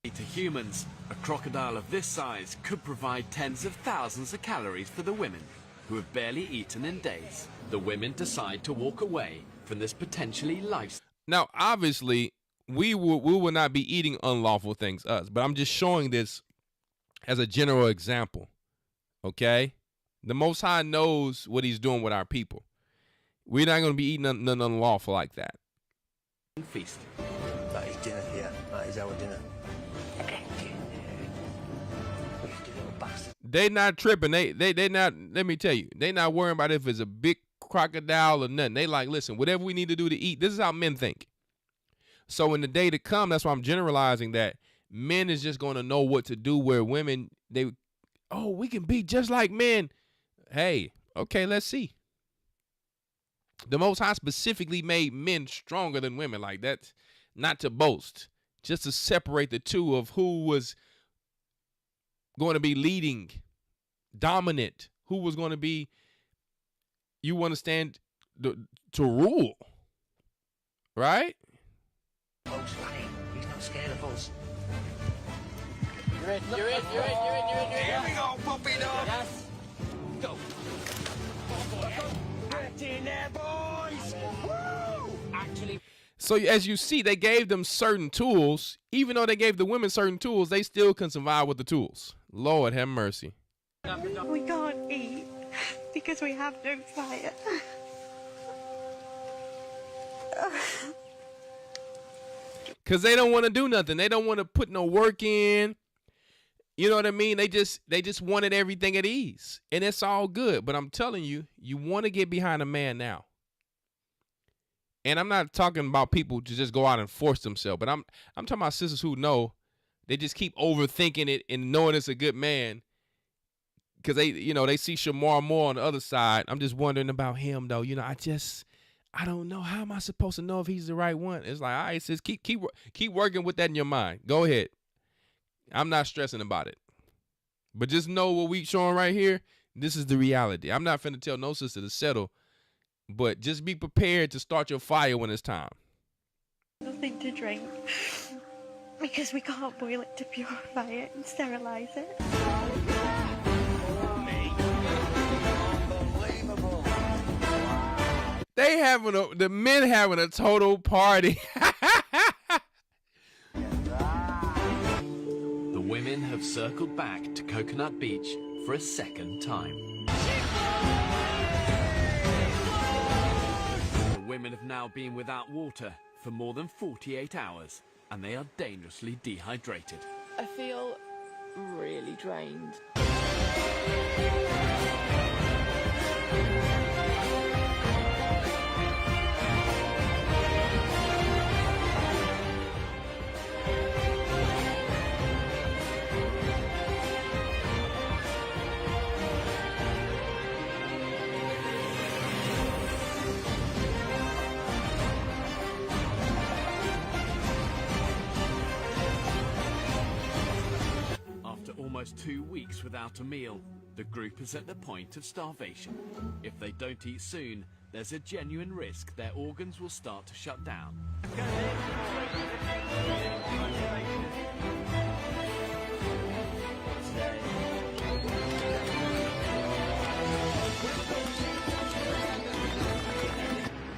O: To humans, a crocodile of this size could provide tens of thousands of calories for the women, who have barely eaten in days. The women decide to walk away from this potentially life.
C: Now, obviously, we will not be eating unlawful things, us, but I'm just showing this as a general example, okay? The Most High knows what he's doing with our people. We're not going to be eating nothing unlawful like that.
O: Feast.
P: That is dinner here. That is our dinner.
C: They not tripping. They not, let me tell you, they not worrying about if it's a big crocodile or nothing. They like, listen, whatever we need to do to eat. This is how men think. So in the day to come, that's why I'm generalizing that men is just going to know what to do, where women, we can be just like men. Hey, okay, let's see. The Most High specifically made men stronger than women. Like, that's not to boast, just to separate the two of who was going to be leading, dominant, who was going to be, you understand, to rule, right?
P: Folks, funny. He's not scared of us.
N: You're in.
P: Here we go, puppy dog.
N: Yes.
P: Go. Get in there, boys. Woo! Actually.
C: So as you see, they gave them certain tools. Even though they gave the women certain tools, they still can survive with the tools. Lord have mercy.
Q: We can't eat because we have no fire.
C: Because they don't want to do nothing. They don't want to put no work in. You know what I mean? They just wanted everything at ease. And it's all good. But I'm telling you, you want to get behind a man now. And I'm not talking about people to just go out and force themselves. But I'm talking about sisters who know. They just keep overthinking it and knowing it's a good man. Because they see Shamar more on the other side. I'm just wondering about him, though. I don't know. How am I supposed to know if he's the right one? It's like, all right, sis, keep working with that in your mind. Go ahead. I'm not stressing about it. But just know what we showing right here, this is the reality. I'm not finna tell no sister to settle, but just be prepared to start your fire when it's time.
Q: Nothing to drink because we can't boil it to purify it and sterilize it.
C: The men having a total party.
O: The women have circled back to Coconut Beach for a second time. The women have now been without water for more than 48 hours, and they are dangerously dehydrated.
R: I feel really drained.
O: Almost 2 weeks without a meal, the group is at the point of starvation. If they don't eat soon, there's a genuine risk their organs will start to shut down.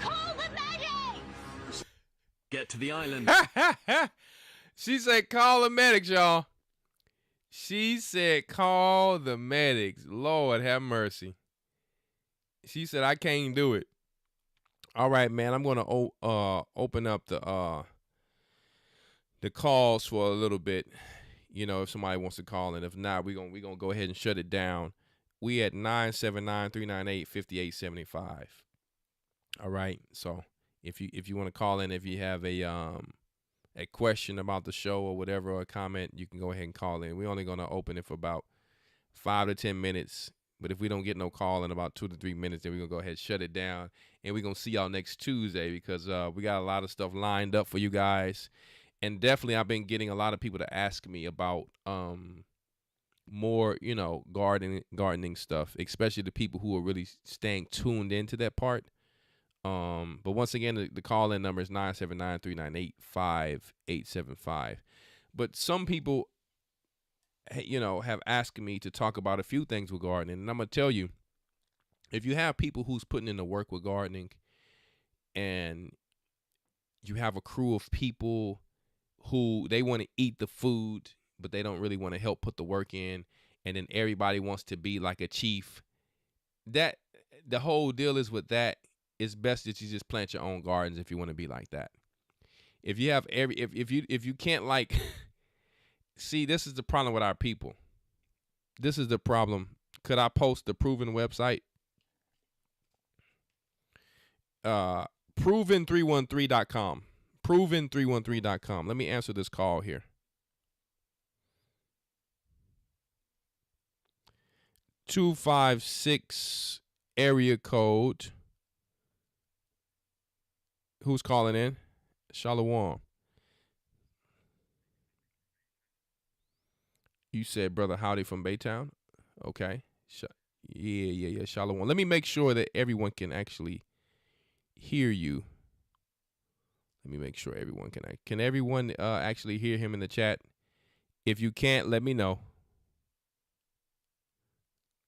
J: Call the medics!
O: Get to the island.
C: She said, call the medics, y'all. She said, call the medics. Lord have mercy. She said, I can't do it. All right, man. I'm going to open up the calls for a little bit. If somebody wants to call in. If not, we're gonna go ahead and shut it down. We at 979-398-5875. All right. So if you want to call in, if you have a question about the show or whatever, or a comment, you can go ahead and call in. We're only going to open it for about 5 to 10 minutes. But if we don't get no call in about 2 to 3 minutes, then we're going to go ahead and shut it down. And we're going to see y'all next Tuesday because we got a lot of stuff lined up for you guys. And definitely I've been getting a lot of people to ask me about more, gardening stuff, especially the people who are really staying tuned into that part. But once again, the call-in number is 979-398-5875. But some people, have asked me to talk about a few things with gardening. And I'm going to tell you, if you have people who's putting in the work with gardening and you have a crew of people who they want to eat the food, but they don't really want to help put the work in, and then everybody wants to be like a chief, that the whole deal is with that, it's best that you just plant your own gardens if you want to be like that. If you have if you can't like see, this is the problem with our people. This is the problem. Could I post the Proven website? Proven313.com. Proven313.com. Let me answer this call here. 256 area code. Who's calling in? Shalom. You said Brother Howdy from Baytown? Okay. Yeah. Shalom. Let me make sure that everyone can actually hear you. Let me make sure everyone can everyone actually hear him in the chat? If you can't, let me know.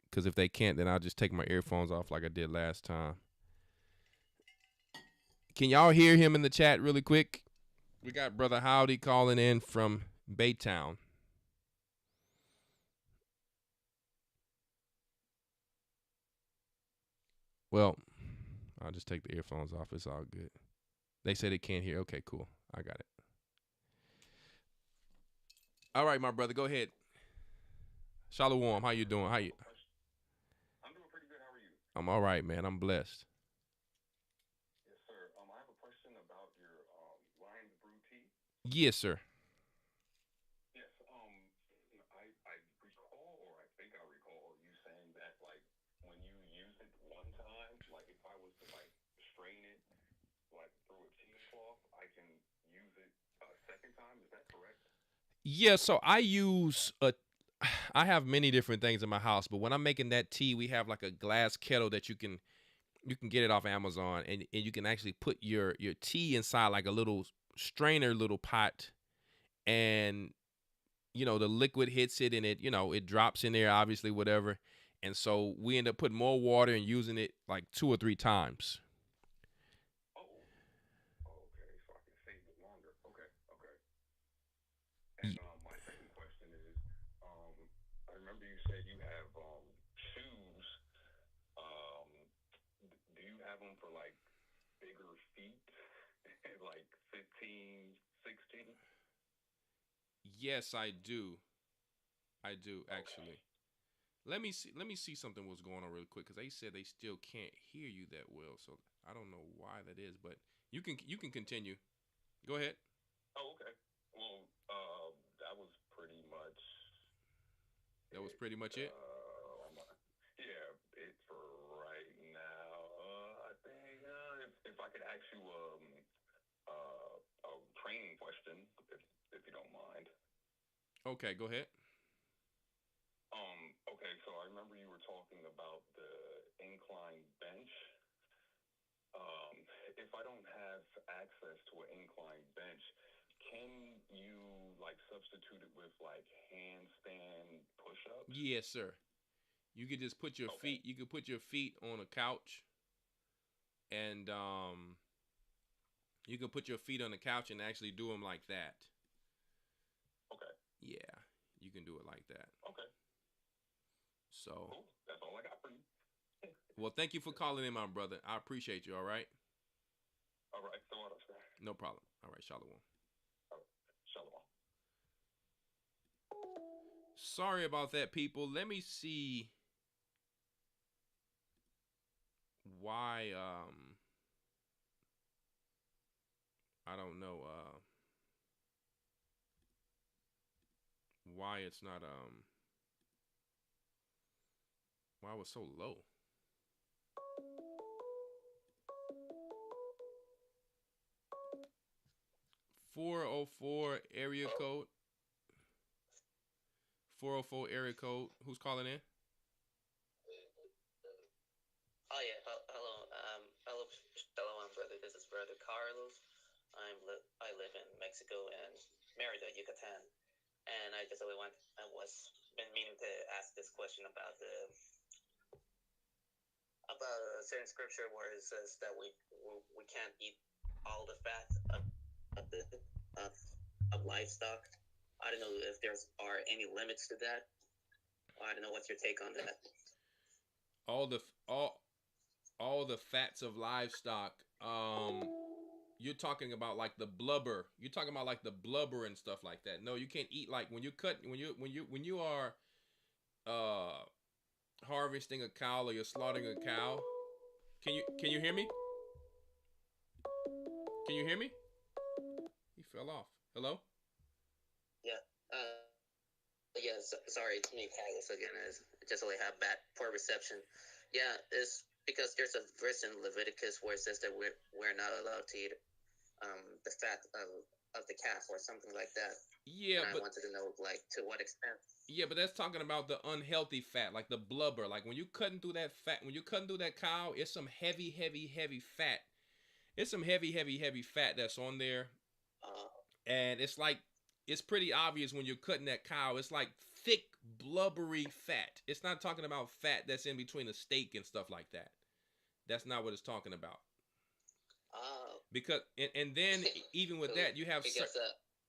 C: Because if they can't, then I'll just take my earphones off like I did last time. Can y'all hear him in the chat really quick? We got Brother Howdy calling in from Baytown. Well, I'll just take the earphones off. It's all good. They say they can't hear. Okay, cool. I got it. All right, my brother, go ahead. Shalom, how you doing? I'm doing pretty good. How are you? I'm all right, man. I'm blessed.
S: Yes, sir. I have a question about your lime brew tea.
C: Yes, sir.
S: Yes. I recall, or I think I recall you saying that like when you use it one time, like if I was to like strain it like through a cheesecloth, I can use it a second time. Is that correct?
C: Yeah, so I have many different things in my house, but when I'm making that tea, we have like a glass kettle that you can get it off Amazon, and you can actually put your tea inside like a little strainer, little pot, and the liquid hits it, and it drops in there, obviously, whatever. And so we end up putting more water and using it like 2 or 3 times.
S: Okay, so I can save it longer. Okay. And my second question is, I remember you said you have shoes. Do you have them for like bigger feet, like 15, 16?
C: Yes, I do. I do actually. Let me see something what's going on real quick, because they said they still can't hear you that well, so I don't know why that is, but you can continue. Go ahead.
S: Oh, okay. Well, that was pretty much.
C: That was pretty much it.
S: Yeah, it for right now. I think if I could ask you a training question, if you don't mind.
C: Okay, go ahead.
S: Okay, so I remember you were talking about the incline bench. If I don't have access to an incline bench, can you like substitute it with like handstand push-ups?
C: Yes, sir. You could just put your feet. You could put your feet on a couch, and you can put your feet on the couch and actually do them like that.
S: Okay.
C: Yeah, you can do it like that.
S: Okay.
C: So.
S: Cool. That's all I got for you.
C: Well, thank you for calling in, my brother. I appreciate you. All right.
S: All right. So what else?
C: No problem. All right. Shalom.
S: All right. Shalom.
C: Sorry about that, people. Let me see why. I don't know. Why it's not. Why it was so low. 404 area code. 404 area code. Who's calling in?
T: Oh yeah, hello, hello, brother. This is brother Carlos. I live in Mexico and Merida, Yucatan, and I was been meaning to ask this question about a certain scripture where it says that we can't eat all the fat of the of, of livestock. I don't know if there's are any limits to that. I don't know what's your take on that.
C: All the all the fats of livestock. You're talking about like the blubber. You're talking about like the blubber and stuff like that. No, you can't eat like when you are harvesting a cow or you're slaughtering a cow. Can you hear me? Can you hear me? He fell off. Hello?
T: Yeah. Yeah. Sorry, it's me, Carlos again. I just only have bad poor reception. Yeah, it's because there's a verse in Leviticus where it says that we're not allowed to eat the fat of the calf or something like that.
C: Yeah,
T: and I
C: but
T: wanted to know like to what extent.
C: yeah, but that's talking about the unhealthy fat, like the blubber. Like when you cutting through that fat, when you cutting through that cow, it's some heavy fat. It's some heavy fat that's on there. And it's like, it's pretty obvious when you're cutting that cow. It's like thick, blubbery fat. It's not talking about fat that's in between a steak and stuff like that. That's not what it's talking about. Because and then even with that, you have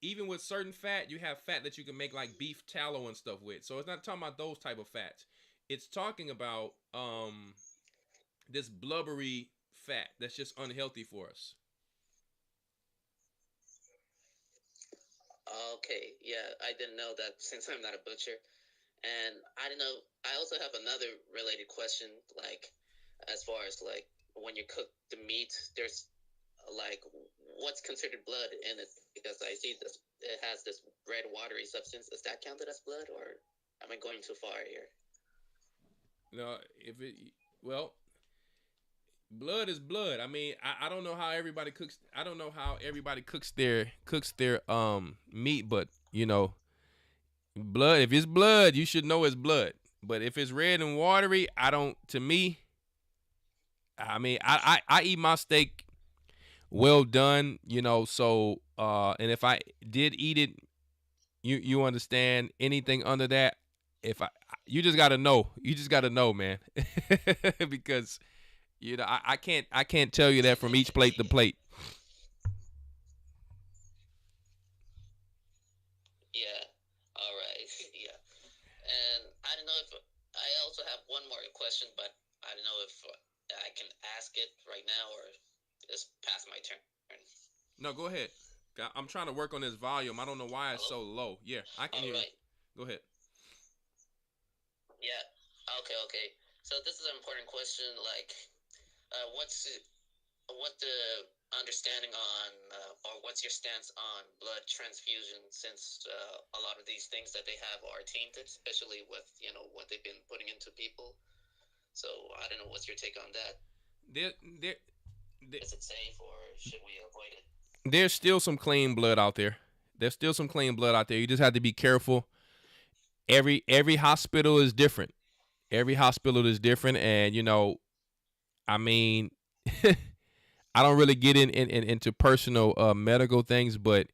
C: even with certain fat, you have fat that you can make like beef tallow and stuff with. So it's not talking about those type of fats. It's talking about this blubbery fat that's just unhealthy for us.
T: Okay, yeah, I didn't know that since I'm not a butcher. And I don't know, I also have another related question, like, as far as, like, when you cook the meat, there's, like, what's considered blood in it? Because I see this, it has this red watery substance. Is that counted as blood, or am I going too far here?
C: No, well, blood is blood. I mean, I don't know how everybody cooks. I don't know how everybody cooks their meat, but you know, blood. If it's blood, you should know it's blood. But if it's red and watery, I don't. To me, I mean, I eat my steak well done. You know, so and if I did eat it, you understand anything under that. If you just gotta know. You just gotta know, man, because. You know, I can't tell you that from each plate to plate.
T: Yeah. All right. Yeah. And I don't know if I also have one more question, but I don't know if I can ask it right now or just pass my turn.
C: No, go ahead. I'm trying to work on this volume. I don't know why it's so low. Yeah, I can hear you. Go ahead.
T: Yeah. Okay. So this is an important question. Like, what the understanding on, or what's your stance on blood transfusion? Since a lot of these things that they have are tainted, especially with what they've been putting into people. So I don't know. What's your take on that? Is it safe or should we avoid it?
C: There's still some clean blood out there. There's still some clean blood out there. You just have to be careful. Every hospital is different. Every hospital is different, and I mean, I don't really get into personal medical things, but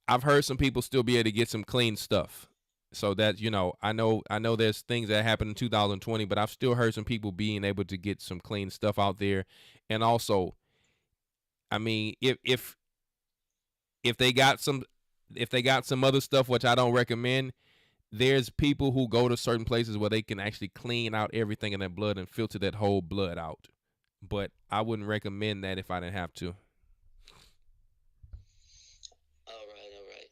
C: I've heard some people still be able to get some clean stuff. So that I know there's things that happened in 2020, but I've still heard some people being able to get some clean stuff out there. And also, I mean, if they got some other stuff, which I don't recommend, there's people who go to certain places where they can actually clean out everything in their blood and filter that whole blood out. But I wouldn't recommend that if I didn't have to.
T: All right.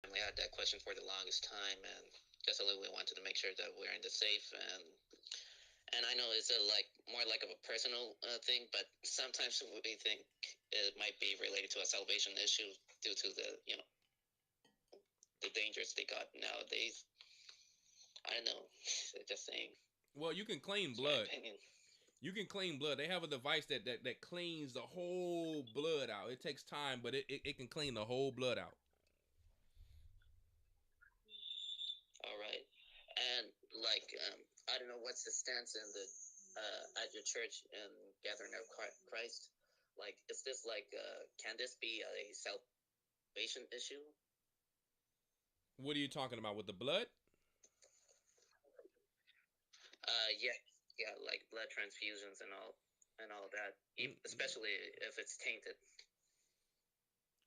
T: I had that question for the longest time, and just we wanted to make sure that we're in the safe. And I know it's more like of a personal thing, but sometimes we think it might be related to a salvation issue due to the dangers they got nowadays. I don't know. Just saying.
C: Well, you can clean blood. You can clean blood. They have a device that cleans the whole blood out. It takes time, but it can clean the whole blood out.
T: All right. And like, I don't know what's the stance in the at your church and Gathering of Christ. Like, is this like, can this be a salvation issue?
C: What are you talking about with the blood?
T: Yeah, yeah, like blood transfusions and all that, especially if it's tainted.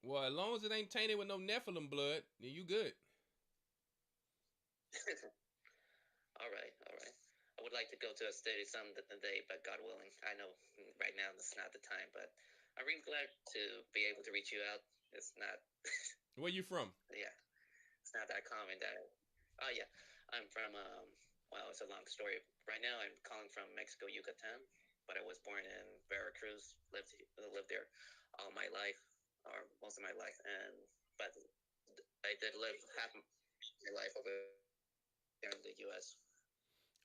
C: Well, as long as it ain't tainted with no Nephilim blood, then you good.
T: All right, all right. I would like to go to a study someday, but God willing. I know right now this is not the time, but I'm really glad to be able to reach you out. It's not.
C: Where you from?
T: Yeah, it's not that common that. Oh yeah, I'm from. Well, it's a long story. Right now, I'm calling from Mexico, Yucatan, but I was born in Veracruz. Lived there all my life, or most of my life, but I did live half my life over there in the U.S.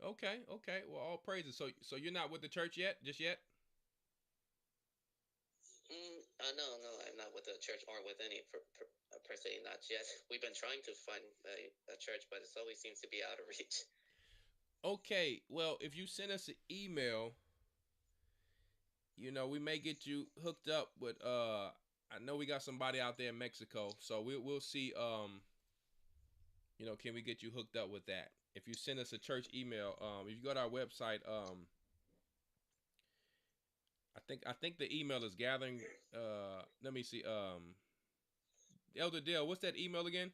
C: Okay. Well, all praises. So you're not with the church yet? Just yet?
T: No, I'm not with the church or with any per se, not yet. We've been trying to find a church, but it always seems to be out of reach.
C: Okay. Well, if you send us an email, we may get you hooked up with. I know we got somebody out there in Mexico, so we'll see. Can we get you hooked up with that? If you send us a church email, if you go to our website, I think the email is gathering. Let me see. Elder Dale, what's that email again?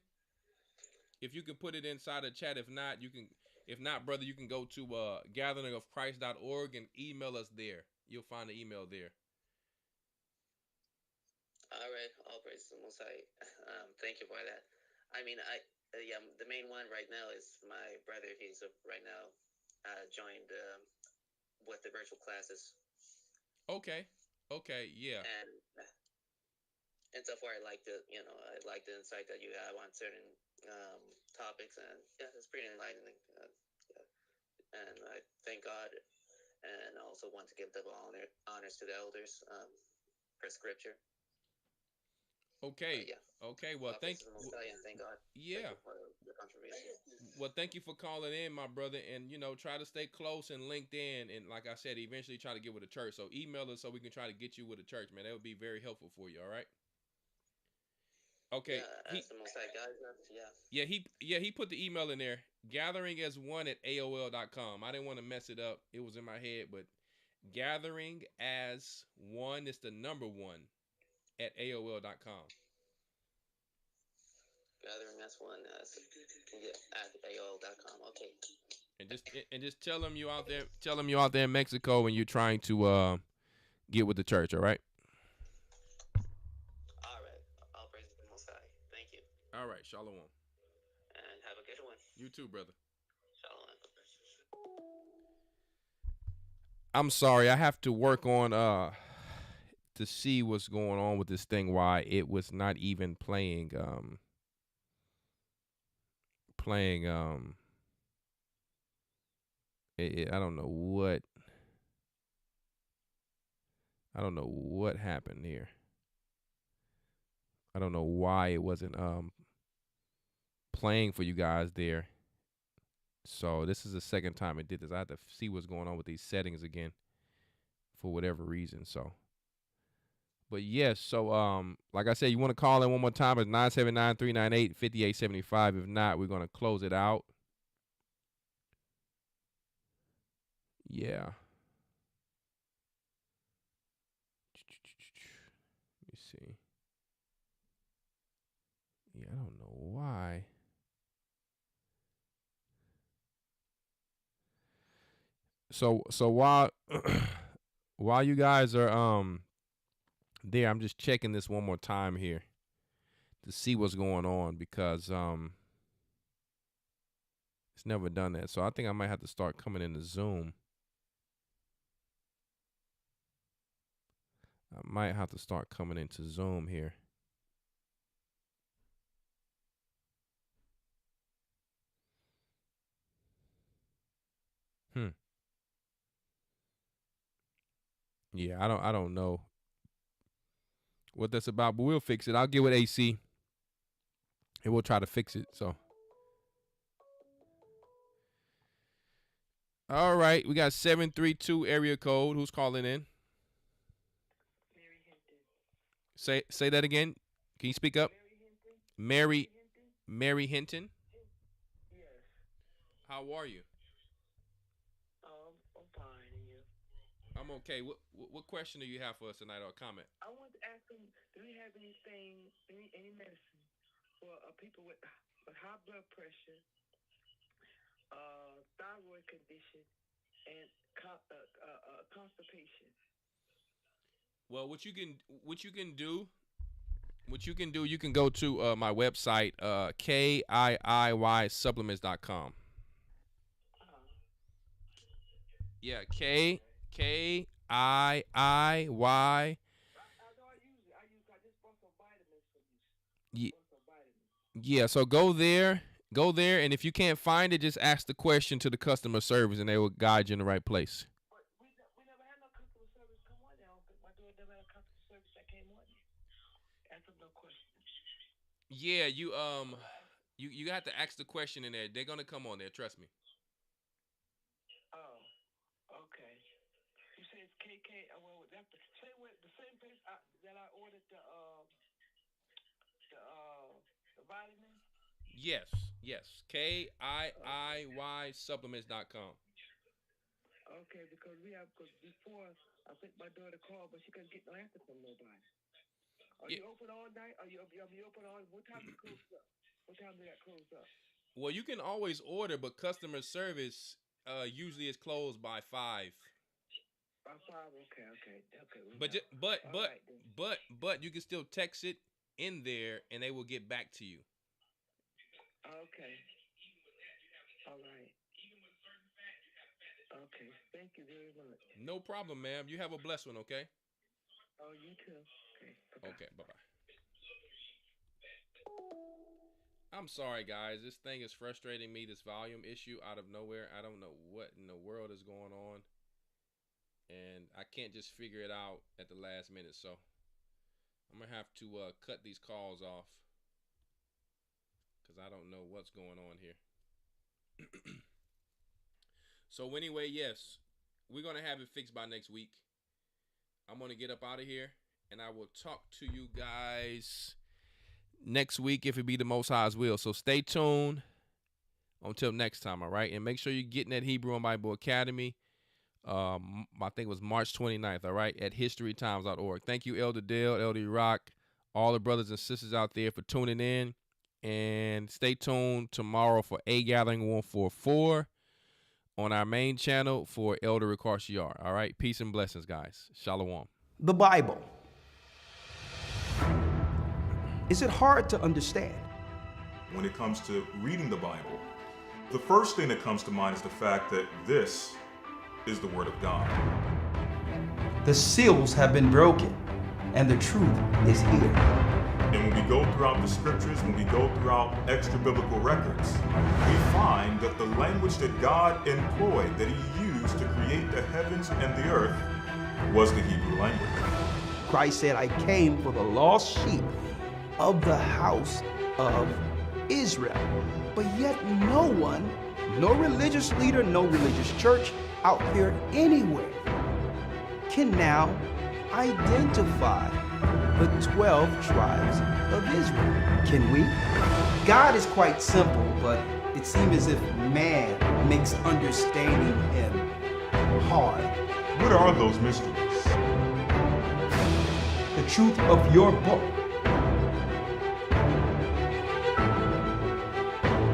C: If you can put it inside the chat. If not, you can. If not, brother, you can go to gatheringofchrist.org and email us there. You'll find the email there.
T: All right, all praise the Most High. Thank you for that. I mean, yeah, the main one right now is my brother. He's right now joined with the virtual classes.
C: Okay, yeah.
T: And so far, I like the insight that you have on certain topics, and yeah, it's pretty enlightening. Yeah. And I thank God, and also want to give double honors to the elders per scripture.
C: Okay.
T: Yeah.
C: Okay. Well, thank
T: God.
C: Yeah.
T: Thank you for the contribution.
C: Well, thank you for calling in, my brother, and try to stay close and linked in, and like I said, eventually try to get with a church. So email us so we can try to get you with a church, man. That would be very helpful for you. All right. Okay.
T: Yeah, the Most High God.
C: Yeah. He put the email in there. gatheringas1@aol.com. I didn't want to mess it up. It was in my head, but gatheringas1 is the number 1 at aol.com.
T: Gathering S1 at AOL.com. Okay.
C: And just tell them you out there. Tell them you out there in Mexico and you're trying to get with the church. All right.
T: All right. All praise the Most High. Thank you.
C: All right. Shalom.
T: And have a good one.
C: You too, brother.
T: Shalom.
C: I'm sorry. I have to work on to see what's going on with this thing. Why it was not even playing. I don't know what. I don't know what happened here. I don't know why it wasn't playing for you guys there. So this is the second time it did this. I have to see what's going on with these settings again for whatever reason. So, but yes, so like I said, you want to call in one more time? It's 979-398-5875. If not, we're gonna close it out. Yeah. Let me see. Yeah, I don't know why. So while while you guys are there, I'm just checking this one more time here to see what's going on because it's never done that. So I think I might have to start coming into Zoom. I might have to start coming into Zoom here. Yeah, I don't know what that's about, but we'll fix it. I'll get with AC and we'll try to fix it. So, all right, we got 732 area code. Who's calling in? Say that again. Can you speak up? Mary Hinton.
U: Yes.
C: How are you?
U: I'm fine, and you?
C: I'm okay. What question do you have for us tonight, or a comment?
U: I want to ask them, do you have anything, any medicine for people with high blood pressure, thyroid condition, and constipation?
C: Well, what you can do, you can go to my website, KIIYsupplements.com. Yeah, KIIY. Yeah, so go there, and if you can't find it, just ask the question to the customer service, and they will guide you in the right place.
U: We never had no customer service come on there. My daughter never had a customer service that came on there. Ask them no questions.
C: Yeah, you got to ask the question in there. They're gonna come on there. Trust me.
U: Oh, okay. You say it's KK. Well, that's the same place that I ordered the vitamin.
C: Yes. KIIYsupplements.com.
U: Okay, because before I think my daughter called, but she couldn't get no answer from nobody. Are you open all night? Are you open all? What time do you close up? What time do that close up?
C: Well, you can always order, but customer service usually is closed by 5.
U: By 5, okay.
C: But you can still text it in there, and they will get back to you.
U: Okay. All right. Okay. Thank you very much.
C: No problem, ma'am. You have a blessed one, okay?
U: Oh, you too. Okay. Bye-bye.
C: Okay. Bye-bye. I'm sorry, guys. This thing is frustrating me. This volume issue out of nowhere. I don't know what in the world is going on, and I can't just figure it out at the last minute. So I'm gonna have to cut these calls off because I don't know what's going on here. So anyway, yes, we're gonna have it fixed by next week. I'm gonna get up out of here, and I will talk to you guys next week if it be the Most High's will. So stay tuned until next time, all right? And make sure you're getting that Hebrew and Bible Academy. I think it was March 29th, all right, at historytimes.org. Thank you, Elder Dale, Elder Rock, all the brothers and sisters out there for tuning in. And stay tuned tomorrow for A Gathering 144 on our main channel for Elder Ricard Shiar. All right, peace and blessings, guys. Shalom.
A: The Bible. Is it hard to understand?
B: When it comes to reading the Bible, the first thing that comes to mind is the fact that this is the Word of God.
A: The seals have been broken, and the truth is here.
B: And when we go throughout the scriptures, when we go throughout extra biblical records, we find that the language that God employed, that He used to create the heavens and the earth, was the Hebrew language.
A: Christ said, I came for the lost sheep of the house of Israel. But yet no one, no religious leader, no religious church out there anywhere can now identify the 12 tribes of Israel. Can we? God is quite simple, but it seems as if man makes understanding Him hard.
B: What are those mysteries?
A: The truth of your book.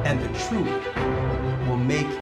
A: And the truth will make